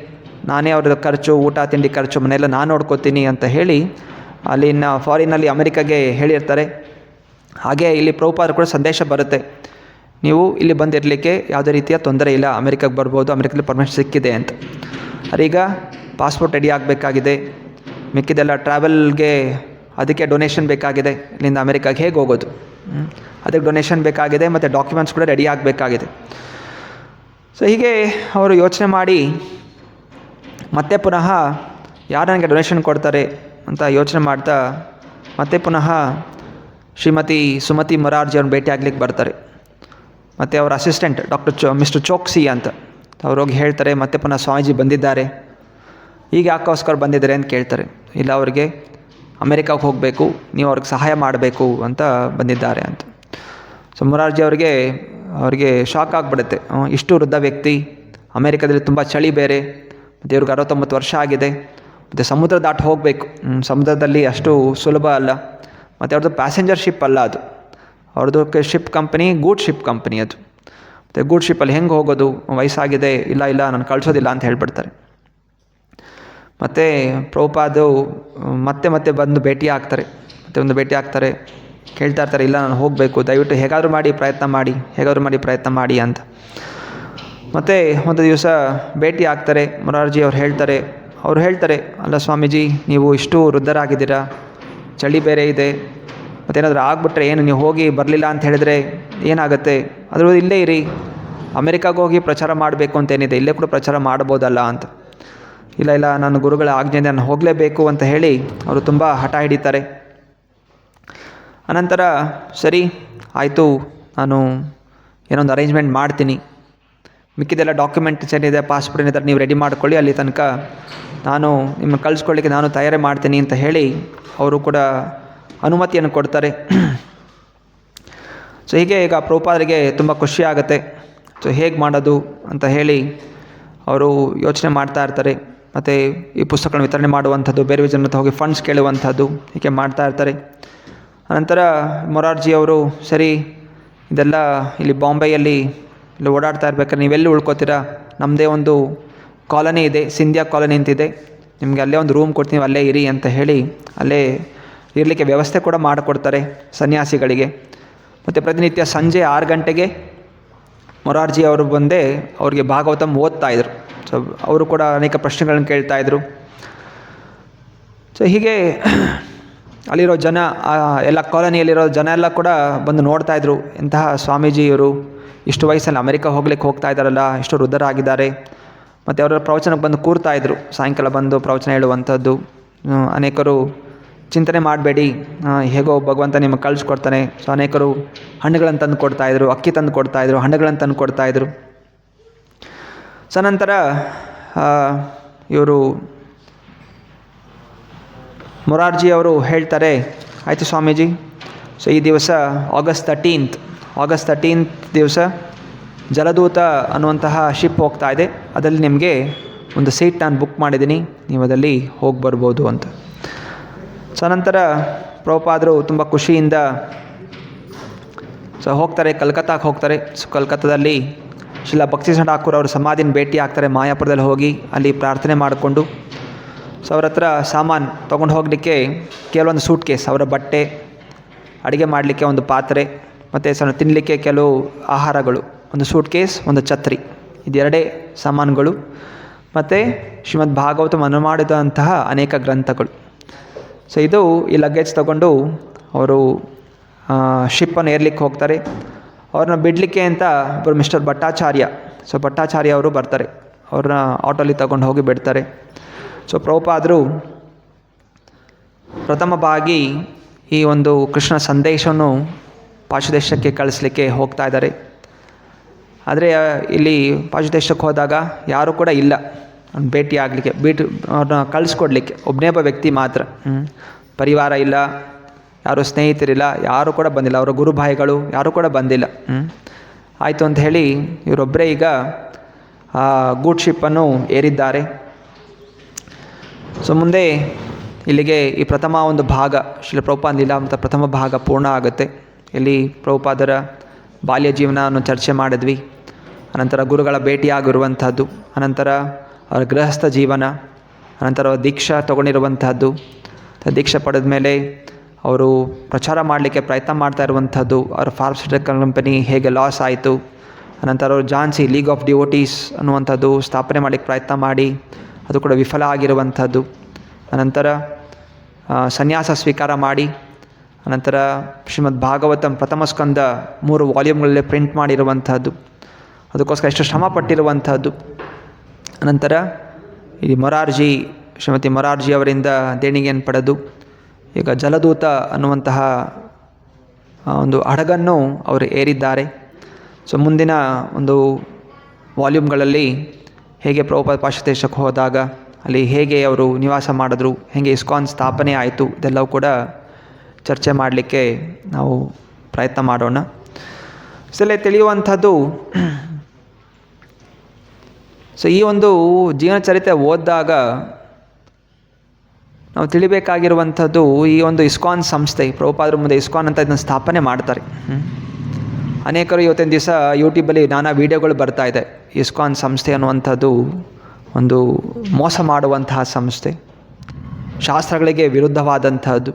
ನಾನೇ ಅವ್ರ ಖರ್ಚು, ಊಟ ತಿಂಡಿ ಖರ್ಚು, ಮನೆಯೆಲ್ಲ ನಾನು ನೋಡ್ಕೋತೀನಿ ಅಂತ ಹೇಳಿ ಅಲ್ಲಿನ ಫಾರಿನಲ್ಲಿ ಅಮೆರಿಕಾಗೆ ಹೇಳಿರ್ತಾರೆ. ಹಾಗೆ ಇಲ್ಲಿ ಪ್ರಭುಪಾದರು ಕೂಡ ಸಂದೇಶ ಬರುತ್ತೆ, ನೀವು ಇಲ್ಲಿ ಬಂದಿರಲಿಕ್ಕೆ ಯಾವುದೇ ರೀತಿಯ ತೊಂದರೆ ಇಲ್ಲ, ಅಮೆರಿಕಕ್ಕೆ ಬರ್ಬೋದು, ಅಮೆರಿಕದಲ್ಲಿ ಪರ್ಮಿಷನ್ ಸಿಕ್ಕಿದೆ ಅಂತ. ಅದೀಗ ಪಾಸ್ಪೋರ್ಟ್ ರೆಡಿ ಆಗಬೇಕಾಗಿದೆ, ಮಿಕ್ಕಿದೆಲ್ಲ ಟ್ರಾವೆಲ್ಗೆ ಅದಕ್ಕೆ ಡೊನೇಷನ್ ಬೇಕಾಗಿದೆ, ಇಲ್ಲಿಂದ ಅಮೆರಿಕಾಗೆ ಹೇಗೆ ಹೋಗೋದು, ಅದಕ್ಕೆ ಡೊನೇಷನ್ ಬೇಕಾಗಿದೆ, ಮತ್ತು ಡಾಕ್ಯುಮೆಂಟ್ಸ್ ಕೂಡ ರೆಡಿ ಆಗಬೇಕಾಗಿದೆ. ಸೊ ಹೀಗೆ ಅವರು ಯೋಚನೆ ಮಾಡಿ ಮತ್ತೆ ಪುನಃ ಯಾರು ನನಗೆ ಡೊನೇಷನ್ ಕೊಡ್ತಾರೆ ಅಂತ ಯೋಚನೆ ಮಾಡ್ತಾ ಮತ್ತೆ ಪುನಃ ಶ್ರೀಮತಿ ಸುಮತಿ ಮೊರಾರ್ಜಿ ಅವ್ರನ್ನ ಭೇಟಿ ಆಗ್ಲಿಕ್ಕೆ ಬರ್ತಾರೆ. ಮತ್ತು ಅವರ ಅಸಿಸ್ಟೆಂಟ್ ಮಿಸ್ಟರ್ ಚೋಕ್ಸಿ ಅಂತ ಅವ್ರು ಹೋಗಿ ಹೇಳ್ತಾರೆ, ಮತ್ತೆ ಪುನಃ ಸ್ವಾಮೀಜಿ ಬಂದಿದ್ದಾರೆ, ಈಗ ಯಾಕೋಸ್ಕರ ಬಂದಿದ್ದಾರೆ ಅಂತ ಕೇಳ್ತಾರೆ. ಇಲ್ಲ, ಅವ್ರಿಗೆ ಅಮೆರಿಕಾಗೆ ಹೋಗಬೇಕು, ನೀವು ಅವ್ರಿಗೆ ಸಹಾಯ ಮಾಡಬೇಕು ಅಂತ ಬಂದಿದ್ದಾರೆ ಅಂತ. ಸೊ ಮೊರಾರ್ಜಿ ಅವ್ರಿಗೆ ಶಾಕ್ ಆಗಿಬಿಡುತ್ತೆ, ಇಷ್ಟು ವೃದ್ಧ ವ್ಯಕ್ತಿ, ಅಮೆರಿಕದಲ್ಲಿ ತುಂಬ ಚಳಿ ಬೇರೆ, ಮತ್ತು ಇವ್ರಿಗೆ 69 ವರ್ಷ ಆಗಿದೆ, ಮತ್ತು ಸಮುದ್ರ ದಾಟಿ ಹೋಗಬೇಕು, ಸಮುದ್ರದಲ್ಲಿ ಅಷ್ಟು ಸುಲಭ ಅಲ್ಲ, ಮತ್ತು ಅವ್ರದ್ದು ಪ್ಯಾಸೆಂಜರ್ ಶಿಪ್ ಅಲ್ಲ ಅದು, ಅವ್ರದ್ದು ಶಿಪ್ ಕಂಪನಿ, ಗೂಡ್ ಶಿಪ್ ಕಂಪನಿ ಅದು. ಮತ್ತು ಗೂಡ್ ಶಿಪ್ಪಲ್ಲಿ ಹೆಂಗೆ ಹೋಗೋದು, ವಯಸ್ಸಾಗಿದೆ, ಇಲ್ಲ ನಾನು ಕಳಿಸೋದಿಲ್ಲ ಅಂತ ಹೇಳ್ಬಿಡ್ತಾರೆ. ಮತ್ತು ಪ್ರಭುಪಾದು ಮತ್ತೆ ಬಂದು ಭೇಟಿ ಆಗ್ತಾರೆ, ಕೇಳ್ತಾ ಇರ್ತಾರೆ, ಇಲ್ಲ ನಾನು ಹೋಗಬೇಕು, ದಯವಿಟ್ಟು ಹೇಗಾದರೂ ಮಾಡಿ ಪ್ರಯತ್ನ ಮಾಡಿ ಅಂತ. ಮತ್ತು ಒಂದು ದಿವಸ ಭೇಟಿ ಆಗ್ತಾರೆ. ಮೊರಾರ್ಜಿ ಅವ್ರು ಹೇಳ್ತಾರೆ, ಅಲ್ಲ ಸ್ವಾಮೀಜಿ, ನೀವು ಇಷ್ಟು ವೃದ್ಧರಾಗಿದ್ದೀರಾ, ಚಳಿ ಬೇರೆ ಇದೆ, ಮತ್ತೇನಾದರೂ ಆಗ್ಬಿಟ್ರೆ ಏನು, ನೀವು ಹೋಗಿ ಬರಲಿಲ್ಲ ಅಂತ ಹೇಳಿದ್ರೆ ಏನಾಗುತ್ತೆ, ಅದ್ರ ಇಲ್ಲೇ ಇರಿ, ಅಮೆರಿಕಾಗೆ ಹೋಗಿ ಪ್ರಚಾರ ಮಾಡಬೇಕು ಅಂತೇನಿದೆ, ಇಲ್ಲೇ ಕೂಡ ಪ್ರಚಾರ ಮಾಡ್ಬೋದಲ್ಲ ಅಂತ. ಇಲ್ಲ ನಾನು ಗುರುಗಳ ಆಜ್ಞೆಯಿಂದ ನಾನು ಹೋಗಲೇಬೇಕು ಅಂತ ಹೇಳಿ ಅವರು ತುಂಬ ಹಠ ಹಿಡಿತಾರೆ. ಅನಂತರ ಸರಿ ಆಯಿತು, ನಾನು ಏನೊಂದು ಅರೇಂಜ್ಮೆಂಟ್ ಮಾಡ್ತೀನಿ, ಮಿಕ್ಕಿದೆಲ್ಲ ಡಾಕ್ಯುಮೆಂಟ್ಸ್ ಏನಿದೆ, ಪಾಸ್ಪೋರ್ಟ್ ಏನಿದೆ ನೀವು ರೆಡಿ ಮಾಡ್ಕೊಳ್ಳಿ, ಅಲ್ಲಿ ತನಕ ನಾನು ನಿಮ್ಮನ್ನು ಕಳಿಸ್ಕೊಳ್ಳಿಕ್ಕೆ ನಾನು ತಯಾರಿ ಮಾಡ್ತೀನಿ ಅಂತ ಹೇಳಿ ಅವರು ಕೂಡ ಅನುಮತಿಯನ್ನು ಕೊಡ್ತಾರೆ. ಸೊ ಹೀಗೆ ಈಗ ಪ್ರಭುಪಾದರಿಗೆ ತುಂಬ ಖುಷಿ ಆಗುತ್ತೆ. ಸೊ ಹೇಗೆ ಮಾಡೋದು ಅಂತ ಹೇಳಿ ಅವರು ಯೋಚನೆ ಮಾಡ್ತಾ ಇರ್ತಾರೆ. ಮತ್ತು ಈ ಪುಸ್ತಕಗಳನ್ನು ವಿತರಣೆ ಮಾಡುವಂಥದ್ದು, ಬೇರೆ ಜನರ ಹೋಗಿ ಫಂಡ್ಸ್ ಕೇಳುವಂಥದ್ದು, ಹೀಗೆ ಮಾಡ್ತಾ ಇರ್ತಾರೆ. ಅನಂತರ ಮೊರಾರ್ಜಿ ಅವರು, ಸರಿ ಇದೆಲ್ಲ ಇಲ್ಲಿ ಬಾಂಬೆಯಲ್ಲಿ ಇಲ್ಲಿ ಓಡಾಡ್ತಾ ಇರ್ಬೇಕಾದ್ರೆ ನೀವೆಲ್ಲಿ ಉಳ್ಕೋತೀರಾ, ನಮ್ಮದೇ ಒಂದು ಕಾಲನಿ ಇದೆ, ಸಿಂಧ್ಯಾ ಕಾಲನಿ ಅಂತಿದೆ, ನಿಮಗೆ ಅಲ್ಲೇ ಒಂದು ರೂಮ್ ಕೊಡ್ತೀವಿ, ಅಲ್ಲೇ ಇರಿ ಅಂತ ಹೇಳಿ ಅಲ್ಲೇ ಇರಲಿಕ್ಕೆ ವ್ಯವಸ್ಥೆ ಕೂಡ ಮಾಡಿಕೊಡ್ತಾರೆ ಸನ್ಯಾಸಿಗಳಿಗೆ. ಮತ್ತು ಪ್ರತಿನಿತ್ಯ ಸಂಜೆ 6 ಗಂಟೆಗೆ ಮೊರಾರ್ಜಿ ಅವರು ಬಂದೇ ಅವ್ರಿಗೆ ಭಾಗವತಂ ಓದ್ತಾಯಿದ್ರು. ಸೊ ಅವರು ಕೂಡ ಅನೇಕ ಪ್ರಶ್ನೆಗಳನ್ನು ಕೇಳ್ತಾಯಿದ್ರು. ಸೊ ಹೀಗೆ ಅಲ್ಲಿರೋ ಜನ, ಎಲ್ಲ ಕಾಲೋನಿಯಲ್ಲಿರೋ ಜನ ಎಲ್ಲ ಕೂಡ ಬಂದು ನೋಡ್ತಾಯಿದ್ರು, ಎಂತಹ ಸ್ವಾಮೀಜಿಯವರು ಇಷ್ಟು ವಯಸ್ಸಲ್ಲಿ ಅಮೆರಿಕ ಹೋಗ್ತಾ ಇದ್ದಾರಲ್ಲ, ಇಷ್ಟು ವೃದ್ಧರಾಗಿದ್ದಾರೆ. ಮತ್ತು ಅವರ ಪ್ರವಚನಕ್ಕೆ ಬಂದು ಕೂರ್ತಾಯಿದ್ರು, ಸಾಯಂಕಾಲ ಬಂದು ಪ್ರವಚನ ಹೇಳುವಂಥದ್ದು. ಅನೇಕರು ಚಿಂತನೆ ಮಾಡಬೇಡಿ, ಹೇಗೋ ಭಗವಂತ ನಿಮಗೆ ಕಳಿಸ್ಕೊಡ್ತಾನೆ. ಸೊ ಅನೇಕರು ಹಣ್ಣುಗಳನ್ನು ತಂದು ಕೊಡ್ತಾಯಿದ್ರು, ಅಕ್ಕಿ ತಂದು ಕೊಡ್ತಾಯಿದ್ರು, ಹಣ್ಣುಗಳನ್ನು ತಂದು ಕೊಡ್ತಾಯಿದ್ರು. ಸೊ ನಂತರ ಇವರು ಮೊರಾರ್ಜಿ ಅವರು ಹೇಳ್ತಾರೆ, ಆಯಿತು ಸ್ವಾಮೀಜಿ, ಸೊ ಈ ದಿವಸ ಆಗಸ್ಟ್ 13th ದಿವಸ ಜಲದೂತ ಅನ್ನುವಂತಹ ಶಿಪ್ ಹೋಗ್ತಾ ಇದೆ, ಅದರಲ್ಲಿ ನಿಮಗೆ ಒಂದು ಸೀಟ್ ನಾನು ಬುಕ್ ಮಾಡಿದ್ದೀನಿ, ನೀವು ಅದರಲ್ಲಿ ಹೋಗಿ ಬರ್ಬೋದು ಅಂತ. ಸೊ ನಂತರ ಪ್ರಭುಪಾದರು ತುಂಬ ಖುಷಿಯಿಂದ ಸೊ ಹೋಗ್ತಾರೆ, ಕಲ್ಕತ್ತಾಗೆ ಹೋಗ್ತಾರೆ. ಸೊ ಕಲ್ಕತ್ತಾದಲ್ಲಿ ಶ್ರೀಲ ಭಕ್ತಿಸಿಂಹ ಠಾಕೂರ್ ಅವರು ಸಮಾಧಿನ ಭೇಟಿ ಆಗ್ತಾರೆ, ಮಾಯಾಪುರದಲ್ಲಿ ಹೋಗಿ ಅಲ್ಲಿ ಪ್ರಾರ್ಥನೆ ಮಾಡಿಕೊಂಡು. ಸೊ ಅವ್ರ ಹತ್ರ ಸಾಮಾನು ತೊಗೊಂಡು ಹೋಗಲಿಕ್ಕೆ ಕೆಲವೊಂದು ಸೂಟ್ ಕೇಸ್, ಅವರ ಬಟ್ಟೆ, ಅಡುಗೆ ಮಾಡಲಿಕ್ಕೆ ಒಂದು ಪಾತ್ರೆ, ಮತ್ತು ತಿನ್ನಲಿಕ್ಕೆ ಕೆಲವು ಆಹಾರಗಳು, ಒಂದು ಸೂಟ್ ಕೇಸ್, ಒಂದು ಛತ್ರಿ, ಇದೆರಡೇ ಸಾಮಾನುಗಳು, ಮತ್ತು ಶ್ರೀಮದ್ ಭಾಗವತಂ ಅನುಮಾಡಿದಂತಹ ಅನೇಕ ಗ್ರಂಥಗಳು. ಸೊ ಇದು ಈ ಲಗೇಜ್ ತಗೊಂಡು ಅವರು ಶಿಪ್ಪನ್ನು ಏರ್ಲಿಕ್ಕೆ ಹೋಗ್ತಾರೆ. ಅವ್ರನ್ನ ಬಿಡಲಿಕ್ಕೆ ಅಂತ ಒಬ್ಬರು ಮಿಸ್ಟರ್ ಭಟ್ಟಾಚಾರ್ಯ, ಸೊ ಭಟ್ಟಾಚಾರ್ಯ ಅವರು ಬರ್ತಾರೆ, ಅವ್ರನ್ನ ಆಟೋಲಿ ತಗೊಂಡು ಹೋಗಿ ಬಿಡ್ತಾರೆ. ಸೊ ಪ್ರಭುಪಾದರು ಪ್ರಥಮವಾಗಿ ಈ ಒಂದು ಕೃಷ್ಣ ಸಂದೇಶವನ್ನು ಪಾಶ್ಚಿದೇಶಕ್ಕೆ ಕಳಿಸ್ಲಿಕ್ಕೆ ಹೋಗ್ತಾ ಇದ್ದಾರೆ. ಆದರೆ ಇಲ್ಲಿ ಪಾಶ್ಚಿದೇಶಕ್ಕೆ ಹೋದಾಗ ಯಾರೂ ಕೂಡ ಇಲ್ಲ ಭೇಟಿ ಆಗಲಿಕ್ಕೆ, ಅವ್ರನ್ನ ಕಳಿಸ್ಕೊಡ್ಲಿಕ್ಕೆ ಒಬ್ಬನೇ ಒಬ್ಬ ವ್ಯಕ್ತಿ ಮಾತ್ರ. ಪರಿವಾರ ಇಲ್ಲ, ಯಾರೂ ಸ್ನೇಹಿತರಿಲ್ಲ, ಯಾರೂ ಕೂಡ ಬಂದಿಲ್ಲ, ಅವರ ಗುರುಭಾಯಿಗಳು ಯಾರೂ ಕೂಡ ಬಂದಿಲ್ಲ. ಆಯಿತು ಅಂತ ಹೇಳಿ ಇವರೊಬ್ಬರೇ ಈಗ ಗೂಡ್ ಶಿಪ್ಪನ್ನು ಏರಿದ್ದಾರೆ. ಸೊ ಮುಂದೆ ಇಲ್ಲಿಗೆ ಈ ಪ್ರಥಮ ಒಂದು ಭಾಗ ಶ್ರೀಲ ಪ್ರಭುಪಾದ ಲೀಲಾಮೃತ ಪ್ರಥಮ ಭಾಗ ಪೂರ್ಣ ಆಗುತ್ತೆ. ಇಲ್ಲಿ ಪ್ರಭುಪಾದರ ಬಾಲ್ಯ ಜೀವನವನ್ನು ಚರ್ಚೆ ಮಾಡಿದ್ವಿ, ಅನಂತರ ಗುರುಗಳ ಭೇಟಿಯಾಗಿರುವಂಥದ್ದು, ಅನಂತರ ಅವರ ಗೃಹಸ್ಥ ಜೀವನ, ಅನಂತರ ದೀಕ್ಷಾ ತೊಗೊಂಡಿರುವಂಥದ್ದು, ದೀಕ್ಷೆ ಪಡೆದ ಮೇಲೆ ಅವರು ಪ್ರಚಾರ ಮಾಡಲಿಕ್ಕೆ ಪ್ರಯತ್ನ ಮಾಡ್ತಾ ಇರುವಂಥದ್ದು, ಅವರ ಫಾರ್ಮಸ್ಯೂಟಿಕಲ್ ಕಂಪನಿ ಹೇಗೆ ಲಾಸ್ ಆಯಿತು, ಅನಂತರ ಅವರು ಝಾನ್ಸಿ ಲೀಗ್ ಆಫ್ ಡಿವೋಟೀಸ್ ಅನ್ನುವಂಥದ್ದು ಸ್ಥಾಪನೆ ಮಾಡಲಿಕ್ಕೆ ಪ್ರಯತ್ನ ಮಾಡಿ ಅದು ಕೂಡ ವಿಫಲ ಆಗಿರುವಂಥದ್ದು, ಅನಂತರ ಸನ್ಯಾಸ ಸ್ವೀಕಾರ ಮಾಡಿ, ಅನಂತರ ಶ್ರೀಮದ್ ಭಾಗವತಂ ಪ್ರಥಮ ಸ್ಕಂದ 3 ವಾಲ್ಯೂಮ್ಗಳಲ್ಲಿ ಪ್ರಿಂಟ್ ಮಾಡಿರುವಂಥದ್ದು, ಅದಕ್ಕೋಸ್ಕರ ಎಷ್ಟು ಶ್ರಮ ಪಟ್ಟಿರುವಂಥದ್ದು. ಅನಂತರ ಈ ಮೊರಾರ್ಜಿ, ಶ್ರೀಮತಿ ಮೊರಾರ್ಜಿ ಅವರಿಂದ ದೇಣಿಗೆಯನ್ನು ಪಡೆದು ಈಗ ಜಲದೂತ ಅನ್ನುವಂತಹ ಒಂದು ಹಡಗನ್ನು ಅವರು ಏರಿದ್ದಾರೆ. ಸೊ ಮುಂದಿನ ಒಂದು ವಾಲ್ಯೂಮ್ಗಳಲ್ಲಿ ಹೇಗೆ ಪ್ರಭುಪಾದ ಪಾಶ್ಚಿದೇಶಕ್ಕೆ ಹೋದಾಗ ಅಲ್ಲಿ ಹೇಗೆ ಅವರು ನಿವಾಸ ಮಾಡಿದ್ರು, ಹೇಗೆ ಇಸ್ಕಾನ್ ಸ್ಥಾಪನೆ ಆಯಿತು, ಇದೆಲ್ಲವೂ ಕೂಡ ಚರ್ಚೆ ಮಾಡಲಿಕ್ಕೆ ನಾವು ಪ್ರಯತ್ನ ಮಾಡೋಣ. ಸಲ ತಿಳಿಯುವಂಥದ್ದು, ಸೊ ಈ ಒಂದು ಜೀವನ ಚರಿತ್ರೆ ಓದಿದಾಗ ನಾವು ತಿಳಿಬೇಕಾಗಿರುವಂಥದ್ದು, ಈ ಒಂದು ಇಸ್ಕಾನ್ ಸಂಸ್ಥೆ, ಪ್ರಭುಪಾದರ ಮುಂದೆ ಇಸ್ಕಾನ್ ಅಂತ ಇದನ್ನು ಸ್ಥಾಪನೆ ಮಾಡ್ತಾರೆ. ಅನೇಕರು ಇವತ್ತಿನ ದಿವಸ ಯೂಟ್ಯೂಬಲ್ಲಿ ನಾನಾ ವೀಡಿಯೋಗಳು ಬರ್ತಾಯಿದೆ, ಇಸ್ಕಾನ್ ಸಂಸ್ಥೆ ಅನ್ನುವಂಥದ್ದು ಒಂದು ಮೋಸ ಮಾಡುವಂತಹ ಸಂಸ್ಥೆ, ಶಾಸ್ತ್ರಗಳಿಗೆ ವಿರುದ್ಧವಾದಂಥದ್ದು,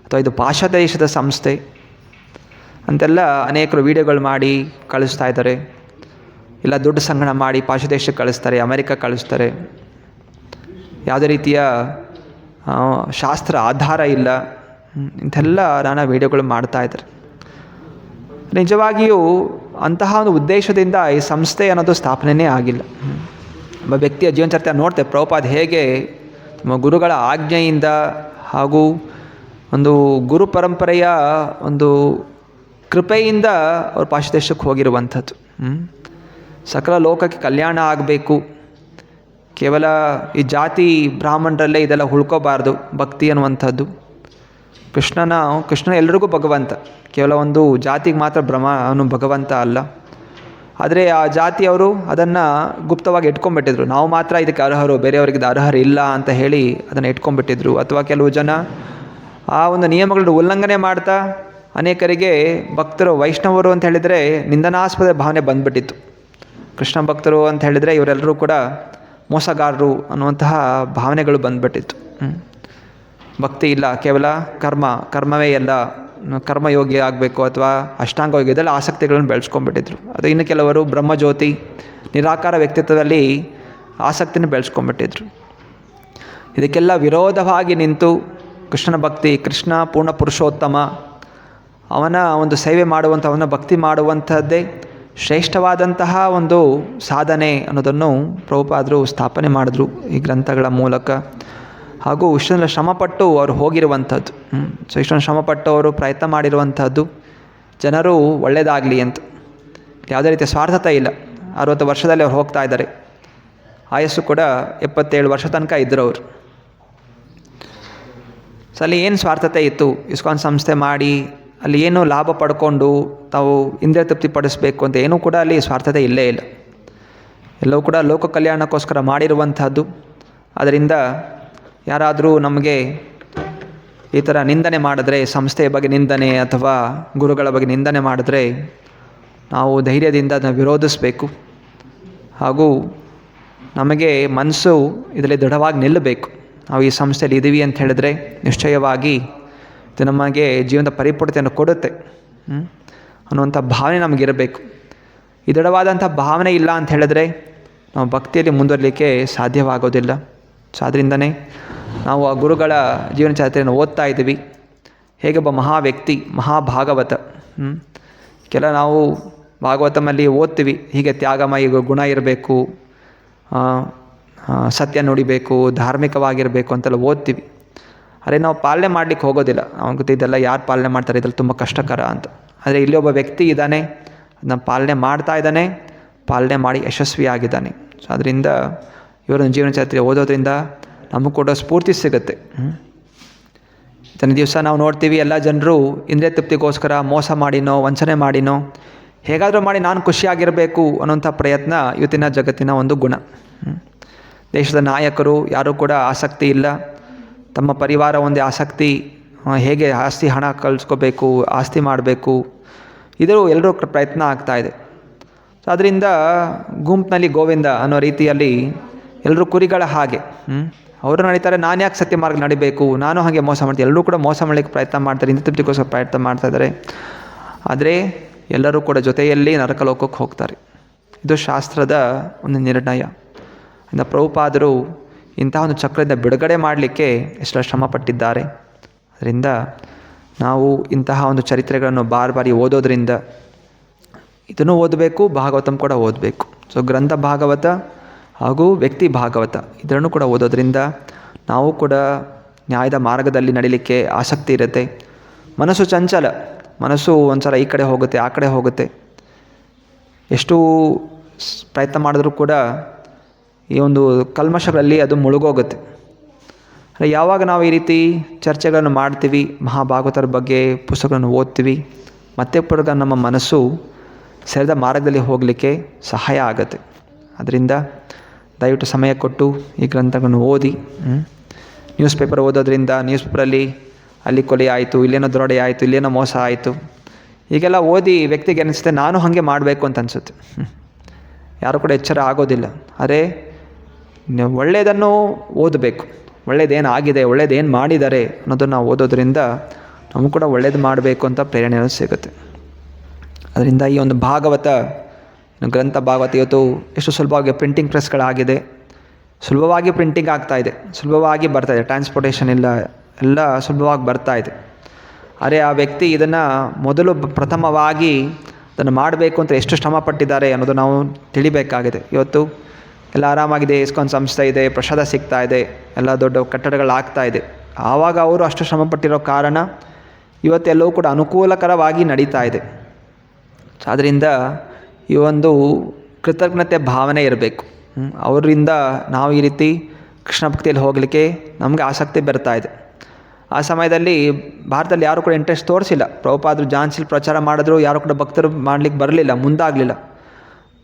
ಅಥವಾ ಇದು ಪಾಶ್ಚಾತ್ಯ ದೇಶದ ಸಂಸ್ಥೆ ಅಂತೆಲ್ಲ ಅನೇಕರು ವೀಡಿಯೋಗಳು ಮಾಡಿ ಕಳಿಸ್ತಾ ಇದ್ದಾರೆ. ಇಲ್ಲ ದುಡ್ಡು ಸಂಗ್ರಹ ಮಾಡಿ ಪಾಶ್ಚಾತ್ಯ ದೇಶಕ್ಕೆ ಕಳಿಸ್ತಾರೆ, ಅಮೆರಿಕ ಕಳಿಸ್ತಾರೆ. ಯಾವುದೇ ರೀತಿಯ ಶಾಸ್ತ್ರ ಆಧಾರ ಇಲ್ಲ, ಇಂಥೆಲ್ಲ ನಾನಾ ವೀಡಿಯೋಗಳು ಮಾಡ್ತಾಯಿದ್ದಾರೆ. ನಿಜವಾಗಿಯೂ ಅಂತಹ ಒಂದು ಉದ್ದೇಶದಿಂದ ಈ ಸಂಸ್ಥೆ ಅನ್ನೋದು ಸ್ಥಾಪನೆಯೇ ಆಗಿಲ್ಲ. ಒಬ್ಬ ವ್ಯಕ್ತಿಯ ಜೀವನ ಚರಿತ್ರೆ ನೋಡ್ತೇವೆ, ಪ್ರಭುಪಾದ ಹೇಗೆ ನಮ್ಮ ಗುರುಗಳ ಆಜ್ಞೆಯಿಂದ ಹಾಗೂ ಒಂದು ಗುರು ಪರಂಪರೆಯ ಒಂದು ಕೃಪೆಯಿಂದ ಅವರು ಪಾಶ್ಚಾತ್ಯ ದೇಶಕ್ಕೆ ಹೋಗಿರುವಂಥದ್ದು. ಸಕಲ ಲೋಕಕ್ಕೆ ಕಲ್ಯಾಣ ಆಗಬೇಕು, ಕೇವಲ ಈ ಜಾತಿ ಬ್ರಾಹ್ಮಣರಲ್ಲೇ ಇದೆಲ್ಲ ಉಳ್ಕೋಬಾರ್ದು, ಭಕ್ತಿ ಅನ್ನುವಂಥದ್ದು. ಕೃಷ್ಣ ಎಲ್ರಿಗೂ ಭಗವಂತ, ಕೇವಲ ಒಂದು ಜಾತಿಗೆ ಮಾತ್ರ ಅವನು ಭಗವಂತ ಅಲ್ಲ. ಆದರೆ ಆ ಜಾತಿಯವರು ಅದನ್ನು ಗುಪ್ತವಾಗಿ ಇಟ್ಕೊಂಡ್ಬಿಟ್ಟಿದ್ರು, ನಾವು ಮಾತ್ರ ಇದಕ್ಕೆ ಅರ್ಹರು, ಬೇರೆಯವರಿಗೆ ಅರ್ಹರು ಇಲ್ಲ ಅಂತ ಹೇಳಿ ಅದನ್ನು ಇಟ್ಕೊಂಡ್ಬಿಟ್ಟಿದ್ರು. ಅಥವಾ ಕೆಲವು ಜನ ಆ ಒಂದು ನಿಯಮಗಳನ್ನು ಉಲ್ಲಂಘನೆ ಮಾಡ್ತಾ ಅನೇಕರಿಗೆ ಭಕ್ತರು ವೈಷ್ಣವರು ಅಂತ ಹೇಳಿದರೆ ನಿಂದನಾಸ್ಪದ ಭಾವನೆ ಬಂದುಬಿಟ್ಟಿತ್ತು. ಕೃಷ್ಣ ಭಕ್ತರು ಅಂತ ಹೇಳಿದರೆ ಇವರೆಲ್ಲರೂ ಕೂಡ ಮೋಸಗಾರರು ಅನ್ನುವಂತಹ ಭಾವನೆಗಳು ಬಂದುಬಿಟ್ಟಿತ್ತು. ಭಕ್ತಿ ಇಲ್ಲ, ಕೇವಲ ಕರ್ಮವೇ ಎಲ್ಲ, ಕರ್ಮಯೋಗಿ ಆಗಬೇಕು ಅಥವಾ ಅಷ್ಟಾಂಗ ಯೋಗ್ಯದಲ್ಲಿ ಆಸಕ್ತಿಗಳನ್ನು ಬೆಳೆಸ್ಕೊಂಡ್ಬಿಟ್ಟಿದ್ರು. ಅದು ಇನ್ನು ಕೆಲವರು ಬ್ರಹ್ಮಜ್ಯೋತಿ ನಿರಾಕಾರ ವ್ಯಕ್ತಿತ್ವದಲ್ಲಿ ಆಸಕ್ತಿನ ಬೆಳೆಸ್ಕೊಂಡ್ಬಿಟ್ಟಿದ್ರು. ಇದಕ್ಕೆಲ್ಲ ವಿರೋಧವಾಗಿ ನಿಂತು ಕೃಷ್ಣನ ಭಕ್ತಿ, ಕೃಷ್ಣ ಪೂರ್ಣ ಪುರುಷೋತ್ತಮ, ಅವನ ಒಂದು ಸೇವೆ ಮಾಡುವಂಥ, ಅವನ ಭಕ್ತಿ ಮಾಡುವಂಥದ್ದೇ ಶ್ರೇಷ್ಠವಾದಂತಹ ಒಂದು ಸಾಧನೆ ಅನ್ನೋದನ್ನು ಪ್ರಭುಪಾದರು ಸ್ಥಾಪನೆ ಮಾಡಿದ್ರು ಈ ಗ್ರಂಥಗಳ ಮೂಲಕ. ಹಾಗೂ ಇಷ್ಟೊಂದು ಶ್ರಮಪಟ್ಟು ಅವರು ಹೋಗಿರುವಂಥದ್ದು. ಸೊ ಇಷ್ಟೊಂದು ಶ್ರಮಪಟ್ಟು ಅವರು ಪ್ರಯತ್ನ ಮಾಡಿರುವಂಥದ್ದು ಜನರು ಒಳ್ಳೆಯದಾಗಲಿ ಅಂತ. ಯಾವುದೇ ರೀತಿಯ ಸ್ವಾರ್ಥತೆ ಇಲ್ಲ. 60 ವರ್ಷದಲ್ಲಿ ಅವ್ರು ಹೋಗ್ತಾ ಇದ್ದಾರೆ. ಆಯಸ್ಸು ಕೂಡ 77 ವರ್ಷ ತನಕ ಇದ್ದರು ಅವರು. ಸೊ ಅಲ್ಲಿ ಏನು ಸ್ವಾರ್ಥತೆ ಇತ್ತು? ಇಸ್ಕಾನ್ ಸಂಸ್ಥೆ ಮಾಡಿ ಅಲ್ಲಿ ಏನು ಲಾಭ ಪಡ್ಕೊಂಡು ತಾವು ಇಂದ್ರಿಯ ತೃಪ್ತಿಪಡಿಸಬೇಕು ಅಂತ ಏನೂ ಕೂಡ ಅಲ್ಲಿ ಸ್ವಾರ್ಥತೆ ಇಲ್ಲೇ ಇಲ್ಲ. ಎಲ್ಲವೂ ಕೂಡ ಲೋಕ ಕಲ್ಯಾಣಕ್ಕೋಸ್ಕರ ಮಾಡಿರುವಂಥದ್ದು. ಅದರಿಂದ ಯಾರಾದರೂ ನಮಗೆ ಈ ಥರ ನಿಂದನೆ ಮಾಡಿದ್ರೆ, ಸಂಸ್ಥೆಯ ಬಗ್ಗೆ ನಿಂದನೆ ಅಥವಾ ಗುರುಗಳ ಬಗ್ಗೆ ನಿಂದನೆ ಮಾಡಿದ್ರೆ ನಾವು ಧೈರ್ಯದಿಂದ ಅದನ್ನು ವಿರೋಧಿಸಬೇಕು. ಹಾಗೂ ನಮಗೆ ಮನಸ್ಸು ಇದರಲ್ಲಿ ದೃಢವಾಗಿ ನಿಲ್ಲಬೇಕು. ನಾವು ಈ ಸಂಸ್ಥೆಯಲ್ಲಿ ಇದ್ದೀವಿ ಅಂತ ಹೇಳಿದ್ರೆ ನಿಶ್ಚಯವಾಗಿ ಇದು ನಮಗೆ ಜೀವನದ ಪರಿಪೂರ್ಣತೆಯನ್ನು ಕೊಡುತ್ತೆ ಅನ್ನುವಂಥ ಭಾವನೆ ನಮಗಿರಬೇಕು. ಈ ದೃಢವಾದಂಥ ಭಾವನೆ ಇಲ್ಲ ಅಂತ ಹೇಳಿದ್ರೆ ನಾವು ಭಕ್ತಿಯಲ್ಲಿ ಮುಂದುವರಲಿಕ್ಕೆ ಸಾಧ್ಯವಾಗೋದಿಲ್ಲ. ಸೊ ಅದರಿಂದನೇ ನಾವು ಆ ಗುರುಗಳ ಜೀವನ ಚರಿತ್ರೆಯನ್ನು ಓದ್ತಾ ಇದ್ದೀವಿ. ಹೇಗೆ ಒಬ್ಬ ಮಹಾ ವ್ಯಕ್ತಿ, ಮಹಾಭಾಗವತ, ನಾವು ಭಾಗವತಮಲ್ಲಿ ಓದ್ತೀವಿ ಹೀಗೆ ತ್ಯಾಗಮಯ ಗುಣ ಇರಬೇಕು, ಸತ್ಯ ನುಡಿಬೇಕು, ಧಾರ್ಮಿಕವಾಗಿರಬೇಕು ಅಂತೆಲ್ಲ ಓದ್ತೀವಿ. ಅದೇ ನಾವು ಪಾಲನೆ ಮಾಡಲಿಕ್ಕೆ ಹೋಗೋದಿಲ್ಲ. ಅವ್ನು ಗೊತ್ತು ಇದೆಲ್ಲ ಯಾರು ಪಾಲನೆ ಮಾಡ್ತಾರೆ, ಇದೆಲ್ಲ ತುಂಬ ಕಷ್ಟಕರ ಅಂತ. ಆದರೆ ಇಲ್ಲಿ ಒಬ್ಬ ವ್ಯಕ್ತಿ ಇದ್ದಾನೆ, ಅದನ್ನ ಪಾಲನೆ ಮಾಡ್ತಾ ಇದ್ದಾನೆ, ಪಾಲನೆ ಮಾಡಿ ಯಶಸ್ವಿಯಾಗಿದ್ದಾನೆ. ಸೊ ಅದರಿಂದ ಇವರ ಜೀವನ ಚರಿತ್ರೆ ಓದೋದ್ರಿಂದ ನಮಗೂ ಕೂಡ ಸ್ಫೂರ್ತಿ ಸಿಗುತ್ತೆ. ಇದನ್ನು ದಿವಸ ನಾವು ನೋಡ್ತೀವಿ, ಎಲ್ಲ ಜನರು ಇಂದ್ರಿಯ ತೃಪ್ತಿಗೋಸ್ಕರ ಮೋಸ ಮಾಡಿನೋ, ವಂಚನೆ ಮಾಡಿನೋ, ಹೇಗಾದರೂ ಮಾಡಿ ನಾನು ಖುಷಿಯಾಗಿರಬೇಕು ಅನ್ನೋಂಥ ಪ್ರಯತ್ನ ಇವತ್ತಿನ ಜಗತ್ತಿನ ಒಂದು ಗುಣ. ದೇಶದ ನಾಯಕರು ಯಾರೂ ಕೂಡ ಆಸಕ್ತಿ ಇಲ್ಲ. ತಮ್ಮ ಪರಿವಾರ ಒಂದೇ ಆಸಕ್ತಿ, ಹೇಗೆ ಆಸ್ತಿ ಹಣ ಕಳಿಸ್ಕೋಬೇಕು, ಆಸ್ತಿ ಮಾಡಬೇಕು, ಇದರ ಎಲ್ಲರೂ ಪ್ರಯತ್ನ ಆಗ್ತಾಯಿದೆ. ಸೊ ಅದರಿಂದ ಗುಂಪಿನಲ್ಲಿ ಗೋವಿಂದ ಅನ್ನೋ ರೀತಿಯಲ್ಲಿ ಎಲ್ಲರೂ ಕುರಿಗಳ ಹಾಗೆ ಅವರು ನಡೀತಾರೆ. ನಾನು ಯಾಕೆ ಸತ್ಯ ಮಾರ್ಗ ನಡಿಬೇಕು, ನಾನು ಹಾಗೆ ಮೋಸ ಮಾಡ್ತೀನಿ. ಎಲ್ಲರೂ ಕೂಡ ಮೋಸ ಮಾಡಲಿಕ್ಕೆ ಪ್ರಯತ್ನ ಮಾಡ್ತಾರೆ, ಇಂದ್ರಿಯ ತೃಪ್ತಿಗೋಸ್ಕರ ಪ್ರಯತ್ನ ಮಾಡ್ತಾಯಿದ್ದಾರೆ. ಆದರೆ ಎಲ್ಲರೂ ಕೂಡ ಜೊತೆಯಲ್ಲಿ ನರಕಲೋಕಕ್ಕೆ ಹೋಗ್ತಾರೆ. ಇದು ಶಾಸ್ತ್ರದ ಒಂದು ನಿರ್ಣಯ. ಇಂದ ಪ್ರಭುಪಾದರು ಇಂತಹ ಒಂದು ಚಕ್ರದಿಂದ ಬಿಡುಗಡೆ ಮಾಡಲಿಕ್ಕೆ ಎಷ್ಟೋ ಶ್ರಮಪಟ್ಟಿದ್ದಾರೆ. ಅದರಿಂದ ನಾವು ಇಂತಹ ಒಂದು ಚರಿತ್ರೆಗಳನ್ನು ಬಾರಿ ಓದೋದ್ರಿಂದ ಇದನ್ನು ಓದಬೇಕು, ಭಾಗವತಂ ಕೂಡ ಓದಬೇಕು. ಸೊ ಗ್ರಂಥ ಭಾಗವತ ಹಾಗೂ ವ್ಯಕ್ತಿ ಭಾಗವತ ಇದನ್ನು ಕೂಡ ಓದೋದ್ರಿಂದ ನಾವು ಕೂಡ ನ್ಯಾಯದ ಮಾರ್ಗದಲ್ಲಿ ನಡೀಲಿಕ್ಕೆ ಆಸಕ್ತಿ ಇರುತ್ತೆ. ಮನಸ್ಸು ಚಂಚಲ, ಮನಸ್ಸು ಒಂದು ಸಲ ಈ ಕಡೆ ಹೋಗುತ್ತೆ, ಆ ಕಡೆ ಹೋಗುತ್ತೆ. ಎಷ್ಟು ಪ್ರಯತ್ನ ಮಾಡಿದ್ರೂ ಕೂಡ ಈ ಒಂದು ಕಲ್ಮಶಗಳಲ್ಲಿ ಅದು ಮುಳುಗೋಗುತ್ತೆ. ಯಾವಾಗ ನಾವು ಈ ರೀತಿ ಚರ್ಚೆಗಳನ್ನು ಮಾಡ್ತೀವಿ, ಮಹಾಭಾಗವತರ ಬಗ್ಗೆ ಪುಸ್ತಕಗಳನ್ನು ಓದ್ತೀವಿ, ಮತ್ತೆ ಪುನಃ ನಮ್ಮ ಮನಸ್ಸು ಸರಿದ ಮಾರ್ಗದಲ್ಲಿ ಹೋಗಲಿಕ್ಕೆ ಸಹಾಯ ಆಗುತ್ತೆ. ಅದರಿಂದ ದಯವಿಟ್ಟು ಸಮಯ ಕೊಟ್ಟು ಈ ಗ್ರಂಥಗಳನ್ನು ಓದಿ. ನ್ಯೂಸ್ ಪೇಪರ್ ಓದೋದ್ರಿಂದ ನ್ಯೂಸ್ ಪೇಪರಲ್ಲಿ ಅಲ್ಲಿ ಕೊಲೆ ಆಯಿತು, ಇಲ್ಲೇನೋ ದರೋಡೆ ಆಯಿತು, ಇಲ್ಲೇನೋ ಮೋಸ ಆಯಿತು, ಹೀಗೆಲ್ಲ ಓದಿ ವ್ಯಕ್ತಿಗೆ ಅನಿಸುತ್ತೆ ನಾನು ಹಾಗೆ ಮಾಡಬೇಕು ಅಂತ ಅನಿಸುತ್ತೆ. ಯಾರು ಕೂಡ ಎಚ್ಚರ ಆಗೋದಿಲ್ಲ. ಅರೆ ಒಳ್ಳೆಯದನ್ನು ಓದಬೇಕು, ಒಳ್ಳೇದೇನು ಆಗಿದೆ, ಒಳ್ಳೇದೇನು ಮಾಡಿದ್ದಾರೆ ಅನ್ನೋದನ್ನು ನಾವು ಓದೋದ್ರಿಂದ ನಮಗೂ ಕೂಡ ಒಳ್ಳೇದು ಮಾಡಬೇಕು ಅಂತ ಪ್ರೇರಣೆ ಸಿಗುತ್ತೆ. ಅದರಿಂದ ಈ ಒಂದು ಭಾಗವತ ಗ್ರಂಥ ಭಾಗವತ ಇವತ್ತು ಎಷ್ಟು ಸುಲಭವಾಗಿ ಪ್ರಿಂಟಿಂಗ್ ಪ್ರೆಸ್ಗಳಾಗಿದೆ, ಸುಲಭವಾಗಿ ಪ್ರಿಂಟಿಂಗ್ ಆಗ್ತಾಯಿದೆ, ಸುಲಭವಾಗಿ ಬರ್ತಾಯಿದೆ, ಟ್ರಾನ್ಸ್ಪೋರ್ಟೇಷನ್ ಇಲ್ಲ, ಎಲ್ಲ ಸುಲಭವಾಗಿ ಬರ್ತಾಯಿದೆ. ಆದರೆ ಆ ವ್ಯಕ್ತಿ ಇದನ್ನು ಮೊದಲು ಪ್ರಥಮವಾಗಿ ಅದನ್ನು ಮಾಡಬೇಕು ಅಂತ ಎಷ್ಟು ಶ್ರಮಪಟ್ಟಿದ್ದಾರೆ ಅನ್ನೋದು ನಾವು ತಿಳಿಬೇಕಾಗಿದೆ. ಇವತ್ತು ಎಲ್ಲ ಆರಾಮಾಗಿದೆ, ಇಸ್ಕಾನ್ ಸಂಸ್ಥೆ ಇದೆ, ಪ್ರಸಾದ ಸಿಗ್ತಾ ಇದೆ, ಎಲ್ಲ ದೊಡ್ಡ ಕಟ್ಟಡಗಳಾಗ್ತಾ ಇದೆ. ಆವಾಗ ಅವರು ಅಷ್ಟು ಶ್ರಮಪಟ್ಟಿರೋ ಕಾರಣ ಇವತ್ತೆಲ್ಲವೂ ಕೂಡ ಅನುಕೂಲಕರವಾಗಿ ನಡೀತಾ ಇದೆ. ಆದ್ದರಿಂದ ಈ ಒಂದು ಕೃತಜ್ಞತೆ ಭಾವನೆ ಇರಬೇಕು. ಅವರಿಂದ ನಾವು ಈ ರೀತಿ ಕೃಷ್ಣ ಭಕ್ತಿಯಲ್ಲಿ ಹೋಗಲಿಕ್ಕೆ ನಮಗೆ ಆಸಕ್ತಿ ಬರ್ತಾ ಇದೆ. ಆ ಸಮಯದಲ್ಲಿ ಭಾರತದಲ್ಲಿ ಯಾರು ಕೂಡ ಇಂಟ್ರೆಸ್ಟ್ ತೋರಿಸಿಲ್ಲ. ಪ್ರಭುಪಾದರು ಜಾನ್ಸಿಲ್ ಪ್ರಚಾರ ಮಾಡಿದ್ರು, ಯಾರು ಕೂಡ ಭಕ್ತರು ಮಾಡಲಿಕ್ಕೆ ಬರಲಿಲ್ಲ, ಮುಂದಾಗಲಿಲ್ಲ.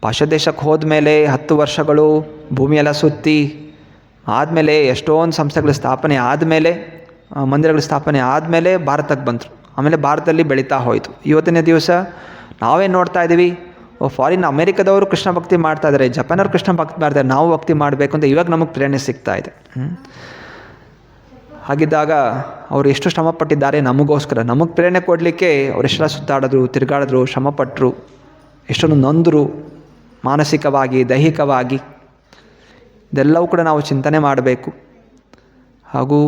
ಪಾಶ್ಚಾತ್ಯ ದೇಶಕ್ಕೆ ಹೋದ ಮೇಲೆ 10 ವರ್ಷಗಳು ಭೂಮಿಯೆಲ್ಲ ಸುತ್ತಿ ಆದಮೇಲೆ ಎಷ್ಟೊಂದು ಸಂಸ್ಥೆಗಳ ಸ್ಥಾಪನೆ ಆದಮೇಲೆ, ಮಂದಿರಗಳ ಸ್ಥಾಪನೆ ಆದಮೇಲೆ ಭಾರತಕ್ಕೆ ಬಂದರು. ಆಮೇಲೆ ಭಾರತದಲ್ಲಿ ಬೆಳೀತಾ ಹೋಯಿತು. ಇವತ್ತಿನ ದಿವಸ ನಾವೇನು ನೋಡ್ತಾ ಇದ್ದೀವಿ, ಫಾರಿನ್ ಅಮೇರಿಕಾದವರು ಕೃಷ್ಣ ಭಕ್ತಿ ಮಾಡ್ತಾ ಇದ್ದಾರೆ, ಜಪಾನವ್ರು ಕೃಷ್ಣ ಭಕ್ತಿ ಮಾಡ್ತಾರೆ, ನಾವು ಭಕ್ತಿ ಮಾಡಬೇಕು ಅಂತ ಇವಾಗ ನಮಗೆ ಪ್ರೇರಣೆ ಸಿಗ್ತಾ ಇದೆ. ಹಾಗಿದ್ದಾಗ ಅವರು ಎಷ್ಟು ಶ್ರಮಪಟ್ಟಿದ್ದಾರೆ ನಮಗೋಸ್ಕರ, ನಮಗೆ ಪ್ರೇರಣೆ ಕೊಡಲಿಕ್ಕೆ ಅವರೆಷ್ಟೆಲ್ಲ ಸುತ್ತಾಡಿದ್ರು, ತಿರುಗಾಡಿದ್ರು, ಶ್ರಮಪಟ್ಟರು, ಎಷ್ಟೊಂದು ನೊಂದರು ಮಾನಸಿಕವಾಗಿ, ದೈಹಿಕವಾಗಿ. ಇದೆಲ್ಲವೂ ಕೂಡ ನಾವು ಚಿಂತನೆ ಮಾಡಬೇಕು. ಹಾಗೂ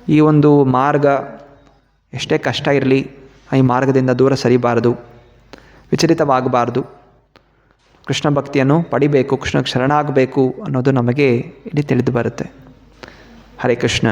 ಈ ಒಂದು ಮಾರ್ಗ ಎಷ್ಟೇ ಕಷ್ಟ ಇರಲಿ, ಈ ಮಾರ್ಗದಿಂದ ದೂರ ಸರಿಬಾರದು, ವಿಚಲಿತವಾಗಬಾರ್ದು. ಕೃಷ್ಣ ಭಕ್ತಿಯನ್ನು ಪಡಿಬೇಕು, ಕೃಷ್ಣಕ್ಕೆ ಶರಣಾಗಬೇಕು ಅನ್ನೋದು ನಮಗೆ ಇಲ್ಲಿ ತಿಳಿದು ಬರುತ್ತೆ. ಹರೇ ಕೃಷ್ಣ.